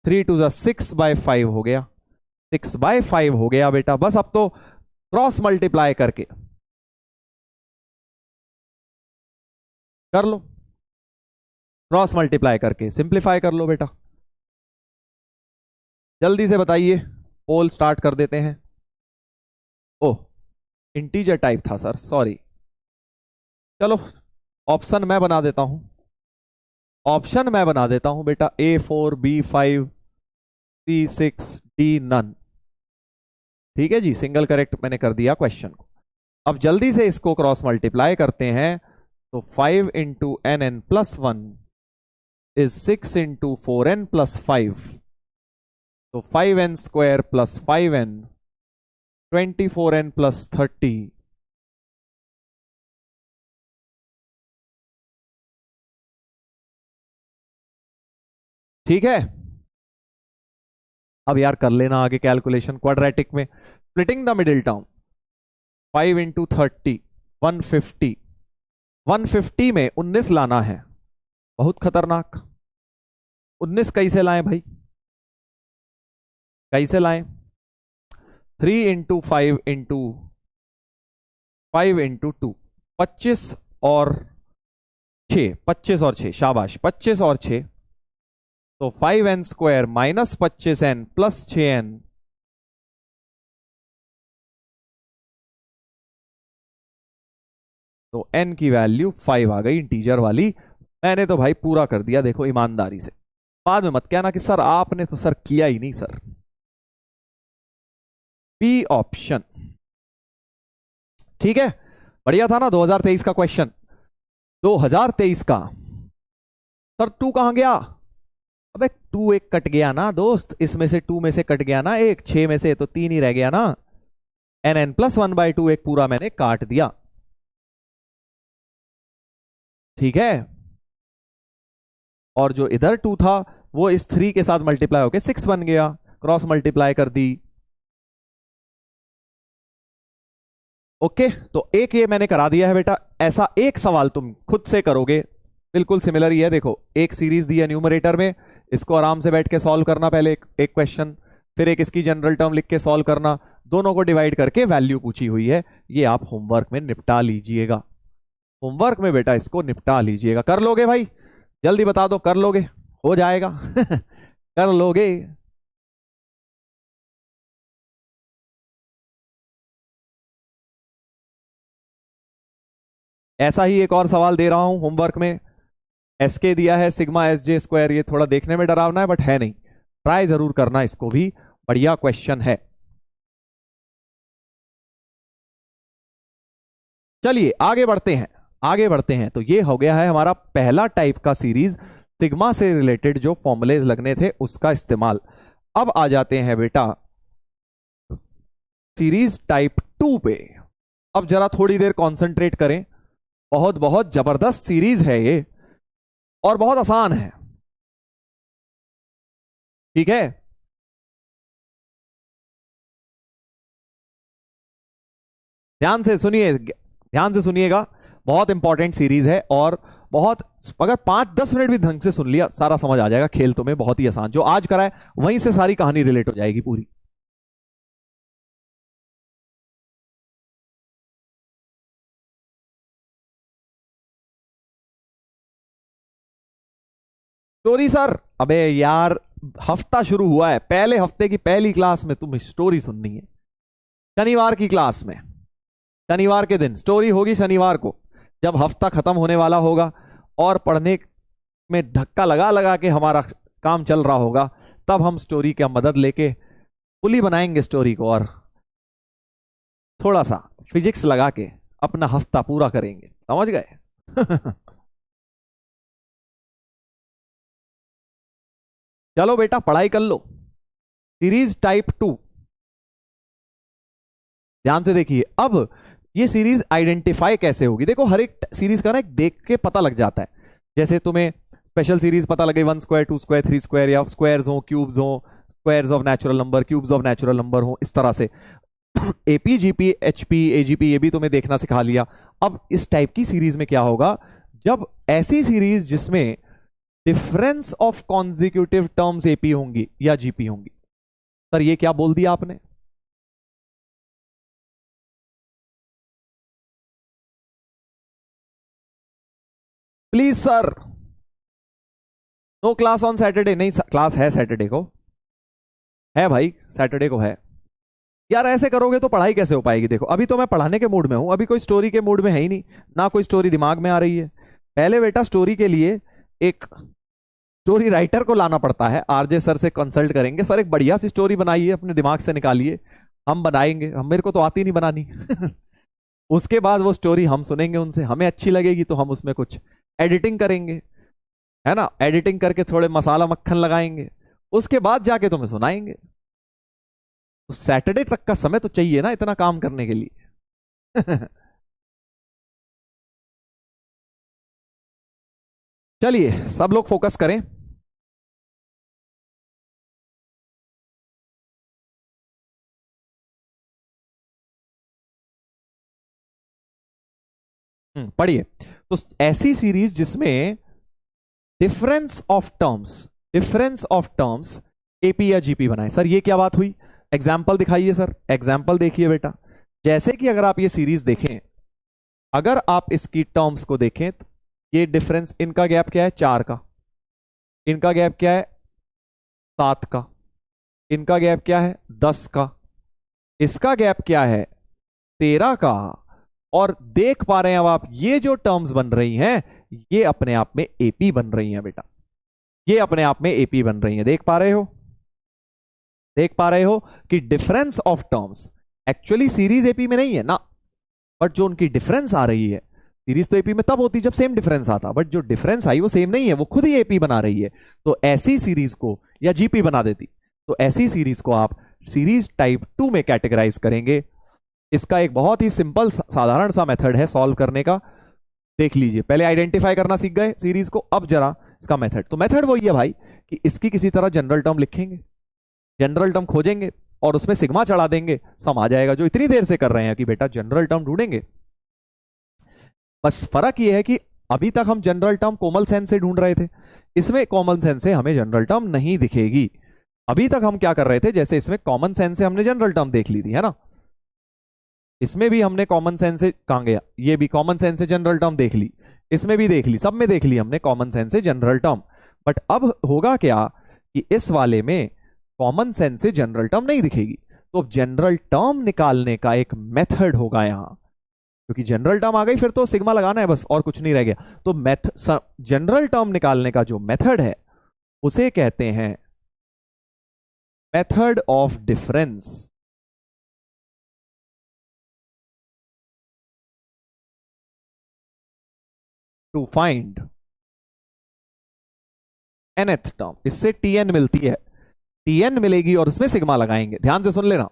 3 टू 6/5 हो गया, 6/5 हो गया बेटा। बस अब तो क्रॉस मल्टीप्लाई करके कर लो, क्रॉस मल्टीप्लाई करके सिंप्लीफाई कर लो बेटा। जल्दी से बताइए, पोल स्टार्ट कर देते हैं। ओह, इंटीजर टाइप था सर, सॉरी। चलो ऑप्शन मैं बना देता हूं, ऑप्शन मैं बना देता हूं बेटा, A4, B5, C6, D none. ठीक है जी, सिंगल करेक्ट मैंने कर दिया क्वेश्चन को। अब जल्दी से इसको क्रॉस मल्टीप्लाई करते हैं, तो 5 into nn+1 is 6 into 4n+5, तो 5n² + 5n, 24n + 30, ठीक है। अब यार कर लेना आगे कैलकुलेशन क्वाड्रेटिक में, splitting the middle term, 5 into 30, 150, 150 में 19 लाना है, बहुत खतरनाक। 19 कैसे लाएं भाई, कैसे लाएं, 3 इंटू 5 इंटू 5 इंटू 2, 25 और 6, 25 और 6, शाबाश, 25 और 6, तो 5n² - 25n + 6n, तो n की वैल्यू 5 आ गई, इंटीजर वाली। मैंने तो भाई पूरा कर दिया, देखो ईमानदारी से, बाद में मत कहना कि सर आपने तो सर किया ही नहीं सर। बी ऑप्शन, ठीक है, बढ़िया था ना 2023 का क्वेश्चन, 2023 का। सर 2 कहां गया, अबे 2 एक कट गया ना दोस्त, इसमें से 2 में से कट गया ना एक, 6 में से तो 3 ही रह गया ना, nn+1/2 एक पूरा मैंने काट दिया, ठीक है। और जो इधर 2 था वो इस 3 के साथ मल्टीप्लाई होके 6 बन गया, क्रॉस मल्टीप्लाई कर दी। ओके, तो एक ये मैंने करा दिया है बेटा। ऐसा एक सवाल तुम खुद से करोगे, बिल्कुल सिमिलर ही है, देखो एक सीरीज दी है न्यूमरेटर में, इसको आराम से बैठ के सॉल्व करना, पहले एक क्वेश्चन, फिर एक इसकी जनरल टर्म लिख के सॉल्व करना, दोनों को डिवाइड करके वैल्यू पूछी हुई है, ये आप होमवर्क में निपटा लीजिएगा, होमवर्क में बेटा इसको निपटा लीजिएगा। कर लोगे भाई, जल्दी बता दो, कर लोगे, हो जाएगा कर लोगे। ऐसा ही एक और सवाल दे रहा हूं होमवर्क में, एसके दिया है σ/sj², ये थोड़ा देखने में डरावना है बट है नहीं, ट्राई जरूर करना इसको भी, बढ़िया क्वेश्चन है। चलिए आगे बढ़ते हैं, आगे बढ़ते हैं। तो ये हो गया है हमारा पहला टाइप का सीरीज, सिग्मा से रिलेटेड जो फॉर्मूलेज लगने थे उसका इस्तेमाल। अब आ जाते हैं बेटा सीरीज टाइप 2 पे। अब जरा थोड़ी देर कंसंट्रेट करें, बहुत बहुत जबरदस्त सीरीज है ये और बहुत आसान है, ठीक है। ध्यान से सुनिए, ध्यान से सुनिएगा, बहुत इंपॉर्टेंट सीरीज है और बहुत, अगर 5-10 मिनट भी ढंग से सुन लिया सारा समझ आ जाएगा, खेल तुम्हें बहुत ही आसान, जो आज करा है वहीं से सारी कहानी रिलेट हो जाएगी पूरी। स्टोरी सर, अबे यार हफ्ता शुरू हुआ है, पहले हफ्ते की पहली क्लास में तुम्हें स्टोरी सुननी है, शनिवार की क्लास में, शनिवार के दिन स्टोरी होगी, शनिवार को जब हफ्ता खत्म होने वाला होगा और पढ़ने में धक्का लगा लगा के हमारा काम चल रहा होगा, तब हम स्टोरी की मदद लेके पुली बनाएंगे स्टोरी को और थोड़ा सा फिजिक्स लगा के अपना हफ्ता पूरा करेंगे। समझ गए? चलो बेटा पढ़ाई कर लो। सीरीज टाइप 2, ध्यान से देखिए। अब ये सीरीज आइडेंटिफाई कैसे होगी? देखो हर एक सीरीज का ना एक देख के पता लग जाता है। जैसे तुम्हें स्पेशल सीरीज पता लगे 1 स्क्वायर 2 स्क्वायर 3 स्क्वायर, या स्क्वायर्स हो, क्यूब्स हो, squares of natural number, cubes of natural number हो, इस तरह से। एपी जीपी एचपी एजीपी ये भी तुम्हें देखना सिखा लिया। अब इस टाइप की सीरीज में क्या होगा? जब ऐसी सीरीज जिसमें difference of consecutive terms AP होंगी या जीपी होंगी। सर ये क्या बोल दिया आपने? Please sir, no class on Saturday. नहीं, क्लास है सैटरडे को, है भाई, सैटरडे को है। यार ऐसे करोगे तो पढ़ाई कैसे हो पाएगी? देखो अभी तो मैं पढ़ाने के मूड में हूं, अभी कोई स्टोरी के मूड में है ही नहीं, ना कोई स्टोरी दिमाग में आ रही है। पहले बेटा स्टोरी के लिए एक स्टोरी राइटर को लाना पड़ता है। आरजे सर से कंसल्ट करेंगे, सर एक बढ़िया सी स्टोरी बनाइए, अपने दिमाग से निकालिए, हम बनाएंगे। हम, मेरे को तो आती नहीं बनानी। उसके बाद वो स्टोरी हम सुनेंगे उनसे, हमें अच्छी लगेगी तो हम उसमें कुछ एडिटिंग करेंगे, है ना, एडिटिंग करके थोड़े मसाला मक्खन लगाएंगे, उसके बाद जाके तुम्हें सुनाएंगे। तो सैटरडे तक का समय तो चाहिए ना इतना काम करने के लिए। चलिए सब लोग फोकस करें। पढ़िए। तो ऐसी सीरीज जिसमें डिफरेंस ऑफ टर्म्स एपी या जीपी बनाए। सर ये क्या बात हुई? एग्जाम्पल दिखाइए सर, एग्जाम्पल देखिए बेटा। जैसे कि अगर आप ये सीरीज देखें, अगर आप इसकी टर्म्स को देखें तो ये डिफरेंस, इनका गैप क्या है? 4 का। इनका गैप क्या है? 7 का। इनका गैप क्या है? 10 का। इसका गैप क्या है? 13 का। और देख पा रहे हैं अब आप, ये जो टर्म्स बन रही हैं ये अपने आप में एपी बन रही हैं बेटा, ये अपने आप में एपी बन रही हैं। देख पा रहे हो? देख पा रहे हो कि difference of terms actually series AP में नहीं है ना, बट जो उनकी डिफरेंस आ रही है, सीरीज तो एपी में तब होती जब सेम डिफरेंस आता, बट जो डिफरेंस आई वो सेम नहीं है, वो खुद ही एपी बना रही है। तो ऐसी सीरीज को, या जीपी बना देती, तो ऐसी सीरीज को आप सीरीज टाइप 2 में कैटेगराइज करेंगे। इसका एक बहुत ही सिंपल साधारण सा मेथड है सॉल्व करने का। देख लीजिए, पहले आइडेंटिफाई करना सीख गए सीरीज को, अब जरा इसका मेथड। तो मेथड वही है भाई कि इसकी किसी तरह जनरल टर्म लिखेंगे, जनरल टर्म खोजेंगे और उसमें सिग्मा चढ़ा देंगे, सम आ जाएगा। जो इतनी देर से कर रहे हैं कि बेटा जनरल टर्म ढूंढेंगे। बस फर्क यह है कि अभी तक हम जनरल टर्म कॉमन सेंस से ढूंढ रहे थे, इसमें कॉमन सेंस से हमें जनरल टर्म नहीं दिखेगी। अभी तक हम क्या कर रहे थे, जैसे इसमें कॉमन सेंस से हमने जनरल टर्म देख ली थी, है ना, इसमें भी हमने कॉमन सेंस से, कहां गया, ये भी कॉमन सेंस से जनरल टर्म देख ली, इसमें भी देख ली, सब में देख ली हमने कॉमन सेंस से जनरल टर्म। बट अब होगा क्या कि इस वाले में कॉमन सेंस से जनरल टर्म नहीं दिखेगी। तो अब जनरल टर्म निकालने का एक मेथड होगा यहां, क्योंकि जनरल टर्म आ गई फिर तो सिग्मा लगाना है बस, और कुछ नहीं रह गया। तो जनरल टर्म निकालने का जो मेथड है उसे कहते हैं method of difference. To find nth term, इससे tn मिलती है, tn मिलेगी और उसमें सिग्मा लगाएंगे। ध्यान से सुन लेना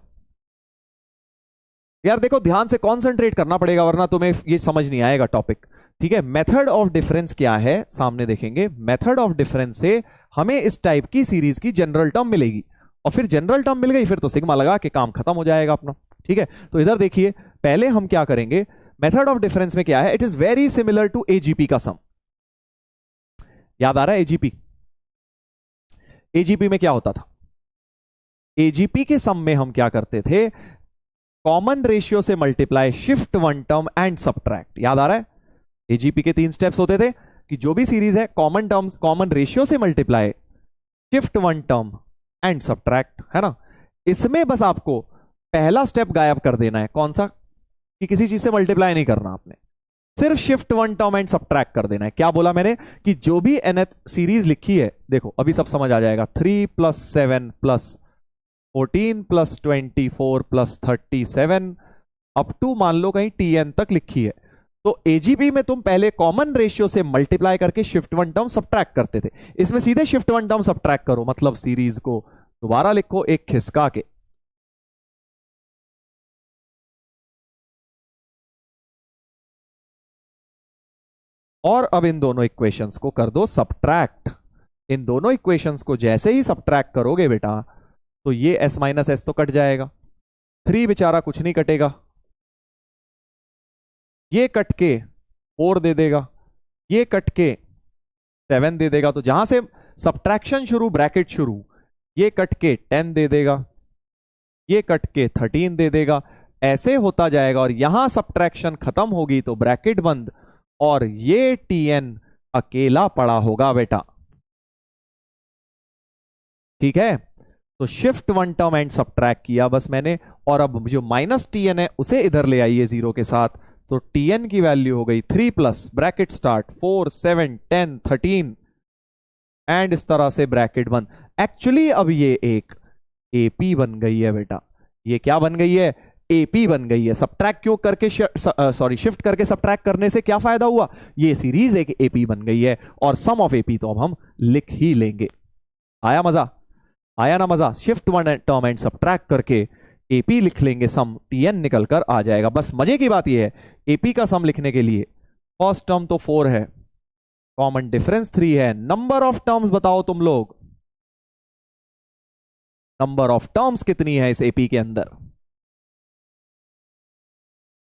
यार, देखो ध्यान से कॉन्सेंट्रेट करना पड़ेगा वरना तुम्हें ये समझ नहीं आएगा टॉपिक। ठीक है, मेथड ऑफ डिफरेंस क्या है सामने देखेंगे। मेथड ऑफ डिफरेंस से हमें इस टाइप की सीरीज की जनरल टर्म मिलेगी, और फिर जनरल टर्म मिल गई फिर तो सिग्मा लगा के काम खत्म हो जाएगा अपना। ठीक है, तो इधर देखिए, पहले हम क्या करेंगे, मेथड ऑफ डिफरेंस में क्या है, it is very similar to AGP का सम। याद आ रहा है एजीपी? एजीपी में क्या होता था? एजीपी के सम में हम क्या करते थे, कॉमन रेशियो से multiply, shift one term and subtract. याद आ रहा है? एजीपी के 3 स्टेप्स होते थे कि जो भी सीरीज है कॉमन टर्म्स, कॉमन रेशियो से multiply, shift one term and subtract, है ना। इसमें बस आपको पहला स्टेप गायब कर देना है, कौन सा, कि किसी चीज से मल्टीप्लाई नहीं करना आपने, सिर्फ shift one term and subtract कर देना है। क्या बोला मैंने कि जो भी nth सीरीज लिखी है, देखो अभी सब समझ आ जाएगा। 3 + 7 + 14 + 24 + 37 अप टू मान लो कहीं tn तक लिखी है, तो एजीपी में तुम पहले कॉमन रेशियो से मल्टीप्लाई करके शिफ्ट वन टर्म सब्ट्रैक्ट करते थे। इसमें सीधे शिफ्ट वन टर्म सब्ट्रैक्ट करो, मतलब सीरीज को दोबारा लिखो एक खिसका के। और अब इन दोनों इक्वेशंस को कर दो सब्ट्रैक्ट। इन दोनों इक्वेशंस को जैसे ही सब्ट्रैक्ट करोगे बेटा, तो ये s - s तो कट जाएगा, 3 बेचारा कुछ नहीं कटेगा, ये कट के 4 दे देगा, ये कट के 7 दे देगा। तो जहां से सब्ट्रैक्शन शुरू, ब्रैकेट शुरू, ये कट के 10 दे देगा, ये कट के 13 दे देगा, ऐसे होता जाएगा। और यहां सब्ट्रैक्शन खत्म होगी तो ब्रैकेट बंद, और ये tn अकेला पड़ा होगा बेटा। ठीक है, तो shift one term and subtract किया बस मैंने, और अब जो -tn है उसे इधर ले आइए जीरो के साथ। तो tn की वैल्यू हो गई 3 प्लस ब्रैकेट स्टार्ट 4 7 10 13 एंड इस तरह से ब्रैकेट बंद। एक्चुअली अब ये एक एपी बन गई है बेटा। ये क्या बन गई है? एपी बन गई है। सब्ट्रैक्ट क्यों करके, सॉरी शिफ्ट करके सब्ट्रैक्ट करने से क्या फायदा हुआ? ये सीरीज एक एपी बन गई है, और सम ऑफ एपी तो अब हम लिख ही लेंगे। आया मजा? आया ना मजा? Shift one term and subtract करके एपी लिख लेंगे, सम टीएन निकल कर आ जाएगा। बस मजे की बात यह है, एपी का सम लिखने के लिए फर्स्ट टर्म तो 4 है, कॉमन डिफरेंस 3 है। नंबर ऑफ टर्म्स बताओ तुम लोग, नंबर ऑफ टर्म्स कितनी है इस एपी के अंदर?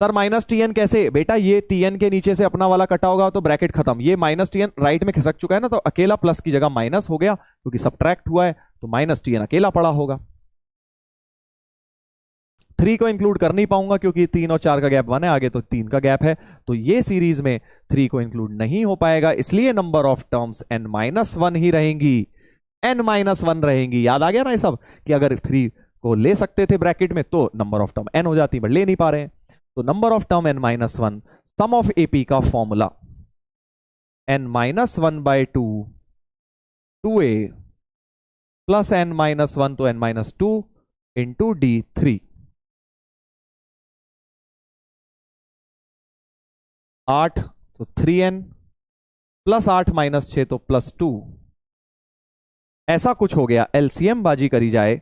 सर -tn कैसे? बेटा ये tn के नीचे से अपना वाला कटा होगा तो ब्रैकेट खत्म, ये -tn राइट में खिसक चुका है ना, तो अकेला प्लस की जगह माइनस हो गया क्योंकि सब्ट्रैक्ट हुआ है, तो -tn अकेला पड़ा होगा। 3 को इंक्लूड कर नहीं पाऊंगा क्योंकि 3 और 4 का गैप 1 है, आगे तो 3 का गैप है, तो ये सीरीज में 3 को इंक्लूड नहीं हो पाएगा, इसलिए नंबर ऑफ टर्म्स n-1 ही रहेंगी, n-1 रहेंगी। याद आ गया ना ये सब, कि अगर 3 को ले सकते थे ब्रैकेट में तो नंबर ऑफ टर्म n हो जाती, बट ले नहीं पा रहे हैं, तो number of term n-1, sum of AP का formula n-1/2 2a plus n-1 तो n-2 इंटू d3, 8 तो 3n प्लस 8 - 6 तो +2, ऐसा कुछ हो गया। एलसीएम बाजी करी जाए,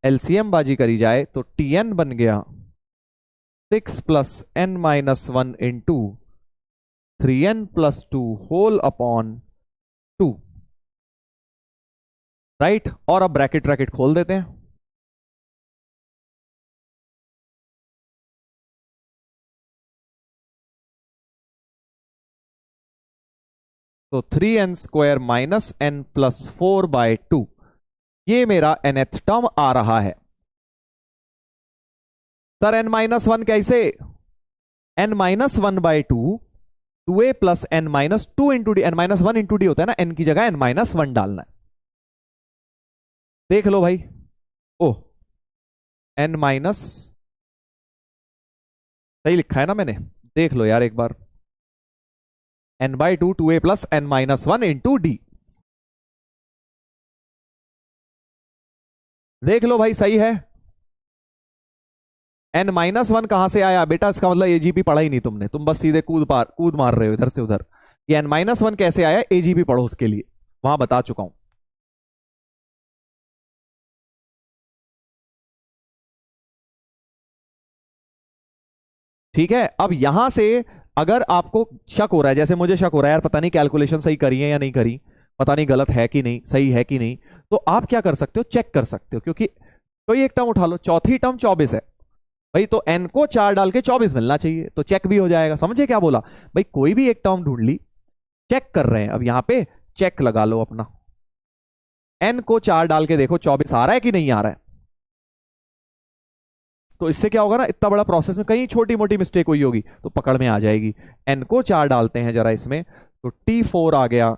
एलसीएम बाजी करी जाए तो tn बन गया 6 + n-1 into 3n + 2 whole upon 2, right. और अब ब्रैकेट ब्रैकेट खोल देते हैं, तो 3n² - n + 4/2, ये मेरा nth टर्म आ रहा है। सर n-1 कैसे? n-1/2 2a plus n-2 into D, n-1 into D होता है ना, n की जगह n-1 डालना है। देख लो भाई, ओह n- सही लिखा है ना मैंने? देख लो यार एक बार, n/2 2a plus n-1 into D, देख लो भाई सही है। n-1 कहां से आया बेटा? इसका मतलब एजीपी पढ़ा ही नहीं तुमने, तुम बस सीधे कूद मार रहे हो इधर से उधर। ये n-1 कैसे आया, एजीपी पढ़ो उसके लिए, वहां बता चुका हूं। ठीक है, अब यहां से अगर आपको शक हो रहा है, जैसे मुझे शक हो रहा है यार पता नहीं कैलकुलेशन सही करी है या नहीं करी, पता नहीं गलत है कि नहीं, सही है कि नहीं, तो आप क्या कर सकते हो, चेक कर सकते हो। क्योंकि कोई एक टर्म उठा लो, चौथी टर्म 24 है भाई, तो n को 4 डाल के 24 मिलना चाहिए, तो चेक भी हो जाएगा। समझे क्या बोला भाई? कोई भी एक टर्म ढूंढ ली, चेक कर रहे हैं, अब यहां पे चेक लगा लो अपना, n को 4 डाल के देखो 24 आ रहा है कि नहीं आ रहा है। तो इससे क्या होगा ना, इतना बड़ा प्रोसेस में कहीं छोटी मोटी मिस्टेक हुई होगी तो पकड़ में आ जाएगी। n को 4 डालते हैं जरा इसमें, तो t4 आ गया,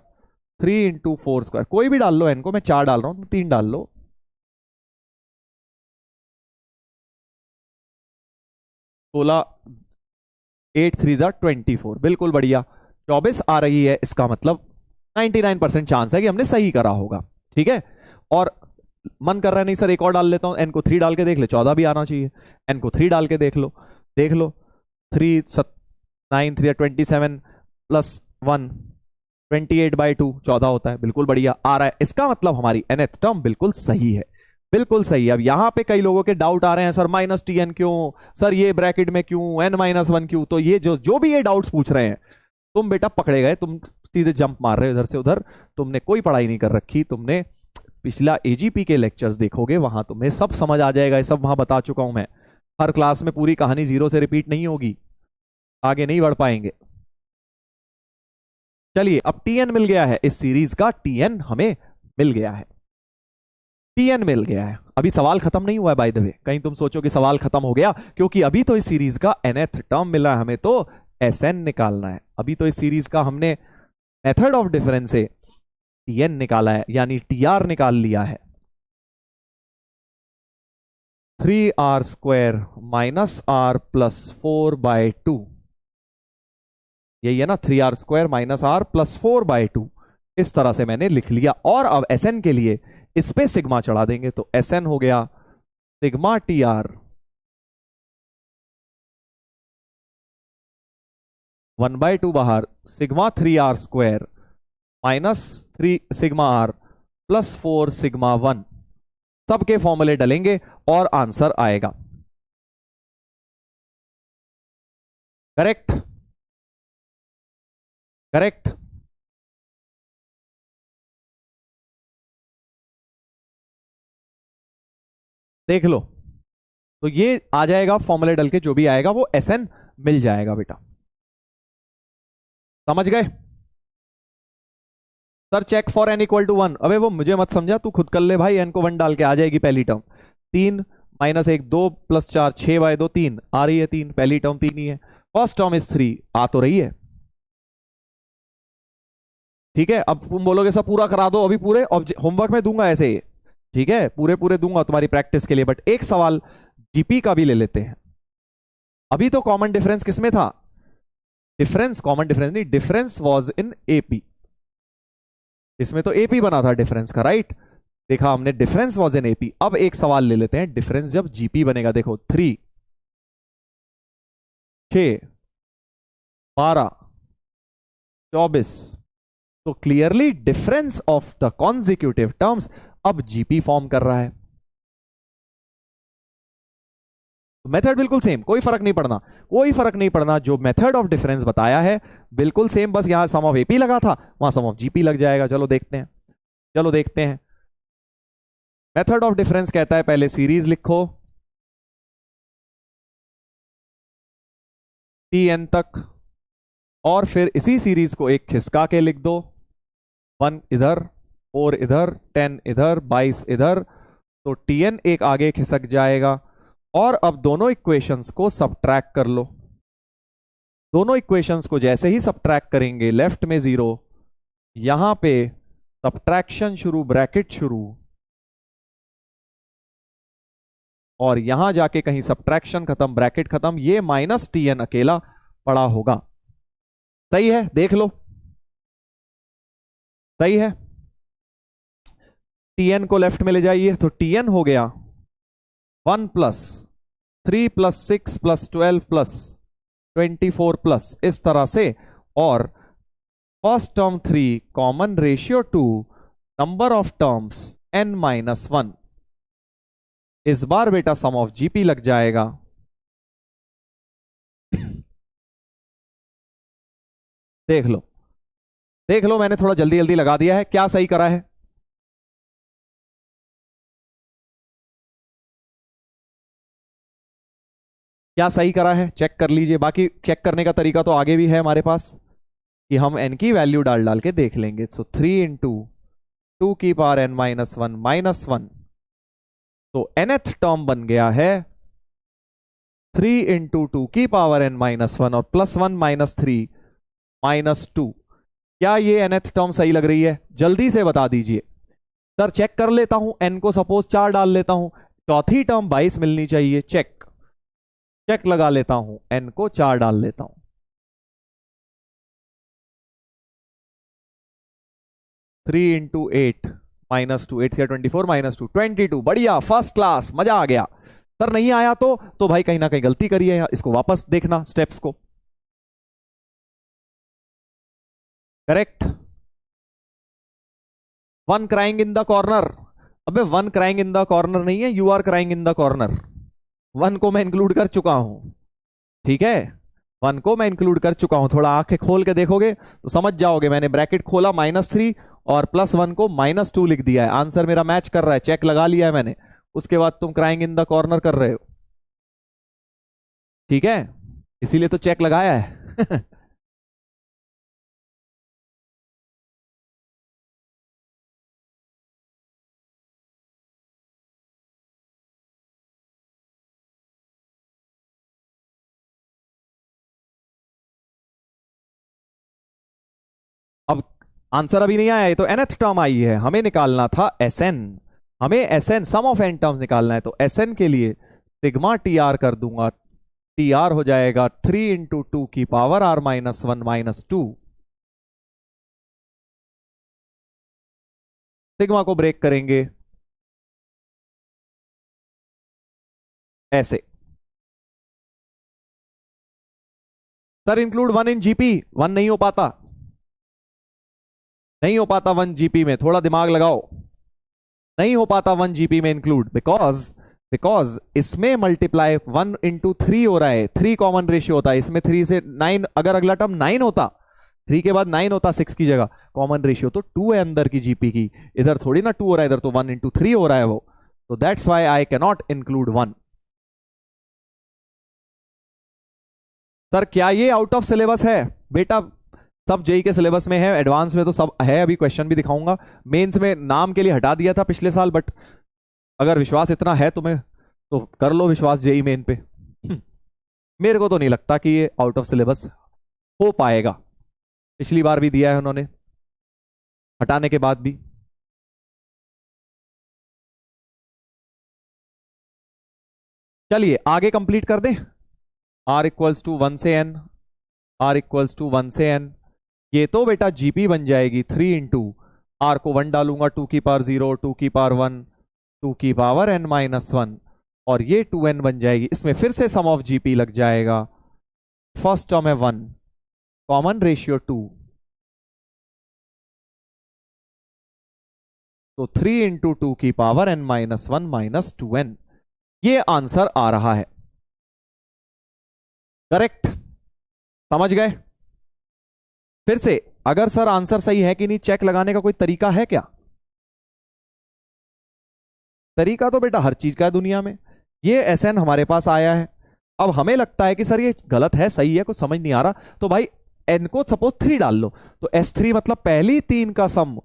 3 × 4², कोई भी डाल लो, n को मैं 4 डाल रहा हूं, 3 डाल लो, 16 8 3 24, बिल्कुल बढ़िया। 24 आ रही है, इसका मतलब 99% चांस है कि हमने सही करा होगा। ठीक है, और मन कर रहा है नहीं सर एक और डाल लेता हूं, एन को 3 डाल के देख ले, 14 भी आना चाहिए। एन को 3 डाल के देख लो, देख लो। 3 9 3 27 प्लस 1 28/2 14 होता है, बिल्कुल बढ़िया आ रहा है। इसका मतलब हमारी nth टर्म बिल्कुल सही है, बिल्कुल सही है। अब यहां पे कई लोगों के डाउट आ रहे हैं, सर माइनस टी एन क्यों, सर ये ब्रैकेट में क्यों, n-1 क्यों। तो ये जो भी ये डाउट्स पूछ रहे हैं, तुम बेटा पकड़े गए, तुम सीधे जंप मार रहे हो इधर से उधर, तुमने कोई पढ़ाई नहीं कर रखी। तुमने पिछला एजीपी के लेक्चर्स देखोगे, वहां तुम्हें सब समझ आ जाएगा, ये सब वहां बता चुका हूं मैं। हर क्लास में पूरी कहानी जीरो से रिपीट नहीं होगी, आगे नहीं बढ़ पाएंगे। चलिए, अब टीएन मिल गया है इस सीरीज का, टीएन हमें मिल गया है, टीएन मिल गया है। अभी सवाल खत्म नहीं हुआ है बाय द वे, कहीं तुम सोचो कि सवाल खत्म हो गया, क्योंकि अभी तो इस सीरीज का nth टर्म मिला है हमें, तो एसएन निकालना है। अभी तो इस सीरीज का हमने मेथड ऑफ डिफरेंस से टीएन निकाला है, यानी टीआर निकाल लिया है। 3r² माइनस r प्लस 4/2, यही है ना, 3r² माइनस r प्लस 4/2, इस तरह से मैंने लिख लिया। और अब एसएन के लिए इस पे सिग्मा चढ़ा देंगे, तो एसएन हो गया सिग्मा टी आर 1/2 बाहर, sigma 3r² minus 3 sigma r plus 4 sigma 1, सबके फॉर्मूले डलेंगे और आंसर आएगा। Correct, correct. देख लो, तो ये आ जाएगा फॉर्मूले डल के, जो भी आएगा वो एसएन मिल जाएगा बेटा, समझ गए। Sir check for n equal to 1, अबे वो मुझे मत समझा, तू खुद कर ले भाई, n को 1 डाल के आ जाएगी पहली टर्म। 3 माइनस 1 2 प्लस 4 6/2 3 आ रही है, 3 पहली टर्म 3 ही है। फर्स्ट टर्म इज 3 आ तो रही है। ठीक है, अब तुम बोलोगे सर पूरा करा दो, अभी पूरे होमवर्क में दूंगा ऐसे, ठीक है, पूरे पूरे दूंगा तुम्हारी प्रैक्टिस के लिए, बट एक सवाल जीपी का भी ले लेते हैं। अभी तो कॉमन डिफरेंस किसमें था, डिफरेंस, कॉमन डिफरेंस नहीं, डिफरेंस वाज इन एपी, इसमें तो एपी बना था डिफरेंस का, राइट। देखा हमने डिफरेंस वाज इन एपी। अब एक सवाल ले लेते हैं, डिफरेंस जब जीपी बनेगा, देखो 3 6 12 24, तो clearly difference of the consecutive terms अब जीपी फॉर्म कर रहा है। मेथड बिल्कुल सेम, कोई फर्क नहीं पड़ना, कोई फर्क नहीं पड़ना, जो मेथड ऑफ डिफरेंस बताया है बिल्कुल सेम, बस यहां सम ऑफ एपी लगा था, वहां सम ऑफ जीपी लग जाएगा। चलो देखते हैं, चलो देखते हैं। मेथड ऑफ डिफरेंस कहता है पहले सीरीज लिखो टीएन तक, और फिर इसी सीरीज को एक खिसका के लिख दो, 1 इधर 4 इधर 10 इधर 22 इधर, तो टीएन एक आगे खिसक जाएगा। और अब दोनों इक्वेशंस को सबट्रैक्ट कर लो, दोनों इक्वेशंस को जैसे ही सबट्रैक्ट करेंगे, लेफ्ट में 0, यहां पे सबट्रैक्शन शुरू, ब्रैकेट शुरू, और यहां जाके कहीं सबट्रैक्शन खत्म, ब्रैकेट खत्म, ये माइनस टीएन अकेला पड़ा होगा। सही है, देख लो, सही है। टीएन को लेफ्ट में ले जाइए, तो टीएन हो गया 1 plus 3 plus 6 plus 12 plus 24 plus, इस तरह से। और first term 3 common ratio two number of terms n-1, इस बार बेटा सम ऑफ जीपी लग जाएगा। देख लो, देख लो, मैंने थोड़ा जल्दी जल्दी लगा दिया है, क्या सही करा है, क्या सही करा है, चेक कर लीजिए। बाकी चेक करने का तरीका तो आगे भी है हमारे पास, कि हम n की वैल्यू डाल डाल के देख लेंगे। सो 3 इंटू 2 की पावर n-1 -1, तो nth टर्म बन गया है 3 इंटू 2 की पावर n-1 और +1 -3 -2। क्या ये nth टर्म सही लग रही है, जल्दी से बता दीजिए। सर चेक कर लेता हूं, n को सपोज 4 डाल लेता हूं, चौथी टर्म 22 मिलनी चाहिए, चेक, चेक लगा लेता हूं, n को 4 डाल लेता हूं, 3 × 8 -2, 8 से 24 -2, 22। बढ़िया, फर्स्ट क्लास, मजा आ गया। सर नहीं आया तो भाई कहीं ना कहीं गलती करी है, इसको वापस देखना स्टेप्स को। Correct. One crying in the corner. अबे one crying in the corner नहीं है, you are crying in the corner. One को मैं इंक्लूड कर चुका हूं, ठीक है, वन को मैं इंक्लूड कर चुका हूं। थोड़ा आंखें खोल के देखोगे तो समझ जाओगे। मैंने ब्रैकेट खोला -3 और +1 को -2 लिख दिया है। आंसर मेरा मैच कर रहा है, चेक लगा लिया है मैंने। उसके बाद तुम क्राइंग इन द कॉर्नर कर रहे हो, ठीक है, इसीलिए तो चेक लगाया है। अब आंसर अभी नहीं आया है, तो nth टर्म आई है, हमें निकालना था Sn। हमें Sn sum of n terms निकालना है, तो Sn के लिए सिग्मा TR कर दूंगा। TR हो जाएगा 3 × 2 की पावर r -1 -2। सिग्मा को ब्रेक करेंगे ऐसे। सर इंक्लूड 1 इन जीपी, 1 नहीं हो पाता, नहीं हो पाता 1 जीपी में, थोड़ा दिमाग लगाओ। नहीं हो पाता 1 जीपी में इंक्लूड, बिकॉज इसमें मल्टीप्लाई 1 × 3 हो रहा है, 3 कॉमन रेशियो होता है इसमें। 3 से 9, अगर अगला टर्म 9 होता, 3 के बाद 9 होता 6 की जगह, कॉमन रेशियो तो 2 है अंदर की जीपी की, इधर थोड़ी ना 2 हो रहा है, इधर तो 1 × 3 हो रहा है वो। तो that's why I can not include 1। Sir क्या ये आउट ऑफ सिलेबस है? बेटा सब जेई के सिलेबस में है, एडवांस में तो सब है, अभी क्वेश्चन भी दिखाऊंगा। मेंस में नाम के लिए हटा दिया था पिछले साल, बट अगर विश्वास इतना है तुम्हें तो कर लो विश्वास जेई मेन पे। मेरे को तो नहीं लगता कि ये आउट ऑफ सिलेबस हो पाएगा, पिछली बार भी दिया है उन्होंने हटाने के बाद भी। चलिए आगे कंप्लीट कर दें। r = 1 से n, r = 1 से n, ये तो बेटा जीपी बन जाएगी 3 × r को 1 डालूंगा 2 की पावर 0, 2 की पावर 1, 2 की पावर n -1, और ये 2n बन जाएगी। इसमें फिर से सम ऑफ जीपी लग जाएगा। फर्स्ट टर्म है 1, कॉमन रेशियो 2, तो 3 × 2 की पावर n -1 -2n, ये आंसर आ रहा है। करेक्ट, समझ गए? फिर से अगर सर आंसर सही है कि नहीं चेक लगाने का कोई तरीका है क्या? तरीका तो बेटा हर चीज का है दुनिया में। ये Sn हमारे पास आया है, अब हमें लगता है कि सर ये गलत है सही है कुछ समझ नहीं आ रहा, तो भाई n को सपोज 3 डाल लो, तो S3 मतलब पहली 3 का सम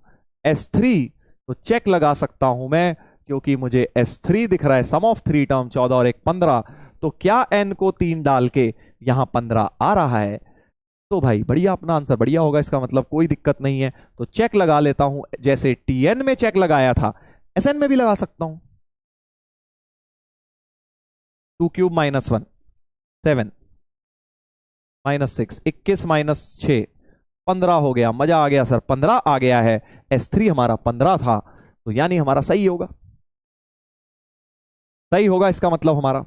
S3, तो चेक लगा सकता हूं मैं क्योंकि मुझे S3 दिख रहा है, सम ऑफ 3 टर्म 14 और 1 15, तो क्या n को 3 डाल के यहां 15 आ रहा है, तो भाई बढ़िया, अपना आंसर बढ़िया होगा, इसका मतलब कोई दिक्कत नहीं है। तो चेक लगा लेता हूं, जैसे Tn में चेक लगाया था Sn में भी लगा सकता हूं। 2³ -1 7 -6 21 -6 15 हो गया। मजा आ गया सर, 15 आ गया है। S3 हमारा 15 था, तो यानी हमारा सही होगा, सही होगा इसका मतलब हमारा।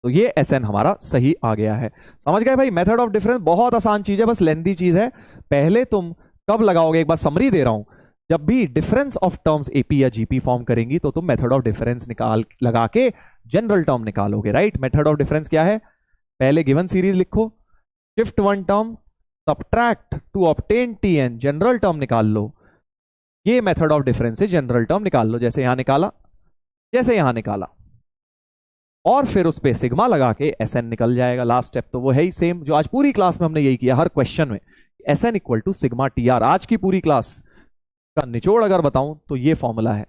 तो ये Sn हमारा सही आ गया है। समझ गए भाई? मेथड ऑफ डिफरेंस बहुत आसान चीज है, बस लेंथी चीज है। पहले तुम कब लगाओगे, एक बार समरी दे रहा हूं, जब भी डिफरेंस ऑफ टर्म्स एपी या जीपी फॉर्म करेंगी तो तुम मेथड ऑफ डिफरेंस निकाल लगा के जनरल टर्म निकालोगे, राइट? मेथड ऑफ डिफरेंस क्या है? पहले गिवन सीरीज लिखो, shift 1 term, subtract to obtain Tn, general term निकाल लो। ये मेथड ऑफ डिफरेंस से जनरल टर्म निकाल लो, जैसे यहां निकाला, जैसे यहां निकाला, और फिर उस पर सिग्मा लगा के Sn निकल जाएगा। लास्ट स्टेप तो वो है ही सेम जो आज पूरी क्लास में हमने यही किया, हर क्वेश्चन में Sn = सिग्मा TR। आज की पूरी क्लास का निचोड़ अगर बताऊं तो ये फॉर्मूला है।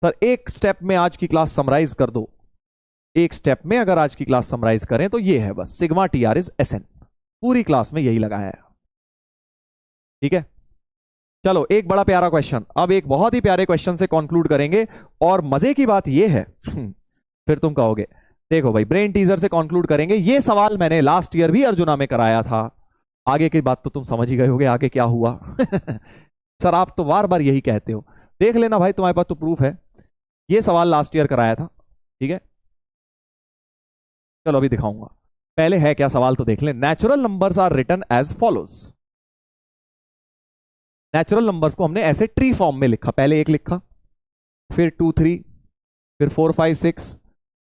सर एक स्टेप में आज की क्लास समराइज कर दो, एक स्टेप में अगर आज की क्लास समराइज करें तो ये है बस, सिग्मा TR इज Sn। पूरी क्लास में यही लगाया है, ठीक है? चलो एक बड़ा प्यारा क्वेश्चन, अब एक बहुत ही प्यारे क्वेश्चन से कंक्लूड करेंगे। और मजे की बात ये है फिर तुम कहोगे, देखो भाई ब्रेन टीजर से कंक्लूड करेंगे, ये सवाल मैंने लास्ट ईयर भी अर्जुना में कराया था, आगे की बात तो तुम समझ ही गए होगे, आगे क्या हुआ। सर आप तो बार बार यही कहते हो। देख लेना भाई, तुम्हारे पास तो प्रूफ है। ये सवाल लास्ट ईयर कराया था, ठीक है। चलो अभी दिखाऊंगा। पहले है क्या सवाल तो देख ले। Natural numbers are written as follows. Natural numbers को हमने ऐसे ट्री फॉर्म में लिखा। पहले एक लिखा, फिर 2 3, फिर 4 5 6,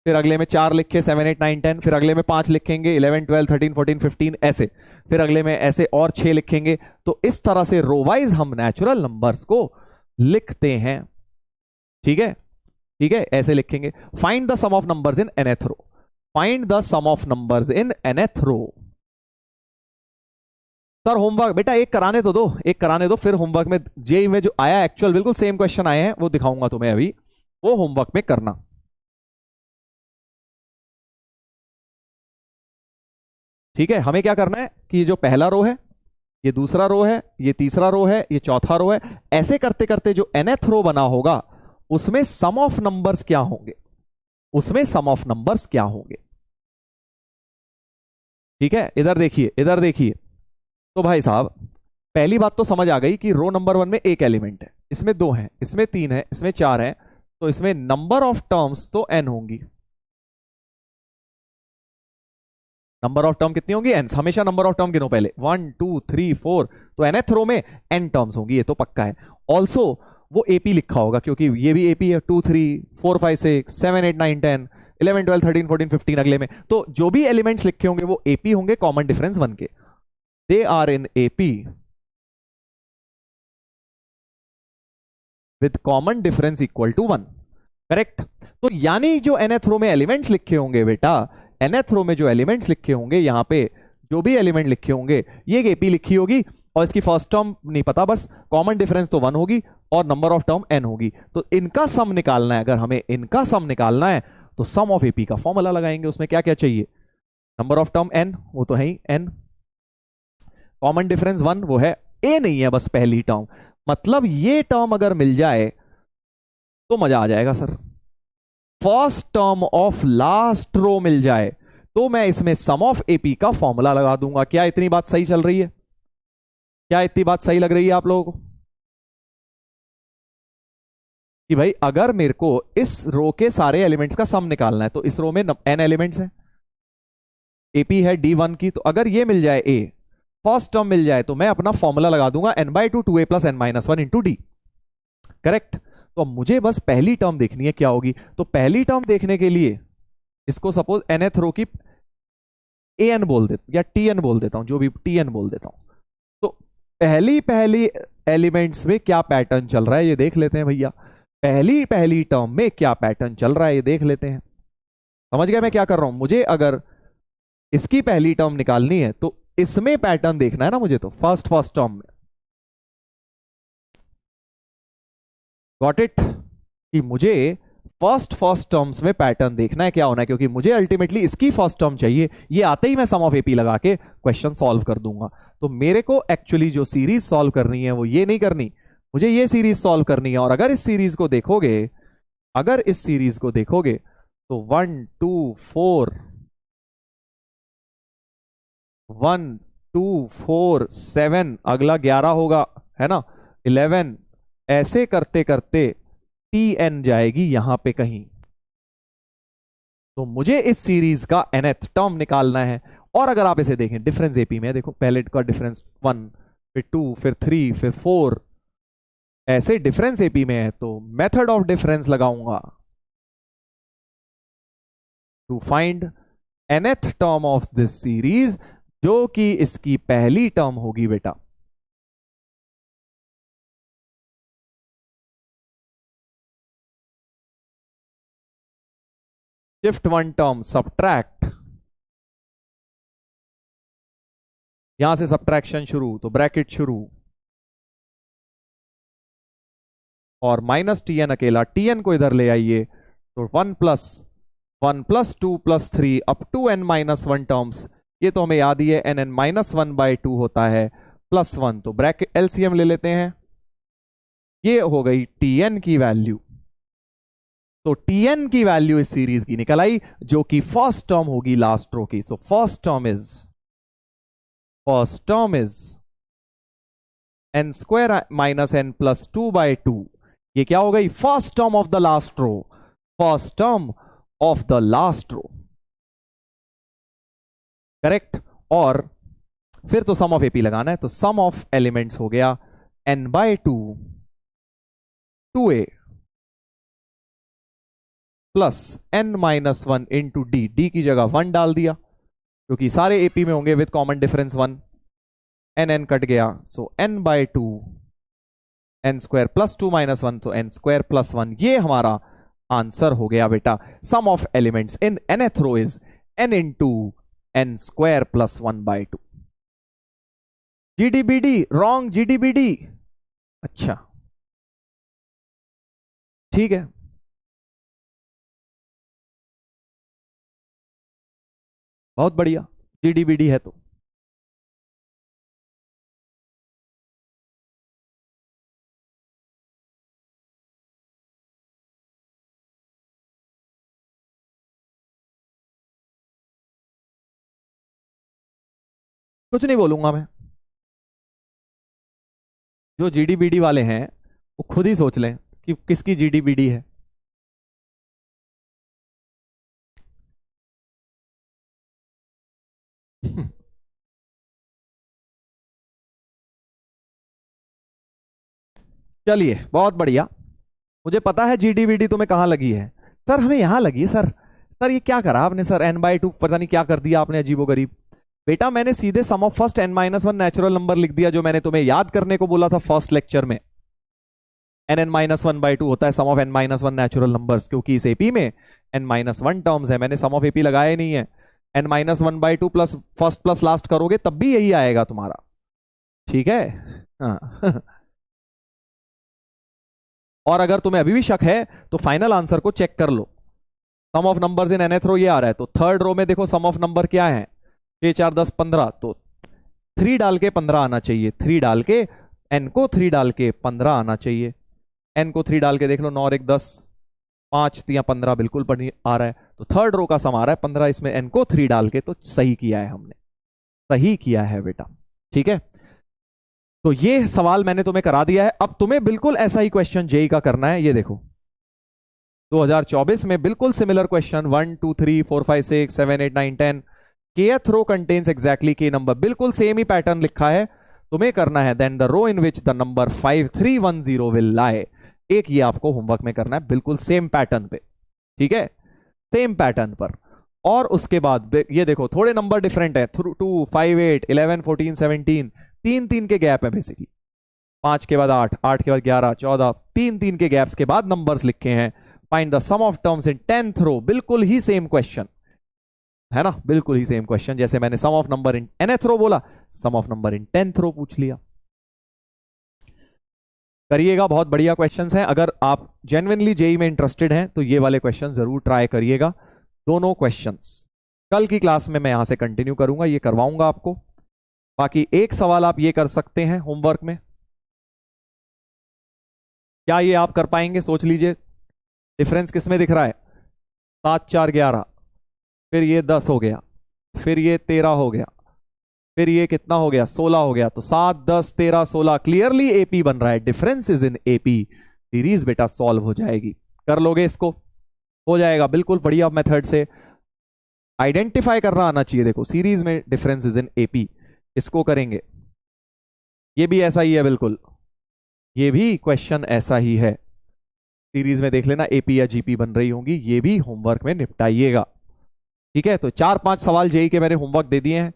फिर अगले में 4 लिखे 7 8 9 10, फिर अगले में 5 लिखेंगे 11 12 13 14 15 ऐसे, फिर अगले में ऐसे और 6 लिखेंगे। तो इस तरह से रो वाइज हम नेचुरल नंबर्स को लिखते हैं, ठीक है। ठीक है, ऐसे लिखेंगे। Find the sum of numbers in nth row. Find the sum of numbers in nth row. Sir homework बेटा एक कराने तो दो, एक कराने दो, फिर होमवर्क में जेई में जो आया एक्चुअल बिल्कुल सेम क्वेश्चन आए हैं वो दिखाऊंगा तुम्हें अभी, वो होमवर्क में करना। ठीक है, हमें क्या करना है कि ये जो पहला रो है, ये दूसरा रो है, ये तीसरा रो है, ये चौथा रो है, ऐसे करते करते जो nth रो बना होगा उसमें सम ऑफ नंबर्स क्या होंगे, उसमें सम ऑफ नंबर्स क्या होंगे। ठीक है, इधर देखिए, इधर देखिए। तो भाई साहब पहली बात तो समझ आ गई कि रो नंबर 1 में एक एलिमेंट है, इसमें 2 है, इसमें 3 है, इसमें 4 है, तो इसमें नंबर ऑफ टर्म्स तो n होंगी। नंबर ऑफ टर्म कितनी होंगी? एन। हमेशा नंबर ऑफ टर्म गिनो पहले, 1 2 3 4, तो nth रो में n टर्म्स होंगी, ये तो पक्का है। ऑल्सो वो एपी लिखा होगा क्योंकि ये भी एपी है, 2 3 4 5 6 7 8 9 10 11 12 13 14 15 अगले में, तो जो भी एलिमेंट्स लिखे होंगे वो एपी होंगे, कॉमन डिफरेंस 1 के। They are in AP with common difference equal to 1। Correct. तो यानी जो nth रो में एलिमेंट्स लिखे होंगे बेटा, nth रो में जो एलिमेंट्स लिखे होंगे, यहां पे जो भी एलिमेंट लिखे होंगे ये एपी लिखी होगी, और इसकी फर्स्ट टर्म नहीं पता, बस कॉमन डिफरेंस तो 1 होगी और नंबर ऑफ टर्म n होगी। तो इनका सम निकालना है, अगर हमें इनका सम निकालना है तो सम ऑफ एपी का फॉर्मूला लगाएंगे। उसमें क्या क्या चाहिए? नंबर ऑफ टर्म n, वो तो है ही n, कॉमन डिफरेंस 1 वो है, a नहीं है बस पहली टर्म। मतलब ये टर्म अगर मिल जाए तो मजा आ जाएगा sir. First term of last row मिल जाए तो मैं इसमें सम ऑफ एपी का फॉर्मूला लगा दूंगा। क्या इतनी बात सही चल रही है? क्या इतनी बात सही लग रही है आप लोगों को कि भाई अगर मेरे को इस रो के सारे एलिमेंट्स का सम निकालना है तो इस रो में n एलिमेंट्स हैं, एपी है d1 की, तो अगर ये मिल जाए a, फर्स्ट टर्म मिल जाए, तो मैं अपना फॉर्मूला लगा दूंगा n/2 2a + n-1 into D. Correct. तो अब मुझे बस पहली टर्म देखनी है क्या होगी। तो पहली टर्म देखने के लिए इसको सपोज nth रो की an बोल देता या tn बोल देता हूं, जो भी tn बोल देता हूं। तो पहली पहली एलिमेंट्स में क्या पैटर्न चल रहा है ये देख लेते हैं भैया। पहली पहली टर्म में क्या पैटर्न चल रहा है ये देख लेते हैं। समझ गए मैं क्या कर रहा हूं? मुझे अगर इसकी पहली टर्म निकालनी है तो इसमें पैटर्न देखना है ना मुझे, तो फर्स्ट टर्म में। Got it? कि मुझे फर्स्ट टर्म्स में पैटर्न देखना है क्या होना है, क्योंकि मुझे अल्टीमेटली इसकी फर्स्ट टर्म चाहिए। ये आते ही मैं सम ऑफ एपी लगा के क्वेश्चन सॉल्व कर दूंगा। तो मेरे को एक्चुअली जो सीरीज सॉल्व करनी है वो ये नहीं करनी, मुझे ये सीरीज सॉल्व करनी है। और अगर इस सीरीज को देखोगे, अगर इस सीरीज को देखोगे तो 1 2 4 1 2 4 7, अगला 11 होगा, है ना, 11, ऐसे करते करते tn जाएगी यहां पे कहीं। तो मुझे इस सीरीज का nth टर्म निकालना है। और अगर आप इसे देखें डिफरेंस एपी में, देखो पहले का डिफरेंस 1, फिर 2, फिर 3, फिर 4, ऐसे डिफरेंस एपी में है, तो मेथड ऑफ डिफरेंस लगाऊंगा to find nth term of this series, जो कि इसकी पहली टर्म होगी बेटा। शिफ्ट 1 टर्म सब्ट्रैक्ट, यहां से सब्ट्रैक्शन शुरू, तो ब्रैकेट शुरू, और माइनस टीएन अकेला, टीएन को इधर ले आइए, तो 1 + 2 + 3 अप टू n-1 टर्म्स। ये तो हमें याद ही है, nn-1/2 होता है, +1, तो ब्रैकेट एलसीएम ले लेते हैं। ये हो गई टीएन की वैल्यू। तो टीएन की वैल्यू इस सीरीज की निकल आई, जो कि फर्स्ट टर्म होगी लास्ट रो की। So first term is first term is n square minus n plus 2/2। ये क्या हो गई? First term of the last row, first term of the last row, correct. और फिर तो सम ऑफ एपी लगाना है, तो सम ऑफ एलिमेंट्स हो गया n/2 2a plus n-1 into D, D की जगह 1 डाल दिया क्योंकि सारे एपी में होंगे with common difference 1, n cut गया, सो n/2 n square plus 2 minus 1, तो n स्क्वायर प्लस 1। ये हमारा आंसर हो गया बेटा। Sum of elements in nth row is n into n square plus 1/2। जीडीबीडी रॉन्ग, जीडीबीडी। अच्छा ठीक है, बहुत बढ़िया, जीडीबीडी है तो। कुछ नहीं बोलूंगा मैं, जो जीडीबीडी वाले हैं वो खुद ही सोच लें कि किसकी जीडीबीडी है। चलिए बहुत बढ़िया, मुझे पता है जीडीबीडी तुम्हें कहां लगी है। सर हमें यहां लगी सर। सर ये क्या करा आपने सर, n/2 पता नहीं क्या कर दिया आपने अजीबोगरीब। बेटा मैंने सीधे sum of first n-1 natural number लिख दिया, जो मैंने तुम्हें याद करने को बोला था फर्स्ट लेक्चर में। n(n-1/2 होता है sum of n-1 natural numbers, क्योंकि इस एपी में n-1 टर्म्स है। मैंने सम ऑफ एपी लगाया ही नहीं है। n-1/2 plus first plus last करोगे तब भी यही आएगा तुम्हारा, ठीक है। हाँ। और अगर तुम्हें अभी भी शक है तो फाइनल आंसर को चेक कर लो। सम ऑफ नंबर्स इन nth रो ये आ रहा है, तो थर्ड रो में देखो सम ऑफ नंबर क्या है, 6 4 10 15, तो 3 डाल के 15 आना चाहिए, 3 डाल के n को 3 डाल के 15 आना चाहिए। n को 3 डाल के देख लो, 9 और 1 10, 5 या 15 बिल्कुल आ रहा है, तो थर्ड रो का सम आ रहा है 15, इसमें n को 3 डाल के, तो सही किया है हमने, सही किया है बेटा, ठीक है। तो ये सवाल मैंने तुम्हें करा दिया है। अब तुम्हें बिल्कुल ऐसा ही क्वेश्चन जेई का करना है। ये देखो 2024 में बिल्कुल similar question 1 2 3 4 5 6 7 8 9 10 kth row contains exactly k number, बिल्कुल सेम ही पैटर्न लिखा है। तुम्हें करना है then the row in which the number 5310 will lie. एक ये आपको होमवर्क में करना है, बिल्कुल सेम पैटर्न पे, ठीक है, सेम पैटर्न पर। और उसके बाद ये देखो थोड़े नंबर डिफरेंट है, 2 5 8 11 14 17, 3 3 के गैप है बेसिकली, 5 के बाद 8, 8 के बाद 11 14, 3 3 के गैप्स के बाद नंबर्स लिखे हैं। Find the sum of terms in 10th row, बिल्कुल ही सेम क्वेश्चन है ना, बिल्कुल ही सेम क्वेश्चन। जैसे मैंने सम ऑफ नंबर इन nth रो बोला, सम ऑफ नंबर इन 10th रो पूछ लिया। करिएगा, बहुत बढ़िया क्वेश्चंस हैं। अगर आप जेन्युइनली जेई में इंटरेस्टेड हैं तो ये वाले क्वेश्चन जरूर ट्राई करिएगा, दोनों क्वेश्चंस। कल की क्लास में मैं यहां से कंटिन्यू करूंगा, ये करवाऊंगा आपको। बाकी एक सवाल आप ये कर सकते हैं होमवर्क में, क्या ये आप कर पाएंगे? सोच लीजिए, डिफरेंस किसमें दिख रहा है, 7 4 11, फिर ये 10 हो गया, फिर ये 13 हो गया, फिर ये कितना हो गया, 16 हो गया, तो 7 10 13 16 क्लियरली एपी बन रहा है। Difference is in AP, series बेटा सॉल्व हो जाएगी। कर लोगे इसको? हो जाएगा, बिल्कुल बढ़िया मेथड से आइडेंटिफाई करना आना चाहिए। देखो सीरीज में डिफरेंस इज इन एपी, इसको करेंगे। ये भी ऐसा ही है बिल्कुल, ये भी क्वेश्चन ऐसा ही है, सीरीज में देख लेना एपी या जीपी बन रही होंगी, ये भी होमवर्क में निपटाइएगा, ठीक है। तो 4-5 सवाल जेई के मैंने होमवर्क दे दिए हैं।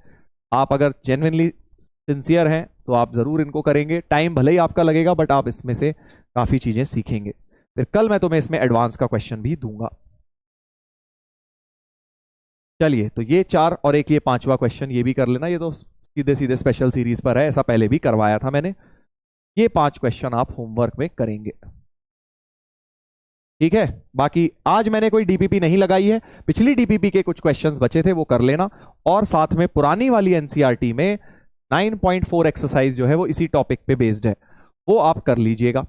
आप अगर जेन्युइनली सिंसियर हैं तो आप जरूर इनको करेंगे। टाइम भले ही आपका लगेगा बट आप इसमें से काफी चीजें सीखेंगे। फिर कल मैं तुम्हें इसमें एडवांस का क्वेश्चन भी दूंगा। चलिए, तो ये 4 और एक ये 5वां क्वेश्चन ये भी कर लेना। ये तो सीधे सीधे स्पेशल सीरीज पर है, ऐसा पहले भी करवाया था मैंने। ये 5 क्वेश्चन आप होमवर्क में करेंगे, ठीक है। बाकी आज मैंने कोई डीपीपी नहीं लगाई है, पिछली डीपीपी के कुछ क्वेश्चंस बचे थे वो कर लेना, और साथ में पुरानी वाली एनसीईआरटी में 9.4 एक्सरसाइज जो है वो इसी टॉपिक पे बेस्ड है, वो आप कर लीजिएगा,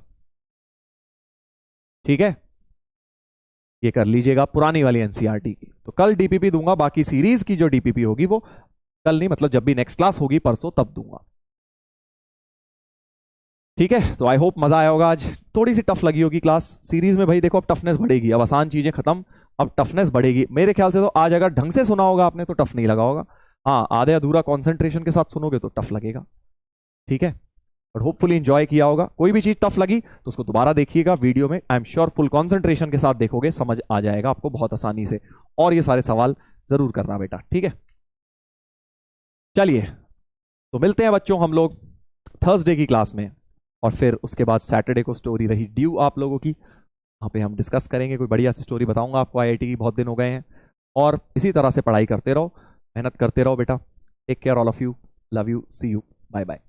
ठीक है। ये कर लीजिएगा पुरानी वाली एनसीईआरटी की। तो कल डीपीपी दूंगा, बाकी सीरीज की जो डीपीपी होगी वो कल नहीं, मतलब जब भी नेक्स्ट क्लास होगी परसों तब दूंगा। ठीक है, तो आई होप मजा आया होगा। आज थोड़ी सी टफ लगी होगी क्लास। सीरीज में भाई देखो अब टफनेस बढ़ेगी, अब आसान चीजें खत्म, अब टफनेस बढ़ेगी मेरे ख्याल से। तो आज अगर ढंग से सुना होगा आपने तो टफ नहीं लगा होगा। हाँ, आधे अधूरा कंसंट्रेशन के साथ सुनोगे तो टफ लगेगा। ठीक है, और होपफुली इंजॉय किया होगा। कोई भी चीज टफ लगी तो उसको दोबारा देखिएगा वीडियो में, I am sure full concentration के साथ देखोगे, समझ आ जाएगा आपको बहुत आसानी से। और ये सारे सवाल जरूर करना बेटा, ठीक है। चलिए, तो मिलते हैं बच्चों हम लोग थर्सडे की क्लास में, और फिर उसके बाद सैटरडे को स्टोरी रही ड्यू आप लोगों की, वहाँ पे हम डिस्कस करेंगे। कोई बढ़िया सी स्टोरी बताऊंगा आपको, आईआईटी की बहुत दिन हो गए हैं। और इसी तरह से पढ़ाई करते रहो, मेहनत करते रहो बेटा। Take care all of you, love you, see you, bye bye.